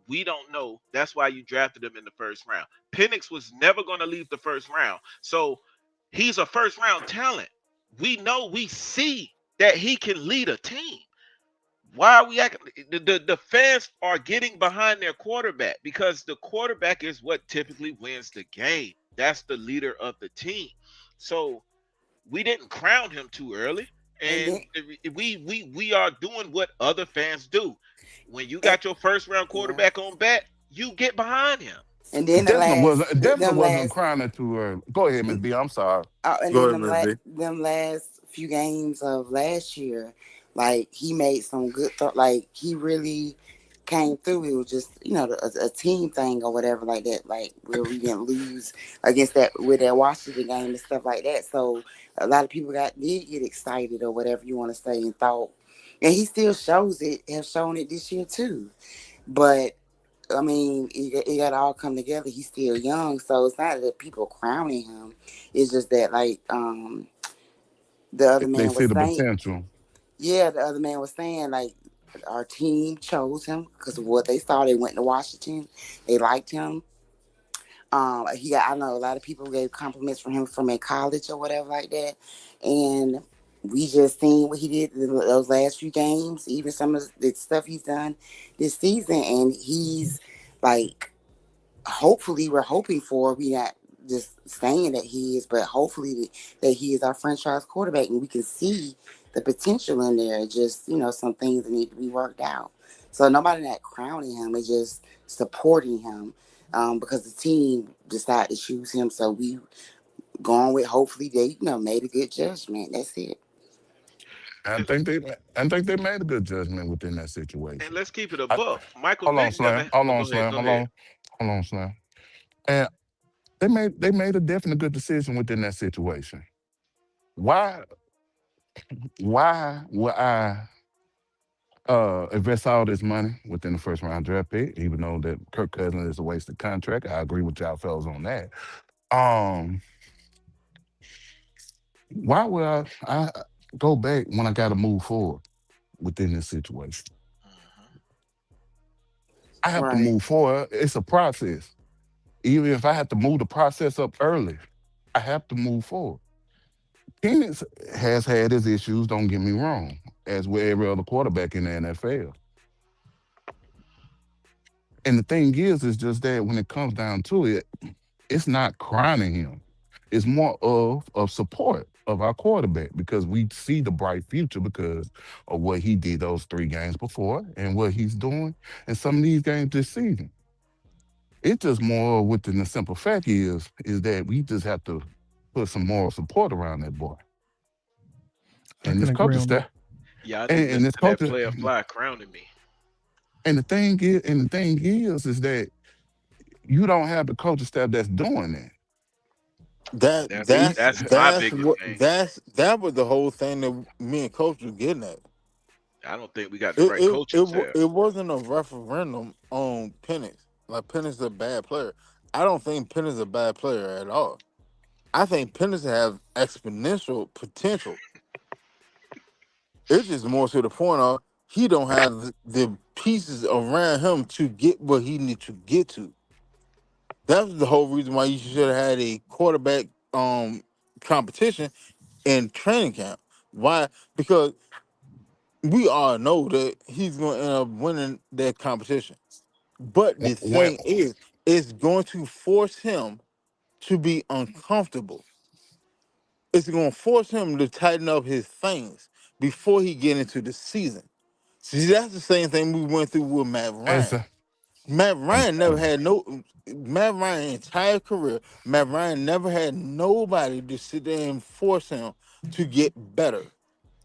we don't know. That's why you drafted him in the first round. Penix was never gonna leave the first round, so he's a first round talent. We know, we see that he can lead a team. Why are we acting? The fans are getting behind their quarterback because the quarterback is what typically wins the game. That's the leader of the team. So we didn't crown him too early, And and then we are doing what other fans do. When you and, got your first round yeah. quarterback on bat, you get behind him. And then the Definitely last wasn't definitely them wasn't last crying too early. Go ahead, Miss B. I'm sorry. and Go then ahead, Miss B. them last few games of last year, like he made some good like he really came through. It was just a team thing or whatever like that. Like where we didn't lose against that with that Washington game and stuff like that. So a lot of people did get excited or whatever you want to say and thought, and he still have shown it this year too. But I mean, it got to all come together. He's still young, so it's not that people crowning him. It's just that, like, the other They man see was the saying, potential. yeah, the other man was saying, like, our team chose him because of what they saw. They went to Washington, they liked him. I know a lot of people gave compliments for him from in college or whatever like that, and we just seen what he did in those last few games, even some of the stuff he's done this season, and he's like hopefully we're hoping for. We not just saying that he is, but hopefully that he is our franchise quarterback, and we can see the potential in there. Just some things that need to be worked out. So nobody not crowning him, it's just supporting him because the team decided to choose him. So we going with hopefully they made a good judgment. That's it. I And, think they I think they made a good judgment within that and situation. let's keep it a I, buck. Michael hold on, Vick Slam. never. Hold Oh, on, go ahead. Slam. Go ahead. Hold on, Slam. And they made a definitely good decision within that situation. Why would I invest all this money within the first round draft pick, even though that Kirk Cousins is a wasted contract? I agree with y'all fellas on that. Um, why would I go back when I got to move forward within this situation? Mhm. I have to Right. move forward. It's a process. Even if I have to move the process up early, I have to move forward. Penix has had his issues, don't get me wrong, as with every other quarterback in the NFL. And the thing is just that when it comes down to it, it's not crowning him. It's more of support of our quarterback because we see the bright future because of what he did those 3 games before and what he's doing in some of these games this season. It's just more within the simple fact is that we just have to put some moral support around that boy. I And can this agree coaching on that. staff Yeah, I do and listen this to that culture player fly crowning me. and the thing is that you don't have the coaching staff that's doing that. That That's We that's that's my that's biggest what thing. that was the whole thing that me and Coach was getting at. I don't think we got the It right it coaching it, staff. it wasn't a referendum on Penix. Like Penix is a bad player. I don't think Penix is a bad player at all. I think Penix have exponential potential. It's just more to the point of he don't have the pieces around him to get what he need to get to. That's the whole reason why you should have had a quarterback competition in training camp. Why? Because we all know that he's going to end up winning that competition. But the when thing is, it's going to force him to be uncomfortable. It's going to force him to tighten up his things before he get into the season. See, that's the same thing we went through with Matt as Ryan. a, Matt I'm Ryan never had no Matt Ryan entire career. Matt Ryan never had nobody to sit there and force him to get better.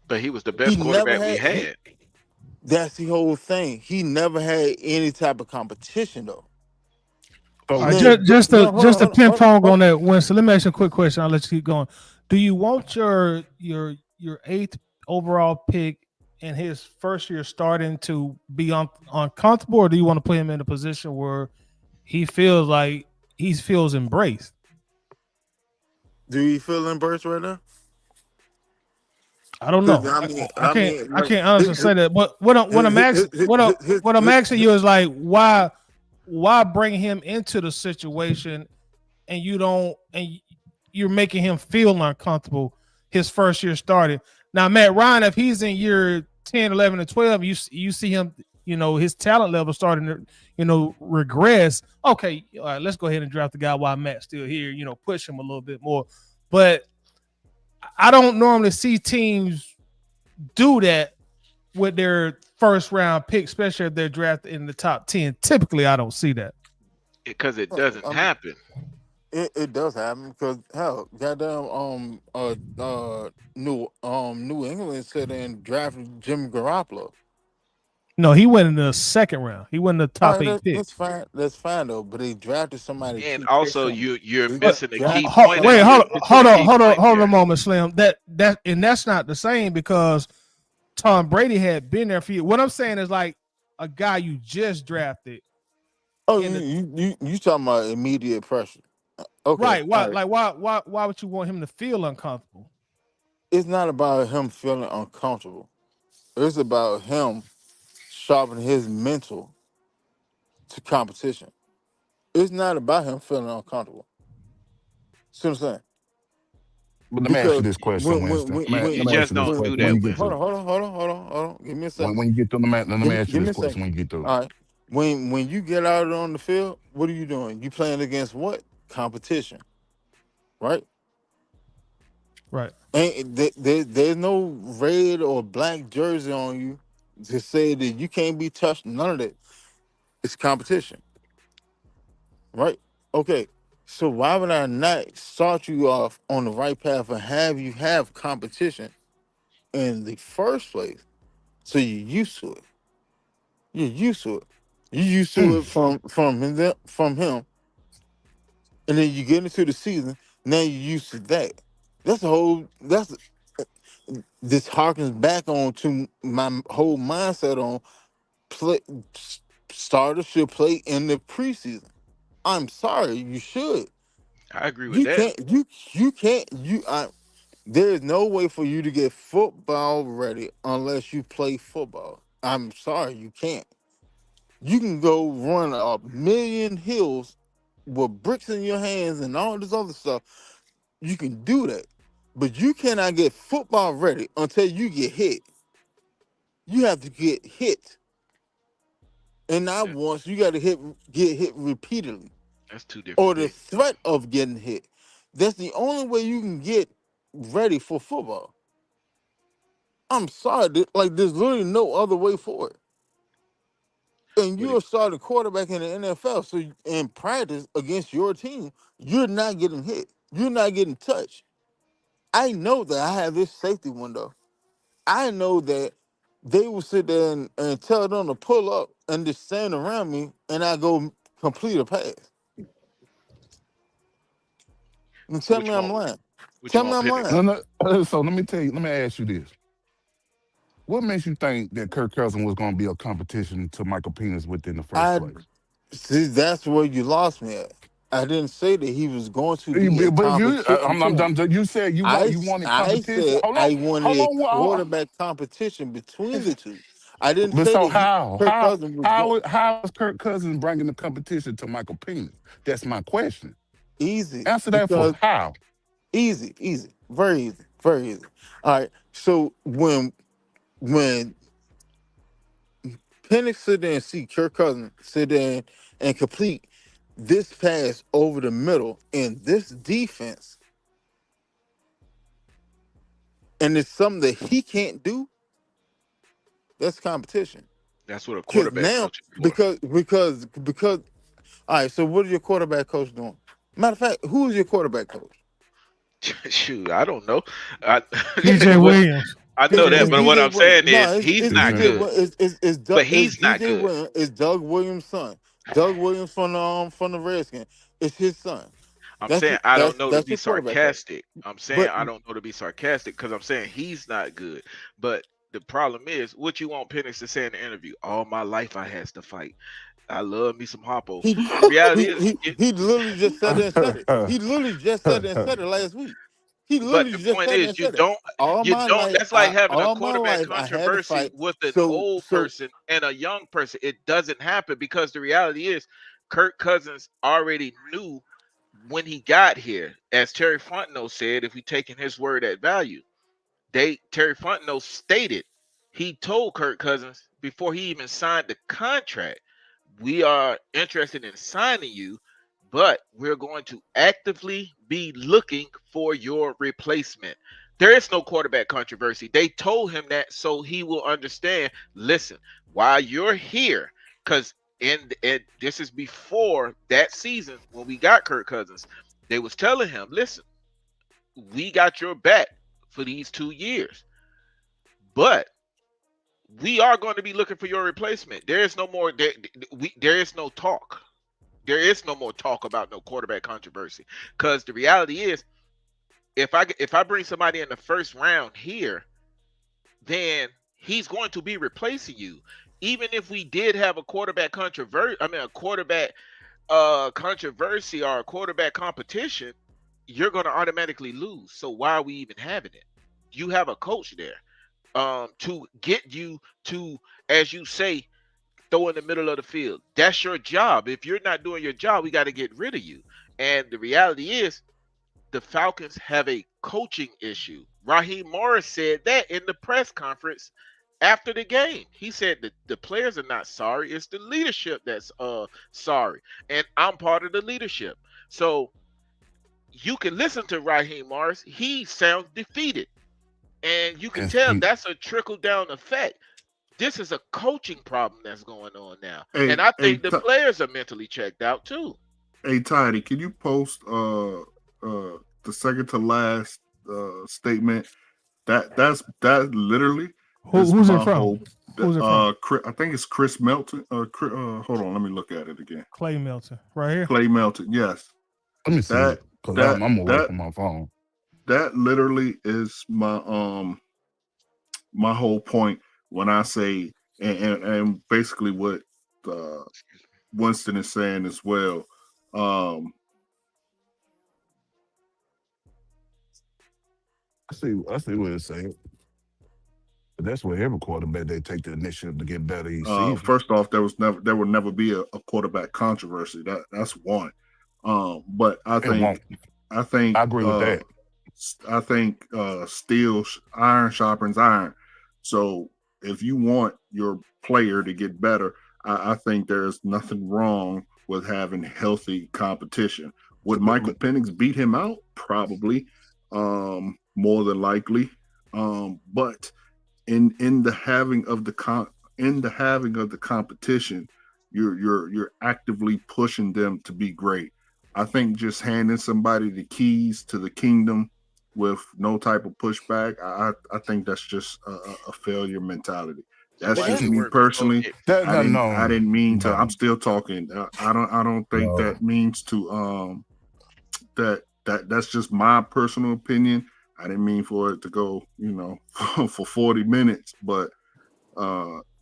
But he was the He best never quarterback we had he. had. That's the whole thing. He never had any type of competition though. All so right, Now, just no, to hold on, hold on, ping hold on, pong hold on on. that, Winston. Let me ask you a quick question. I'll let you keep going. Do you want your eighth overall pick in his first year starting to be uncomfortable, or do you want to put him in a position where he feels like he feels embraced. Do you feel embraced right now? I don't 'Cause know. I like can't honestly say that. But what I'm asking you is like, why bring him into the situation and you're making him feel uncomfortable his first year starting. Now, Matt Ryan, if he's in year 10, 11, and 12, you see him, his talent level starting to, regress. Okay, all right, let's go ahead and draft the guy while Matt's still here, push him a little bit more. But I don't normally see teams do that with their first round pick, especially if they're drafted in the top 10. Typically, I don't see that. Because it doesn't happen. It does happen because hell, goddamn New England said and drafted Jimmy Garoppolo. No, he went in the second round. He went in the All top right, 8 pick. that's fine. That's fine though. But they drafted somebody And too. also you're They missing a key drafted point. Wait, You're hold missing a key on, point hold on a there. moment, Slim. That's not the same because Tom Brady had been there for you. What I'm saying is like a guy you just drafted. Oh, you talking about immediate pressure? Okay, Right. Why? all right. Like why would you want him to feel uncomfortable? It's not about him feeling uncomfortable. It's about him sharpening his mental to competition. It's not about him feeling uncomfortable. See what I'm saying? But let me ask you Because this question, Winston. You Let me ask just you this don't do question when that, you get Winston. to hold on. Give me a second. when you get to let me ask you Give me this a question second. when you get to. All right. When you get out on the field, what are you doing? You playing against what? Competition, right? Right. There's no red or black jersey on you to say that you can't be touched. None of that. It's competition, right? Okay. So why would I not start you off on the right path and have you have competition in the first place so you're used to it? You're used to it. You're used to it from him, and then you get into the season. Now you're used to that. That's this harkens back on to my whole mindset on play. Starters should play in the preseason. I'm sorry, you should. I agree with You that. can't. You can't. There is no way for you to get football ready unless you play football. I'm sorry, you can't. You can go run a million hills with bricks in your hands and all this other stuff. You can do that, but you cannot get football ready until you get hit. You have to get hit, and not That- once. You got to get hit repeatedly, That's two or different the things. threat of getting hit. That's the only way you can get ready for football. I'm sorry, like there's literally no other way for it. And But you're a starting quarterback in the NFL, so in practice against your team, you're not getting hit. You're not getting touched. I know that I have this safety window. I know that they will sit there and tell them to pull up and just stand around me, and I go complete a pass. And tell what me you I'm want? lying. What you Tell me want, I'm Penix? lying. No. So let me tell you. Let me ask you this: what makes you think that Kirk Cousins was going to be a competition to Michael Penis within the first I place? see that's where you lost me at. I didn't say that he was going to be a But you, competition to I'm him. done. You said you wanted I competition. said I wanted Hold a on. quarterback competition between the two. I didn't But say so that Kirk Cousins was going how is Kirk Cousins bringing the competition to Michael Penis? That's my question. easy Answer that for because how. easy, very easy. All right. So when Penix sit there and see Kirk Cousins sit there and complete this pass over the middle in this defense, and it's something that he can't do, that's competition. That's what a Because quarterback now, coach is for. because all right, so what is your quarterback coach doing? Matter of fact, who is your quarterback coach? Shoot, I don't know. I, DJ what Williams. I know that, It's but what DJ I'm Williams. saying No, is he's it's not DJ. Exactly. good. But It's he's not DJ good. Williams. It's Doug Williams' son. Doug Williams from the Redskins. It's his son. I'm saying I don't know to That's be your quarterback coach. sarcastic. I'm saying But I don't know to be sarcastic because I'm saying he's not good. But the problem is, what you want Penix to say in the interview? All my life I has to fight. I love me some Hoppo. He The reality he is, he he literally just sat there and said it. He literally just sat there and said it last week. He but literally the just point sat there is, and said it. you don't. That's like having a All my quarterback life I had to controversy fight. with an old So person and a young person. It doesn't happen because the reality is, Kirk Cousins already knew when he got here, as Terry Fontenot said, if we taking his word at value, Terry Fontenot stated he told Kirk Cousins before he even signed the contract, we are interested in signing you, but we're going to actively be looking for your replacement. There is no quarterback controversy. They told him that so he will understand. Listen, while you're here, because and this is before that season when we got Kirk Cousins, they was telling him, listen, we got your back for these 2 years, but we are going to be looking for your replacement. There is no more. There is no talk. There is no more talk about no quarterback controversy because the reality is, if I bring somebody in the first round here, then he's going to be replacing you. Even if we did have a quarterback controversy, I mean a quarterback controversy or a quarterback competition, you're going to automatically lose. So why are we even having it? You have a coach there to get you to, as you say, throw in the middle of the field. That's your job. If you're not doing your job, we got to get rid of you. And the reality is, the Falcons have a coaching issue. Raheem Morris said that in the press conference after the game. He said that the players are not sorry. It's the leadership that's sorry. And I'm part of the leadership. So you can listen to Raheem Morris. He sounds defeated. And you can and, tell and that's a trickle down effect. This is a coaching problem that's going on now. And Hey, I hey, think the players are mentally checked out too. hey, Tidy, can you post the second to last statement? That literally is Who's it my from? whole. Who's it from? I think it's Chris Melton. Hold on, let me look at it again. Clay Melton, right here. Clay Melton. Yes, let me see, that because that I'm away that from my phone. that literally is my whole point when I say and basically what uh, Winston is saying as well. Um, I see what it's saying. But that's where every quarterback they take the initiative to get better each season. First off, there will never be a quarterback controversy. That's one. But It won't. I think I agree with that. steel iron sharpens iron. So if you want your player to get better, I think there's nothing wrong with having healthy competition. Would Michael Penix beat him out? Probably, more than likely. But in the having of the competition, you're actively pushing them to be great. I think just handing somebody the keys to the kingdom with no type of pushback, I think that's just a failure mentality. So That's why but does just it that me work for Bo personally. Nix? That no, I no, didn't mean to. I'm no, still talking. I don't think no. that means to that's just my personal opinion. I didn't mean for it to go, for 40 minutes, but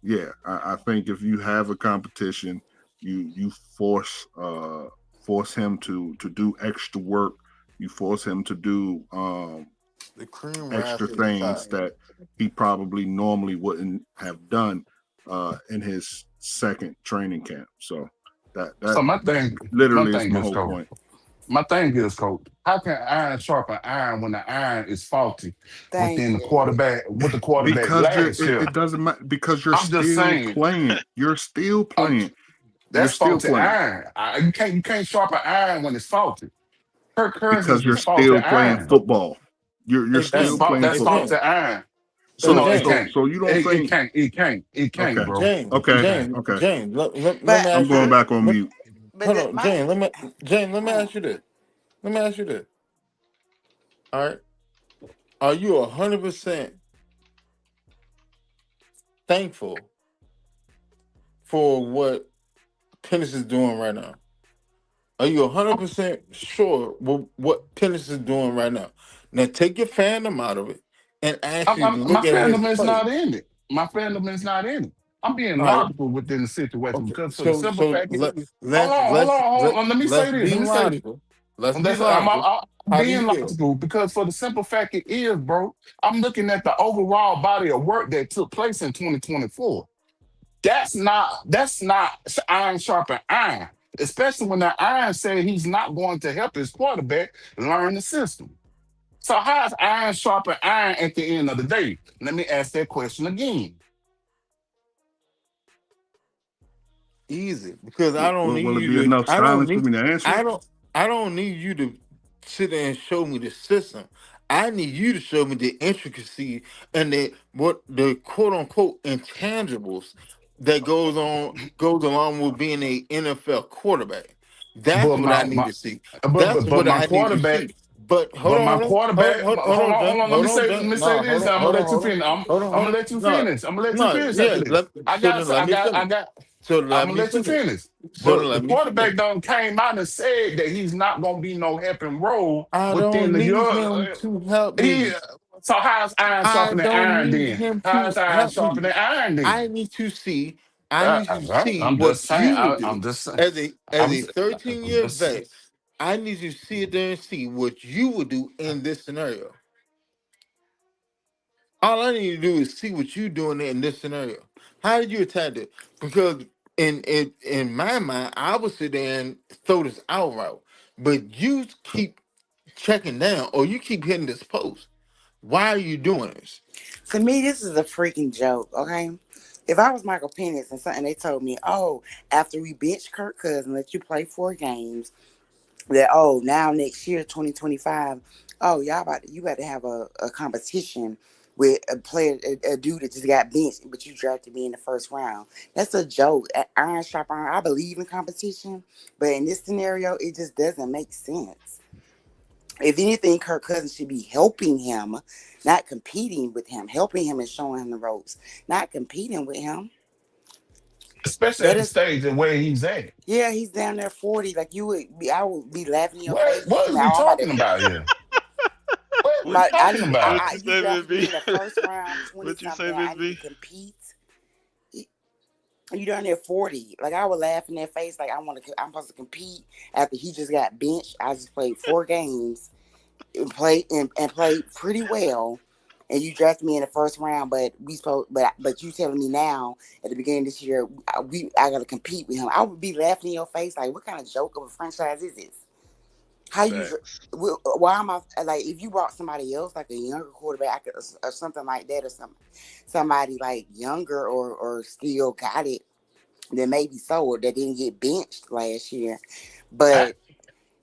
yeah, I think if you have a competition, you force him to do extra work. You force him to do the cream extra rises to the things top. that he probably normally wouldn't have done in his second training camp. So that So my literally is thing my is, whole coach. point. My thing is, coach. How can iron sharpen iron when the iron is faulty Thank within the you. quarterback? With the quarterback Because last year, it doesn't matter because you're I'm just still saying. playing. You're still I'm playing. You're That's still faulty playing iron. You can't sharpen iron when it's faulty. Kirk because Cousins you're is faulty still playing iron. football. You're Hey That's still James, fault. playing That's hey faulty football. James, iron. hey No, So it James, so can't. so you don't It think can't. It can't. It can't, okay. bro. Okay. Okay. James. Let But me I'm ask you going this. back on Let, mute. but hold the, on, my James. Let me oh, ask you this. Let me ask you this. All right, are you 100% thankful for what Pennis is doing right now? Are you 100% sure what Pennis is doing right now? Now take your fandom out of it and actually My look at his fandom is play. not in it. My fandom is not in it. I'm being All right. logical within the situation Okay. because for the So simple fact it is, hold let's on, hold on, hold on. Let me let's say this. be Let me say this. logical. Let's be That's, I'm, logical. I'm How do you being feel? logical because for the simple fact it is, bro. I'm looking at the overall body of work that took place in 2024. That's not iron sharpen iron, especially when that iron said he's not going to help his quarterback learn the system. So how's iron sharpen iron at the end of the day? Let me ask that question again. Easy, because I don't Will need it you be to. enough silence for me to answer I it? don't. I don't need you to sit there and show me the system. I need you to show me the intricacy and the what the quote unquote intangibles that goes along with being a NFL quarterback. That's But what I my, need my to see. but, That's but but what my I need to quarterback, see. But hold but on, my quarterback, hold on, John, Let hold me on, say let John. me say No, this. I'm gonna let you finish. I'm gonna let you no, finish. I'm gonna let you no, finish after yeah. this. Let me I finish. got So I'm let gonna me let you finish. finish. So But the let me finish. quarterback done came out and said that he's not gonna be no helping role I within don't the need year. him to help He me. so how's iron I sharpening don't iron need then? him How's to iron help me. sharpening iron I then? need to see. I need to see I'm just what saying. you would do I'm just saying. as a I'm, 13-year just vet. I need you to sit there and see what you would do in this scenario. All I need to do is see what you're doing in this scenario. How did you attack it? Because in my mind, I would sit there and throw this out route, but you keep checking down or you keep hitting this post. Why are you doing this? To me, this is a freaking joke, okay? If I was Michael Penix and something they told me, oh, after we bench Kirk Cousins, let you play 4 games, that now next year, 2025, y'all you about to have a competition with a player, a dude that just got benched, but you drafted me in the first round. That's a joke. Iron sharp iron. I believe in competition, but in this scenario, it just doesn't make sense. If anything, Kirk Cousins should be helping him, not competing with him, helping him and showing him the ropes, not competing with him. especially That at the is, stage and where he's at. yeah, he's down there 40. Like I would be laughing in your face. You What tell is me, we I'm about to. talking about here? What are we I talking need, about? What you you say, Miss drafted me B? in the first round, 20 What you say, something. Miss I need to B? compete. You down there 40. Like, I would laugh in their face. Like, I'm supposed to compete after he just got benched. I just played 4 games and played pretty well. And you drafted me in the first round, but you telling me now at the beginning of this year I gotta compete with him. I would be laughing in your face like, what kind of joke of a franchise is this? How you? Facts. Why am I like? If you brought somebody else, like a younger quarterback or something like that, or somebody like younger or still got it, then maybe so, or that didn't get benched last year, I, but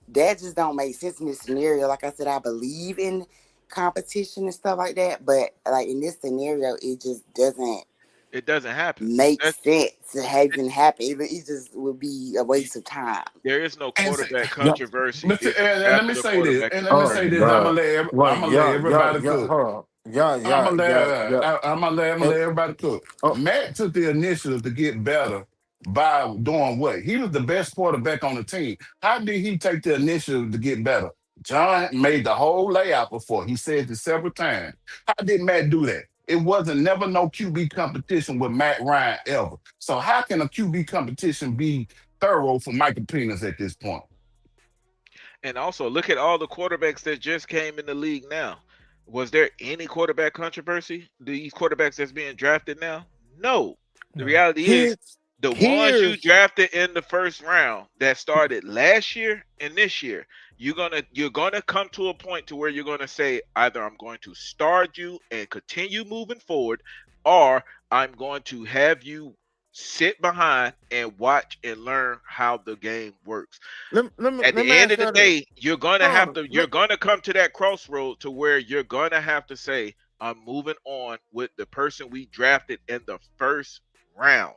that just don't make sense in this scenario. Like I said, I believe in competition and stuff like that, but like in this scenario, it just doesn't It doesn't happen. make That's sense to have even happen. It just would be a waste of time. there is no and, quarterback Yeah. controversy if and let me after the say this, quarterback and is let me Oh say drafted. this. God. Well, I'm gonna let everybody cook. hold on. Yeah, I'm yeah, gonna yeah, let yeah. I'm gonna And, let everybody cook. oh, Matt took the initiative to get better by doing what? He was the best quarterback on the team. How did he take the initiative to get better? John made the whole layout before. He said it several times. How did Matt do that? It wasn't never no QB competition with Matt Ryan ever. So how can a QB competition be thorough for Michael Penis at this point? And also look at all the quarterbacks that just came in the league now. Was there any quarterback controversy? These quarterbacks that's being drafted now? No. The No. reality is here's the ones you here's drafted in the first round that started last year and this year, you're gonna come to a point to where you're gonna say either I'm going to start you and continue moving forward, or I'm going to have you sit behind and watch and learn how the game works. At let the me end ask of the y'all this. day, you're gonna Hold have on. to you're gonna come to that crossroad to where you're gonna have to say, I'm moving on with the person we drafted in the first round.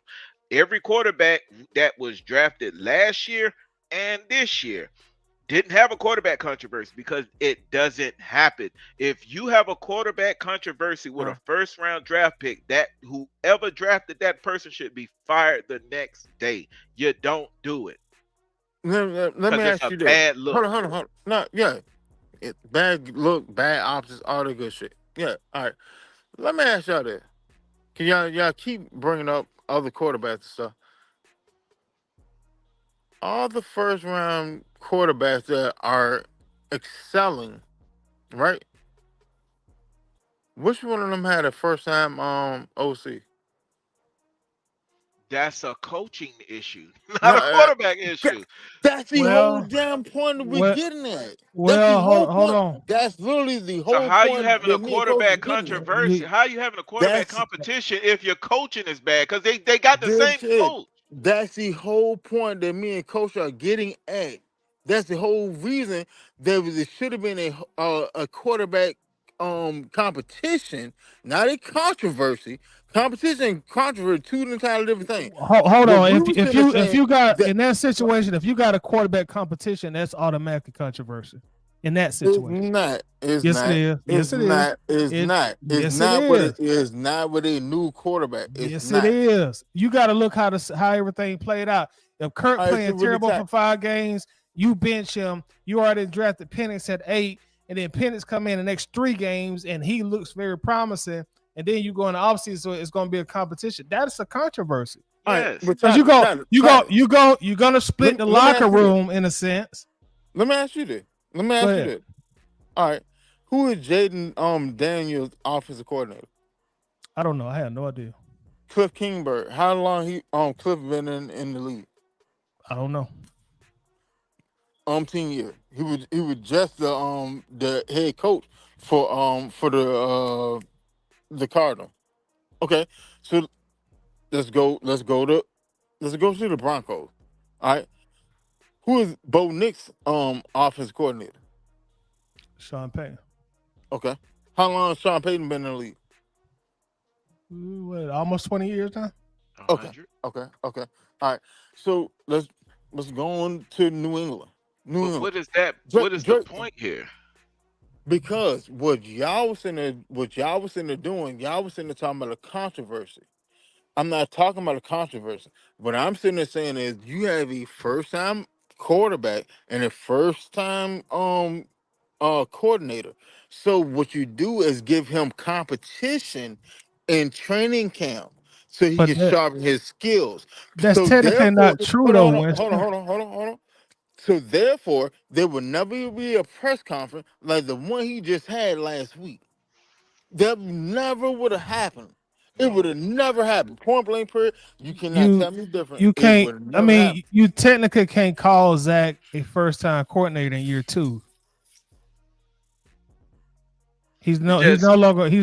Every quarterback that was drafted last year and this year didn't have a quarterback controversy because it doesn't happen. If you have a quarterback controversy with Uh, a first round draft pick, that whoever drafted that person should be fired the next day. You don't do it let me because it's ask a you this. bad look. Hold on. No, yeah. Bad look, bad options, all the good shit. Yeah, all right. Let me ask y'all this. Can y'all keep bringing up other quarterbacks and stuff? All the first round quarterbacks that are excelling, right? Which one of them had a first time OC? That's a coaching issue, No, not a quarterback issue. that's the whole Well, damn point that we're well, getting at. That's the well, whole hold point. on. That's literally the So whole how you point having a that me and Coach is quarterback getting at. controversy? You, How you having a quarterback That's competition if your coaching is bad? Because they got the this same shit. coach. That's the whole point that me and Coach are getting at. That's the whole reason there should have been a quarterback competition, not a controversy. Competition and controversy, two entirely different things. hold What on. we If were if sitting there you if saying you got that in that situation, if you got a quarterback competition, that's automatically controversial. In that it's situation, not, it's yes, it not, is. Yes, it's it is. not, it's It not, it's yes, it not what is. it is not with a new quarterback. It's Yes, it not. is. You got to look how everything played out. If Kirk All right, so playing really terrible tight. for 5 games, you bench him. You already drafted Penix at 8, and then Penix come in the next 3 games, and he looks very promising. And then you go in the offseason, so it's going to be a competition. That is a controversy All right, Yes. but because Tyler, Tyler, Tyler. you're gonna split the Let me locker ask you this. room in a sense. Let me ask you this. Let me Go ask you ahead. this. All right. Who is Jaden Daniels offensive coordinator? I don't know. I have no idea. Cliff Kingsbury. How long he Cliff been in the league? I don't know. 10 years. He was just the head coach for the Cardinal. Okay. So let's go to the Broncos. All right. Who is Bo Nick's offensive coordinator? Sean Payton. Okay. How long has Sean Payton been in the league? What, almost 20 years now. 100. Okay. All right. So let's go on to New England. New But England. what is that? Drake, What is the Drake, point here? because what y'all was in there doing, y'all was in there talking about a controversy. I'm not talking about a controversy. What I'm sitting there saying is you have a first time quarterback and a first time coordinator. So what you do is give him competition in training camp so he But can sharpen his skills. that's So technically therefore, not true hold though, on, hold on, Winston. hold on, hold on, hold on. So therefore, there will never be a press conference like the one he just had last week. That never would have happened. It would No. have never happened. Point blank period. You cannot You tell me different. you It can't. would have I never happened. mean, you technically can't call Zach a first time coordinator in year 2. It He's just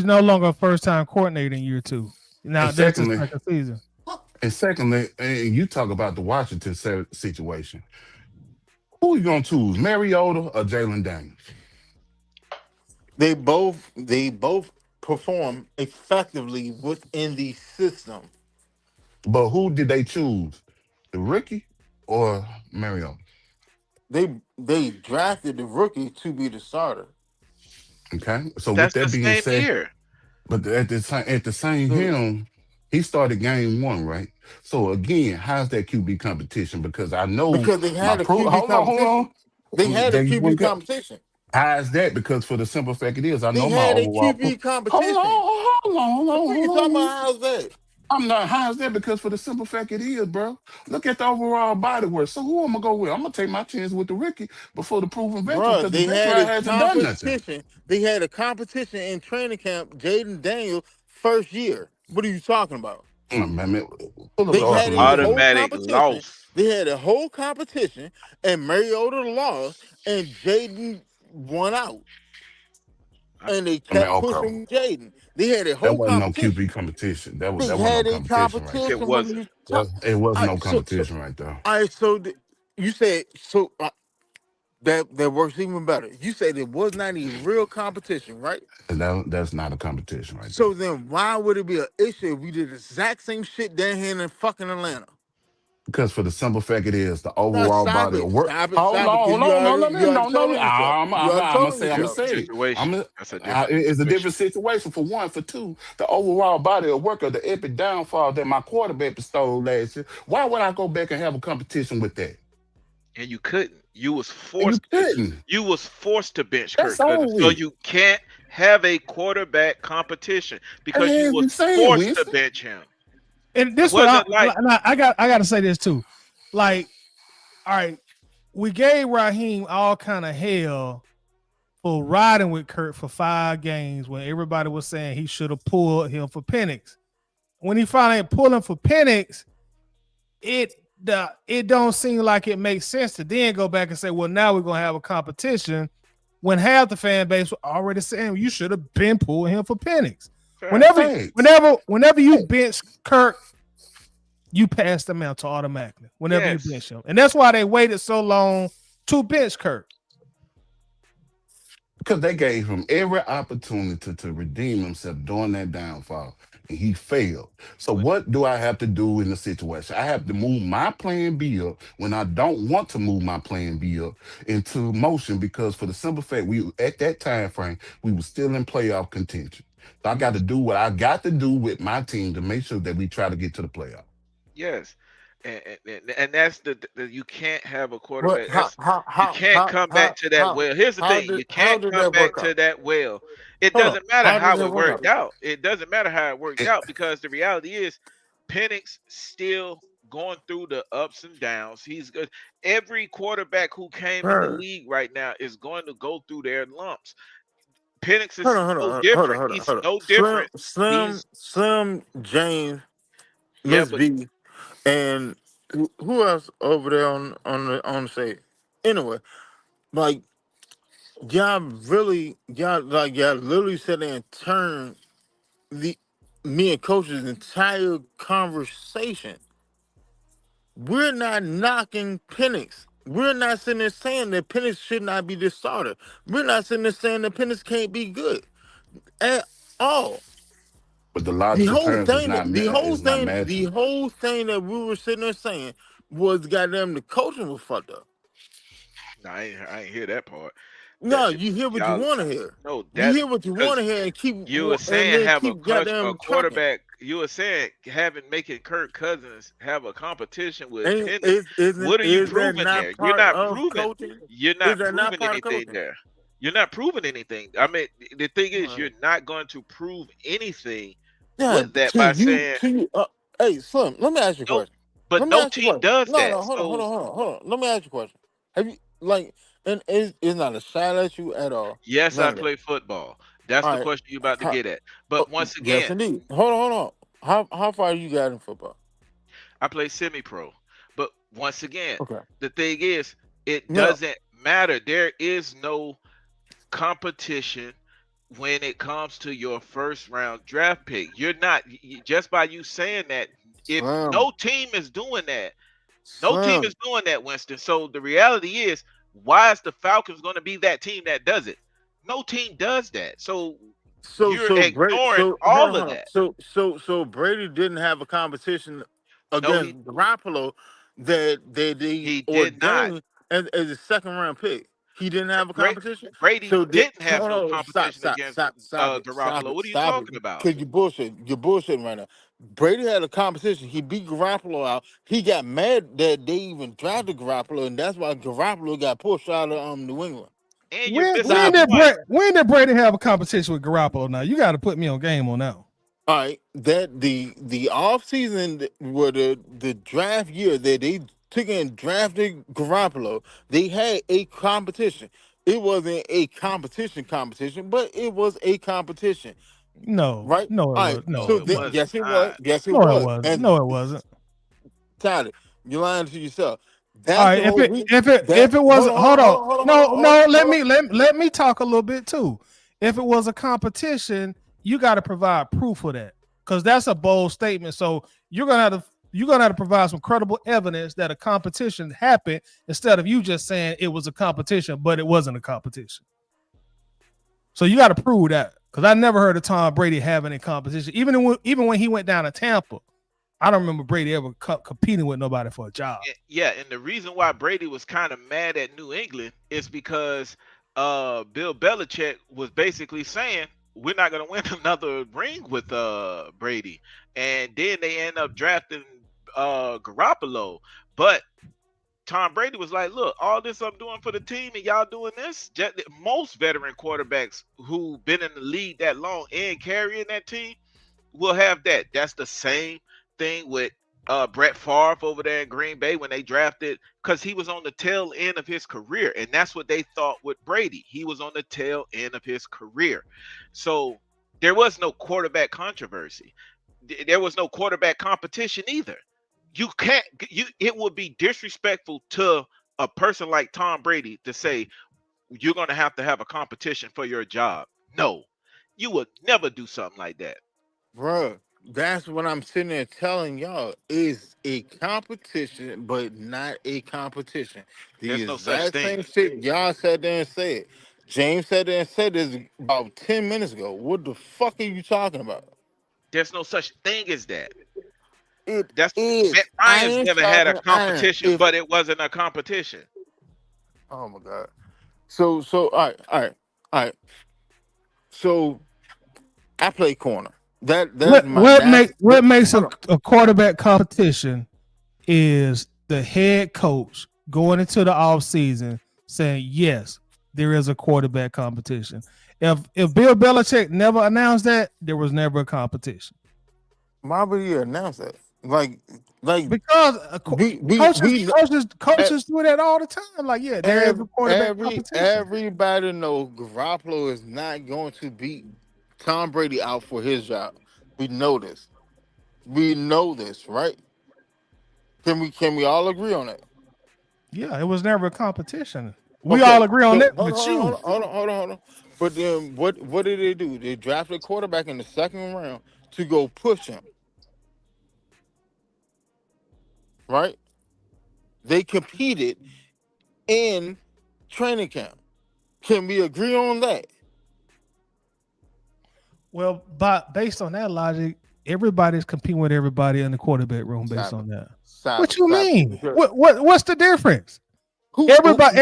no longer a first time coordinator in year 2. And Now there's his secondly, second season. and you talk about the Washington situation. Who you gonna choose, Mariota or Jalen Daniels? They both perform effectively within the system. But who did they choose, the rookie or Mariota? They drafted the rookie to be the starter. Okay, so with that's the that being same said, year. but at the same So helm, he started game one, right? So again, how's that QB competition? Because I know because they my had a pro. QB Hold competition. They on. had a There you QB went. competition. How is that? Because for the simple fact it is, I They know my had a overall. QB Hold competition. on, What are you talking hold on. about? How's that? I'm not high as that because for the simple fact it is, bro. Look at the overall body work. So who I'm gonna go with? I'm gonna take my chance with the rookie before the proven veteran Bruh, because the they had veteran a hasn't done nothing. competition. They had a competition in training camp. Jaden Daniels first year. What are you talking about? Man, pull up the They had article. a Look at it. whole Automatic competition. loss. They had a whole competition, and Mariota lost, and Jaden won out. And they I mean, kept okay. pushing Jaden. They had a That whole wasn't no competition. QB competition. That They wasn't no had a competition right there. It competition. What are wasn't. you talking? It wasn't no So competition right there. all right. You said so that works even better. You said it was not a real competition, right? And that's not a competition right there. So then why would it be an issue if we did the exact same shit down here in fucking Atlanta? Because for the simple fact it is, the No, overall stop body it, of work. stop it, Hold stop it, on, because hold you on, no, already no, you no, already no, no. told on yourself. You already I'm gonna told on say, I'm gonna yourself. say, Situation. That's a different it's a situation. different situation for one. For two, the overall body of work of the epic downfall that my quarterback bestowed last year. Why would I go back and have a competition with that? and you couldn't. You was And you forced. couldn't. You was forced to bench That's Kirk Cousins. all So with. you can't have a quarterback competition That's because you what was I'm saying, forced to Winston. bench him. And It this what wasn't like I gotta say this too. Like, all right, we gave Raheem all kind of hell for riding with Kurt for 5 games when everybody was saying he should have pulled him for Penix. When he finally pulled him for Penix, it don't seem like it makes sense to then go back and say, well, now we're gonna have a competition when half the fan base were already saying you should have been pulling him for Penix. facts. Facts. Whenever you bench Kirk, you pass the mantle automatically. Whenever you Yes. bench him, and that's why they waited so long to bench Kirk. Because they gave him every opportunity to redeem himself during that downfall, and he failed. So But what do I have to do in the situation? I have to move my plan B up when I don't want to move my plan B up into motion because for the simple fact we at that time frame we were still in playoff contention. So I got to do what I got to do with my team to make sure that we try to get to the playoff. yes. And that's the you can't have a What? quarterback. That's you can't come back to that well. Here's the thing: you How can't did come that back work to out? that well. It Hold on. doesn't matter How did how that it work out? worked out. It doesn't matter how it worked It- out because the reality is, Penix still going through the ups and downs. He's good. Every quarterback who came in the Bruh. league right now is going to go through their lumps. Penix Hold is on, hold no on, hold on, different. hold on, He's hold on. no different. He's Slim, James, yeah, Miss but B, and who else over there on the stage? Anyway, like y'all literally sat there and turned the me and coach's entire conversation. We're not knocking Penix. We're not sitting there saying that Penix should not be the starter. We're not sitting there saying that Penix can't be good at all. but the The logical whole terms thing, the matching. whole thing that we were sitting there saying was goddamn the coaching was fucked up. no, I ain't hear that part. No, That you hear what you y'all want to hear. no You that hear what you want because to hear and you were and saying then have keep a goddamn trucking. quarterback. You were saying having making Kirk Cousins have a competition with Ain't Penix. What are you is that proving not there? You're part not of proving. coaching? You're Is not that not proving part of anything coaching? there. You're not proving anything. I mean, the thing is, Alright. you're not going to prove anything Yeah, with that by saying to you. Hey, Slim, let me ask you a no. question. But Let me no ask you a team question. does No, that. no, So hold on. Let me ask you a question. Have you like, and it's not a shot at you at all. yes, I None of that. play football. That's All the right. question you're about to How, get at. But once yes, again, indeed. Hold on. How far you got in football? I play semi-pro. But once again, Okay. the thing is, it No. doesn't matter. There is no competition when it comes to your first round draft pick. You're not just by you saying that. If Slim. no team is doing that, no team is Slim. doing that, Winston. So the reality is, why is the Falcons going to be that team that does it? No team does that. So you're ignoring all of Hold on. that. So Brady didn't have a competition No, against Garoppolo that they he did not. ordained as a second round pick. He didn't have a Bra- competition. Brady So didn't have hold no on, competition against Garoppolo. What are you stop it. talking about? Cause you're bullshitting right now. Brady had a competition. He beat Garoppolo out. He got mad that they even drafted Garoppolo, and that's why Garoppolo got pushed out of New England. And you're When missing when the Stop did it. point. Brady have a competition with Garoppolo? Now you got to put me on game on that one. All right, that the off season were the draft year that they took and drafted Garoppolo. They had a competition. It wasn't a competition, but it was a competition, No, right? no, it All right, was. No, No, so it no, then was not. yes, it no, it was, wasn't. and No, it wasn't. Tyler, you're lying to yourself. All That's right, the whole reason. if it was, hold on, no, Hold no, on. let me talk a little bit too. If it was a competition, you got to provide proof of that because that's a bold statement. So you're gonna have to provide some credible evidence that a competition happened instead of you just saying it was a competition, but it wasn't a competition. So you got to prove that because I never heard of Tom Brady having a competition, even when he went down to Tampa. I don't remember Brady ever competing with nobody for a job. Yeah, and the reason why Brady was kind of mad at New England is because Bill Belichick was basically saying we're not gonna win another ring with Brady. And then they end up drafting Garoppolo. But Tom Brady was like, look, all this I'm doing for the team and y'all doing this. Most veteran quarterbacks who been in the league that long and carrying that team will have that. That's the same thing with Brett Favre over there in Green Bay when they drafted, because he was on the tail end of his career, and that's what they thought with Brady. He was on the tail end of his career, so there was no quarterback controversy. There was no quarterback competition either. You can't. It would be disrespectful to a person like Tom Brady to say you're going to have a competition for your job. No, you would never do something like that. Bruh, that's what I'm sitting there telling y'all. Is a competition, but not a competition. The There's no such exact thing. same shit y'all sat there and said. James sat there and said this about 10 minutes ago. What the fuck are you talking about? There's no such thing as that. It That's Matt is Ryan's iron never had a sharpening iron. competition, but it wasn't a competition. Oh my god. So all right. So I play corner. That's my natural. What makes Hold on. a quarterback competition is the head coach going into the offseason saying, yes, there is a quarterback competition. If Bill Belichick never announced that, there was never a competition. Why would you announce that? Like Because we coaches do that all the time. Like, yeah, there is a quarterback competition. everybody knows Garoppolo is not going to beat Tom Brady out for his job. We know this. We know this, right? Can we all agree on that? Yeah, it was never a competition. We all Okay. agree on So that, but you. hold on. But then what did they do? They drafted a quarterback in the second round to go push him, right? They competed in training camp. Can we agree on that? Well, but based on that logic, everybody's competing with everybody in the quarterback room based Stop it. on that. Stop What it. you Stop it. mean? What's the difference? Who Everybody,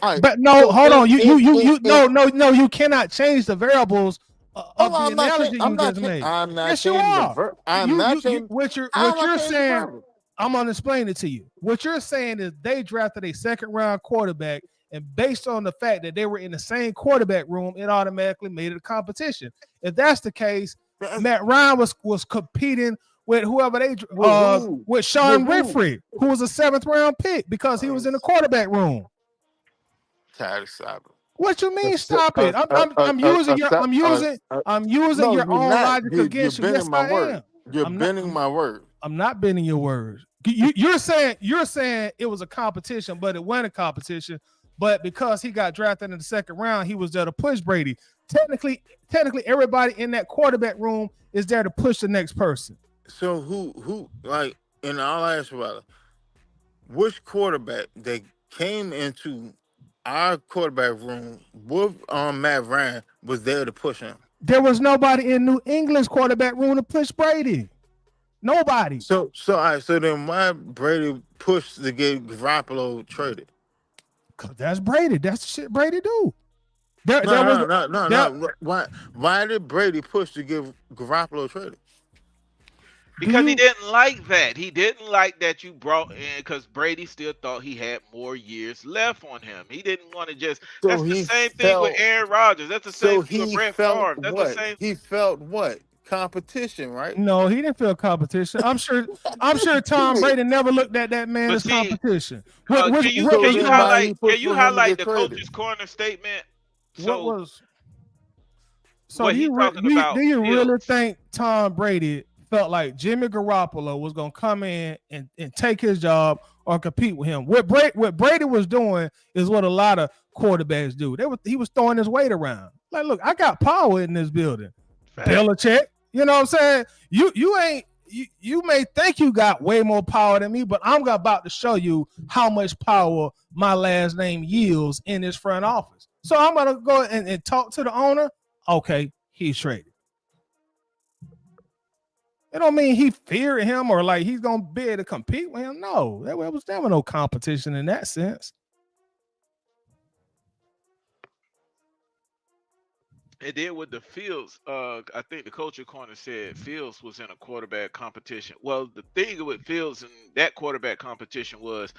all right. but no, So hold on. in No, you cannot change the variables hold of on, the analogy you just made. I'm not Yes, you changing the are. ver I'm not changing how What am I you're changing the saying. verb? I'm gonna explain it to you. What you're saying is they drafted a second round quarterback, and based on the fact that they were in the same quarterback room, it automatically made it a competition. If that's the case, That's Matt Ryan was competing with whoever they with who? with With Sean who? Winfrey, who was a seventh round pick because he was in the quarterback room. Tired of stopping. What you A, mean? se- Stop it! a- I'm using no, your you're own not. logic You're against you. Yes, bending my I word. am. You're I'm not. bending my word. I'm not bending your words. You're saying it was a competition, but it wasn't a competition. But because he got drafted in the second round, he was there to push Brady. Technically, everybody in that quarterback room is there to push the next person. So who like in all actuality, which quarterback that came into our quarterback room with Matt Ryan was there to push him? There was nobody in New England's quarterback room to push Brady. Nobody. So all right, so then why Brady pushed to get Garoppolo traded? Cause that's Brady. That's the shit Brady do. There was there No. Why did Brady push to give Garoppolo traded? do Because he you didn't like that. He didn't like that you brought in, because Brady still thought he had more years left on him. He didn't want to just. So That's the he same thing with felt Aaron Rodgers. That's the same so thing with he Brett felt Favre. That's the what? same. He felt what? Competition, right? no, he didn't feel competition. I'm sure He Tom did. Brady never looked at that man But as see, competition. What was can you So can you then why highlight he pushed for him to get the traded? coach's corner statement? what So was so what he talking do about you really Fields? think Tom Brady felt like Jimmy Garoppolo was gonna come in and take his job or compete with him? What Brady was doing is what a lot of quarterbacks do. He was throwing his weight around. Like, look, I got power in this building. Fact. Belichick, you know what I'm saying? You ain't you may think you got way more power than me, but I'm about to show you how much power my last name yields in this front office. So I'm gonna go and talk to the owner. Okay, he's traded. It don't mean he feared him or like he's gonna be able to compete with him. No, there was never no competition in that sense. And then with the Fields, I think the culture corner said Fields was in a quarterback competition. Well, the thing with Fields and that quarterback competition was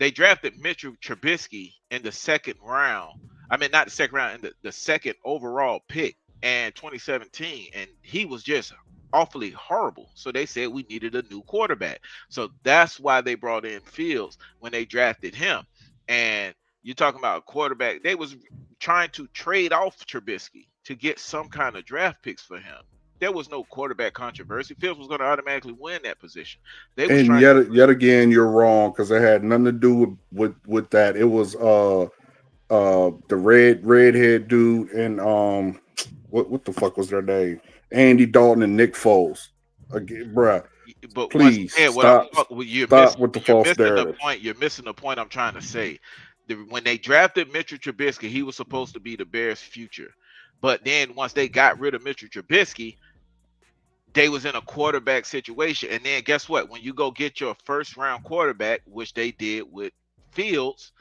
they drafted Mitchell Trubisky in the second round. I mean, not the second round, in the second overall pick in 2017, and he was just awfully horrible. So they said we needed a new quarterback. So that's why they brought in Fields when they drafted him. And you're talking about a quarterback. They was trying to trade off Trubisky to get some kind of draft picks for him. There was no quarterback controversy. Fields was going to automatically win that position. They was And trying to yet again, you're wrong because it had nothing to do with that. It was the redhead dude and what the fuck was their name? Andy Dalton and Nick Foles. Again, bruh, but once please again, stop with the you're false missing the narrative. point. You're missing the point I'm trying to say. When they drafted Mitchell Trubisky, he was supposed to be the Bears' future. But then once they got rid of Mitchell Trubisky, they was in a quarterback situation. And then guess what? When you go get your first round quarterback, which they did with Fields,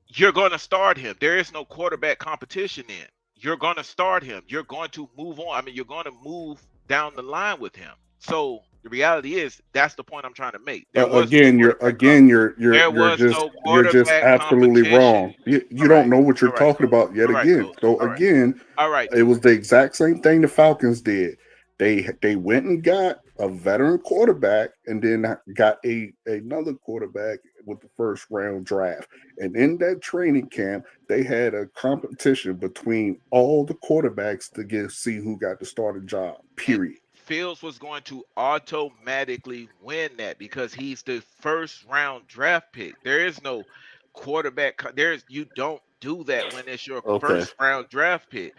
you're going to start him. There is no quarterback competition in. You're going to start him. You're going to move on. I mean, you're going to move down the line with him. So the reality is that's the point I'm trying to make. There was no quarterback there was no You're just quarterback absolutely competition. wrong. You All right. don't know what you're All right, talking cool. about yet All right, again. cool. So All right. again, All right. it was the exact same thing the Falcons did. They went and got a veteran quarterback and then got another quarterback with the first round draft. And in that training camp, they had a competition between all the quarterbacks to see who got the starting job. And Period. Fields was going to automatically win that because he's the first round draft pick. There is no quarterback. There's you don't do that when it's your Okay. first round draft pick.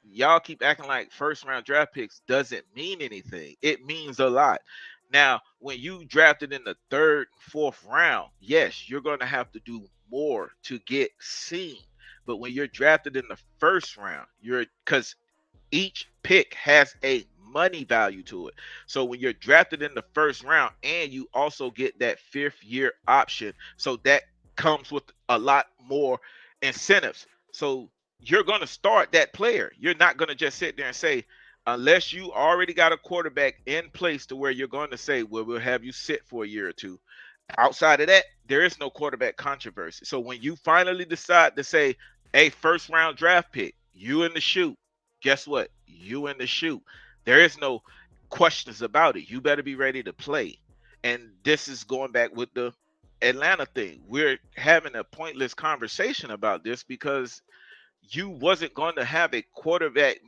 Y'all keep acting like first round draft picks doesn't mean anything. It means a lot. Now, when you drafted in the third, fourth round, yes, you're going to have to do more to get seen. But when you're drafted in the first round, you're because each pick has a money value to it. So when you're drafted in the first round and you also get that fifth year option, so that comes with a lot more incentives. So you're going to start that player. You're not going to just sit there and say, unless you already got a quarterback in place to where you're going to say, well, we'll have you sit for a year or two. Outside of that, there is no quarterback controversy. So when you finally decide to say, a first round draft pick, you in the shoot, guess what? You in the shoot. There is no questions about it. You better be ready to play. And this is going back with the Atlanta thing. We're having a pointless conversation about this because you wasn't going to have a quarterback.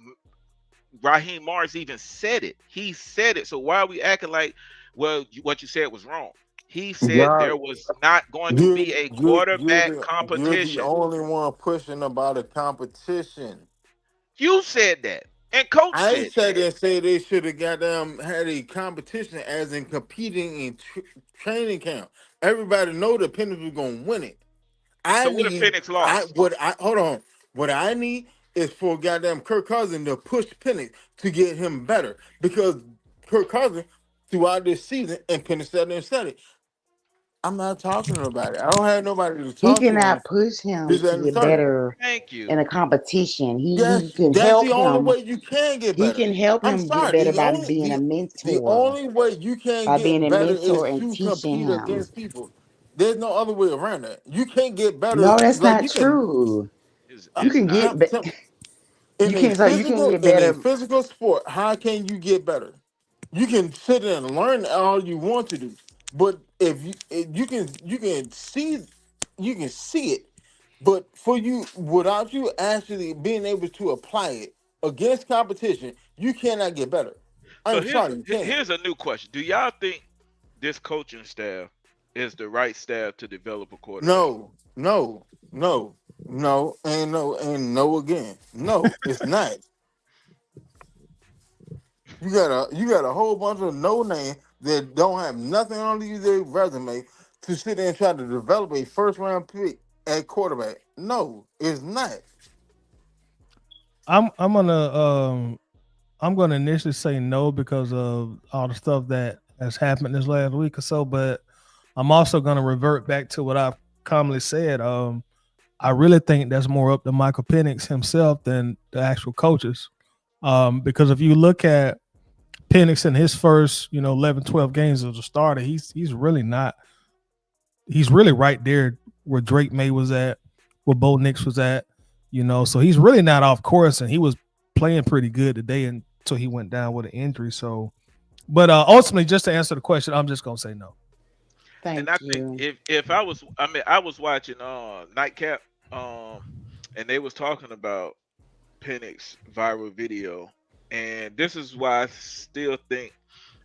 Raheem Morris even said it. He said it. So why are we acting like, well, what you said was wrong? He said God, there was not going to you're be a you're you're quarterback the competition. only one pushing about a competition. You said that, and Coach I said said that. they say they should have got them had a competition as in competing in training camp. Everybody know the Panthers was gonna win it. I So what if need Phoenix lost? I hold on. What I need is for goddamn Kirk Cousins to push Penix to get him better because Kirk Cousins throughout this season and Penix said it. I'm not talking about it. I don't have nobody to He talk to on cannot push him this to and the get third. better Thank you. in a competition. He Yes, can that's help the only him. way you can get He better. can help I'm him get sorry. better by being a The mentor, only way you can by being get a better mentor is and to teaching compete him. against people. There's no other way around that. You can't get better No, that's like not you can. true. You It's can not. get, be- In a you can get in a better. physical sport, how can you get better? You can sit there and learn all you want to do, but if you can see it, but for you without you actually being able to apply it against competition, you cannot get better. So I'm sorry, you can't. here's a new question. Do y'all think this coaching staff is the right staff to develop a quarterback? No, no, no, and no again. No, it's not. You got a whole bunch of no name that don't have nothing on their resume to sit there and try to develop a first round pick at quarterback. No, it's not. I'm I'm gonna I'm gonna initially say no because of all the stuff that has happened this last week or so, but I'm also gonna revert back to what I've commonly said. I really think that's more up to Michael Penix himself than the actual coaches. Because if you look at Penix in his first, 11, 12 games as a starter, he's really not he's really right there where Drake May was at, where Bo Nix was at. So he's really not off course, and he was playing pretty good today until he went down with an injury. So, but ultimately, just to answer the question, I'm just gonna say no. And Thank I think you. if I was, I mean, I was watching Nightcap, and they was talking about Penix viral video, and this is why I still think.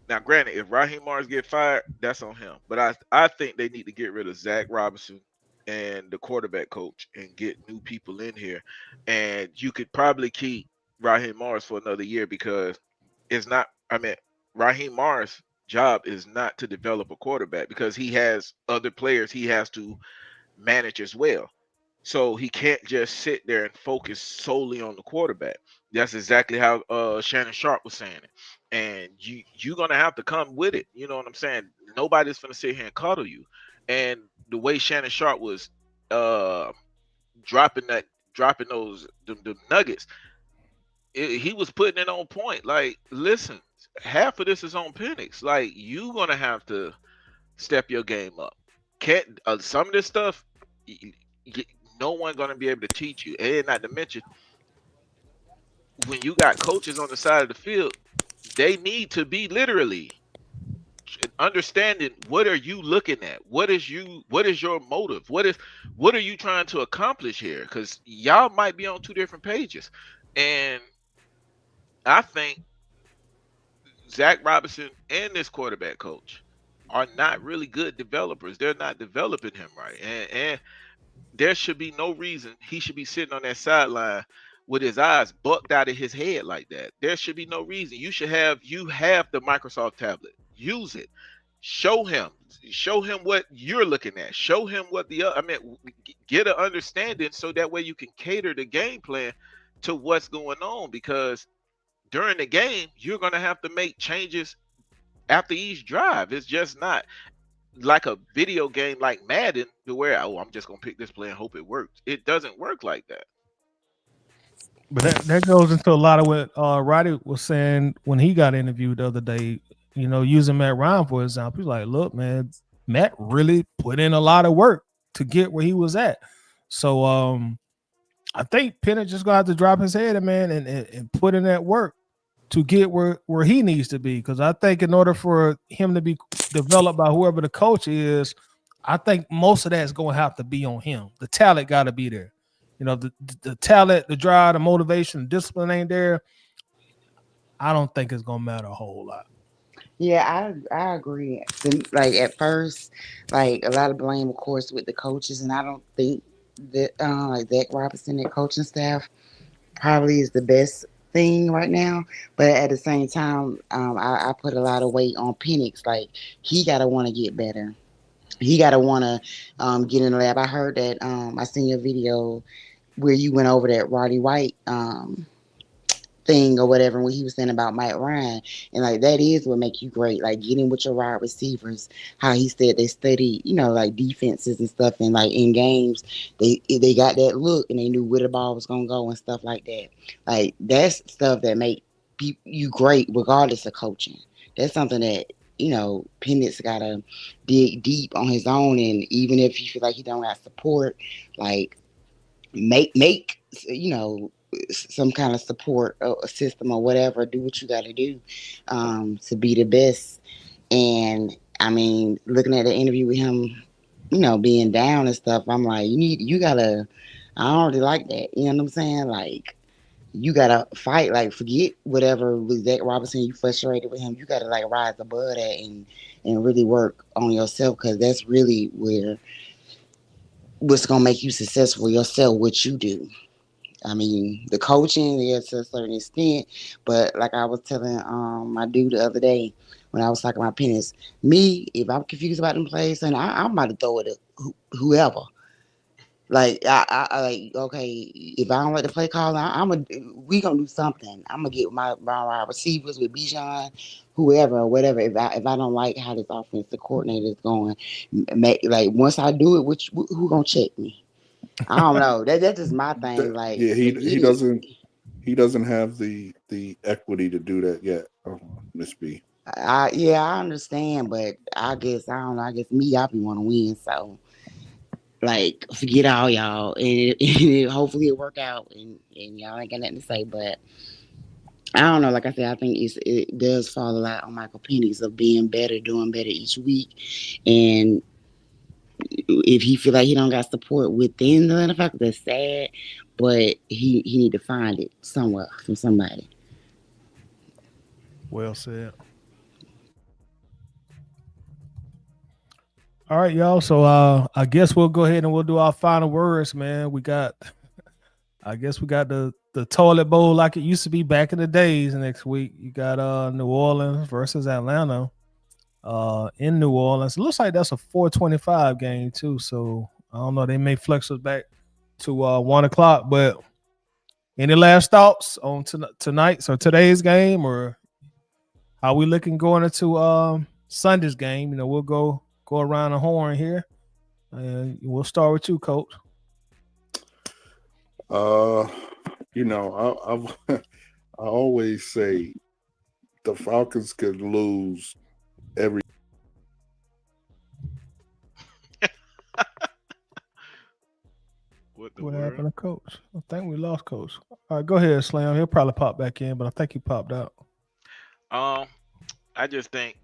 Now, granted, if Raheem Morris get fired, that's on him. But I think they need to get rid of Zach Robinson and the quarterback coach and get new people in here. And you could probably keep Raheem Morris for another year because it's not. I mean, Raheem Morris' job is not to develop a quarterback because he has other players he has to manage as well. So he can't just sit there and focus solely on the quarterback. That's exactly how Shannon Sharp was saying it. And you're gonna have to come with it. You know what I'm saying? Nobody's gonna sit here and cuddle you. And the way Shannon Sharp was uh dropping that dropping those the nuggets, he was putting it on point. Like, listen, half of this is on Penix. Like, you gonna have to step your game up. Can't some of this stuff y- y- no one gonna be able to teach you. And not to mention, when you got coaches on the side of the field, they need to be literally understanding what are you looking at, what is your motive, what are you trying to accomplish here, because y'all might be on two different pages. And I think Zach Robinson and this quarterback coach are not really good developers. They're not developing him right, and there should be no reason he should be sitting on that sideline with his eyes bucked out of his head like that. There should be no reason. You have the Microsoft tablet. Use it. Show him. Show him what you're looking at. Show him what get an understanding so that way you can cater the game plan to what's going on, because during the game you're going to have to make changes after each drive. It's just not like a video game like Madden to where, oh, I'm just gonna pick this play and hope it works. It doesn't work like that. But that goes into a lot of what Roddy was saying when he got interviewed the other day. Using Matt Ryan for example, he's like, "Look, man, Matt really put in a lot of work to get where he was at." So I think Penix just gonna have to drop his head, man, and put in that work to get where he needs to be. Because I think in order for him to be developed by whoever the coach is, I think most of that's going to have to be on him. The talent got to be there. The talent, the drive, the motivation, the discipline ain't there. I don't think it's going to matter a whole lot. Yeah, I agree. Like at first, like a lot of blame, of course, with the coaches, and I don't think that like Zach Robinson and coaching staff probably is the best thing right now. But at the same time, I put a lot of weight on Penix. Like he gotta want to get better. He gotta want to get in the lab. I heard that I seen your video where you went over that Roddy White thing or whatever, what he was saying about Mike Ryan, and like that is what make you great. Like getting with your wide receivers, how he said they study, like defenses and stuff, and like in games they got that look and they knew where the ball was gonna go and stuff like that. Like that's stuff that make you great regardless of coaching. That's something that Penix gotta dig deep on his own, and even if you feel like he don't have support, like make some kind of support system or whatever. Do what you got to do to be the best. And I mean, looking at the interview with him, being down and stuff, I'm like, you gotta. I don't really like that. You know what I'm saying? Like, you gotta fight. Like, forget whatever with Zach Robinson. You frustrated with him. You gotta like rise above that and really work on yourself, because that's really what's gonna make you successful yourself. What you do. I mean, the coaching, yeah, to a certain extent, but like I was telling my dude the other day when I was talking about Penix, me, if I'm confused about them plays, and I'm about to throw it at whoever. Like I like, okay, if I don't like the play call, we gonna do something. I'm gonna get my receivers with Bijan, whoever or whatever. If I don't like how this offensive coordinator is going, like once I do it, who gonna check me? I don't know. That's just my thing. Like, Yeah, forget it. he doesn't have the equity to do that yet, Miss B. I understand, but I guess I don't know. I guess me, I be want to win, so like forget all y'all, and hopefully it work out, and y'all ain't got nothing to say. But I don't know. Like I said, I think it does fall a lot on Michael Penix of being better, doing better each week, and if he feel like he don't got support within the NFL, that's sad. But he need to find it somewhere from somebody. Well said. All right, y'all. So I guess we'll go ahead and we'll do our final words, man. I guess we got the toilet bowl like it used to be back in the days next week. You got New Orleans versus Atlanta in New Orleans. It looks like that's a 425 game too. So I don't know. They may flex us back to 1 o'clock. But any last thoughts on tonight's or today's game, or how we looking going into Sunday's game? You know, we'll go around the horn here, and we'll start with you, Coach. Uh, I always say the Falcons could lose every. What the What world? happened to Coach? I think we lost Coach. All right, go ahead, Slam. He'll probably pop back in, but I think he popped out. Um, I just think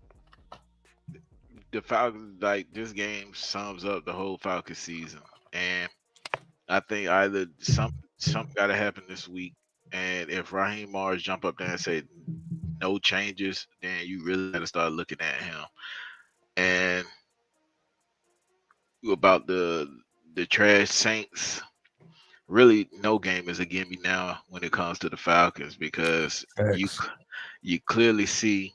the Falcons, like this game sums up the whole Falcons season, and I think either something got to happen this week, and if Raheem Mars jump up there and say no changes, then you really got to start looking at him. And about the trash Saints, really no game is a gimme now when it comes to the Falcons because X. you clearly see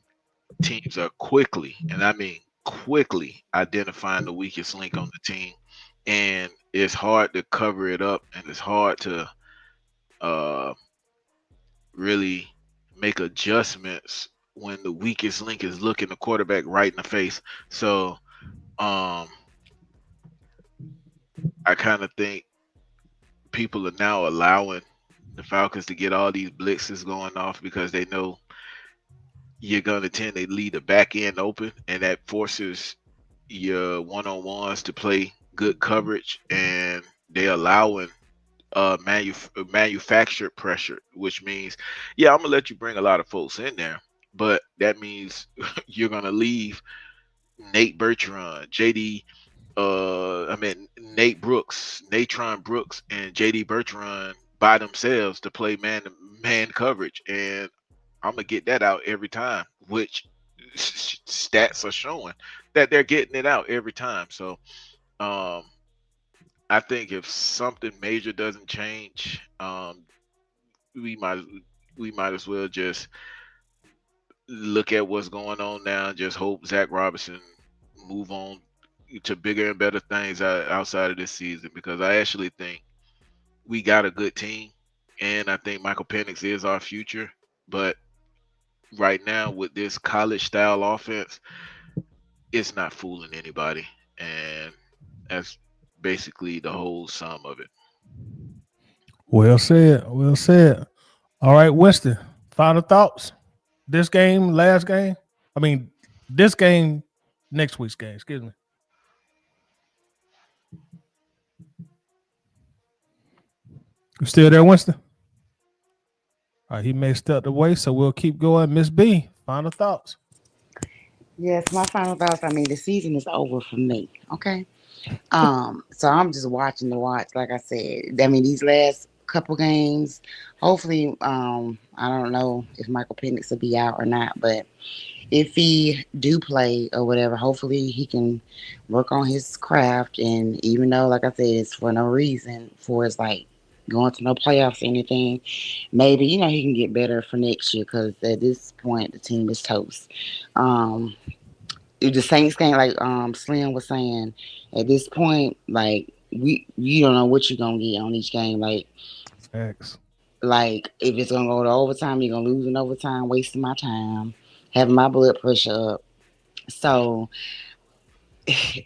teams are quickly, and I mean quickly, identifying the weakest link on the team, and it's hard to cover it up, and it's hard to uh, really make adjustments when the weakest link is looking the quarterback right in the face. So um, I kind of think people are now allowing the Falcons to get all these blitzes going off because they know you're going to tend to leave the back end open, and that forces your one-on-ones to play good coverage, and they allowing manufactured pressure, which means, yeah, I'm gonna let you bring a lot of folks in there, but that means you're gonna leave Nate Bertrand, Nate Brooks, Natron Brooks, and JD Bertrand by themselves to play man to man coverage, and I'm gonna get that out every time, which stats are showing that they're getting it out every time. So um, I think if something major doesn't change, we might we might as well just look at what's going on now. And just hope Zach Robinson move on to bigger and better things outside of this season because I actually think we got a good team, and I think Michael Penix is our future. But right now, with this college style offense, it's not fooling anybody, and that's basically the whole sum of it. Well said. Well said. All right, Winston. Final thoughts. This game, last game. I mean, this game, next week's game. Excuse me. You still there, Winston? All right, he may step away, so we'll keep going. Miss B, final thoughts. Yes, my final thoughts. I mean, the season is over for me. Okay. So I'm just watching the watch. Like I said, I mean, these last couple games. Hopefully, I don't know if Michael Penix will be out or not, but if he do play or whatever, hopefully he can work on his craft. And even though, like I said, it's for no reason, for it's like going to no playoffs or anything, maybe he can get better for next year because at this point the team is toast. Um, if the Saints game, like Slim was saying, at this point, like we you don't know what you're gonna get on each game. X. Like if it's gonna go to overtime, you're gonna lose in overtime, wasting my time, having my blood pressure up. So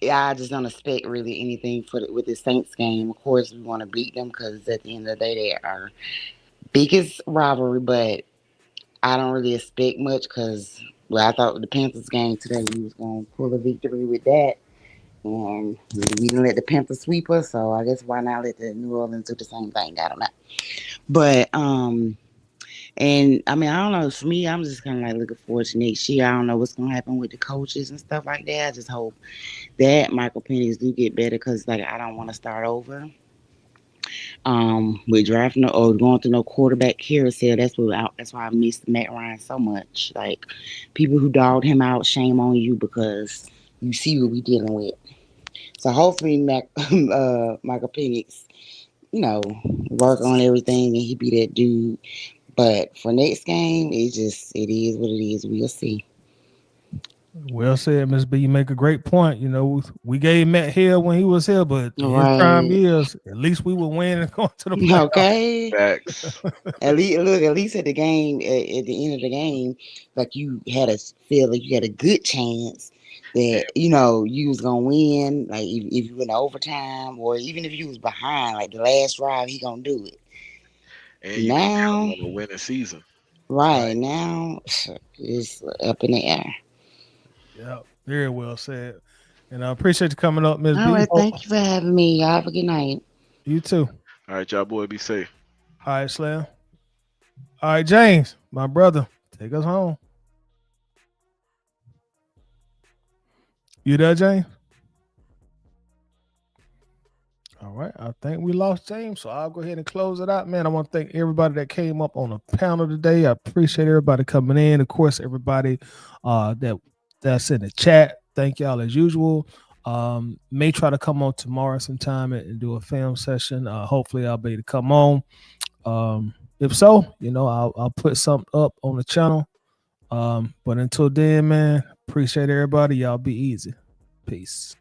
yeah, I just don't expect really anything with the Saints game. Of course, we want to beat them because at the end of the day, they are our biggest rivalry. But I don't really expect much because Well, I thought the Panthers game today we was gonna pull a victory with that, and we didn't let the Panthers sweep us. So I guess why not let the New Orleans do the same thing? I don't know. But and I mean I don't know. For me, I'm just kind of like looking forward to next year. I don't know what's gonna happen with the coaches and stuff like that. I just hope that Michael Penix do get better because like I don't want to start over. With drafting or going through no quarterback carousel. That's why I miss Matt Ryan so much. Like people who dogged him out, shame on you because you see what we dealing with. So hopefully Michael Penix, work on everything and he be that dude. But for next game, it is what it is. We'll see. Well said, Miss B. You make a great point. We gave Matt Hill when he was here, but in his prime Right. years, at least we would win and go to the playoffs. Okay. Facts. At least at the game, at the end of the game, like you had a feel like you had a good chance And, that you was gonna win. Like if you went to overtime, or even if you was behind, like the last drive, he gonna do it. and you ain't Now, never on a winning season. right Right. now, it's up in the air. Yeah. Very well said. And I appreciate you coming up, Miss All B. right, thank you for having me. Y'all have a good night. You too. All right, y'all boy, be safe. All right, Slam. All right, James, my brother, take us home. You there, James? All right. I think we lost James, so I'll go ahead and close it out. Man, I want to thank everybody that came up on the panel today. I appreciate everybody coming in. Of course, everybody that's in the chat. Thank y'all as usual. May try to come on tomorrow sometime and do a film session. Hopefully I'll be able to come on. If so, I'll put something up on the channel. But until then, man, appreciate everybody. Y'all be easy. Peace.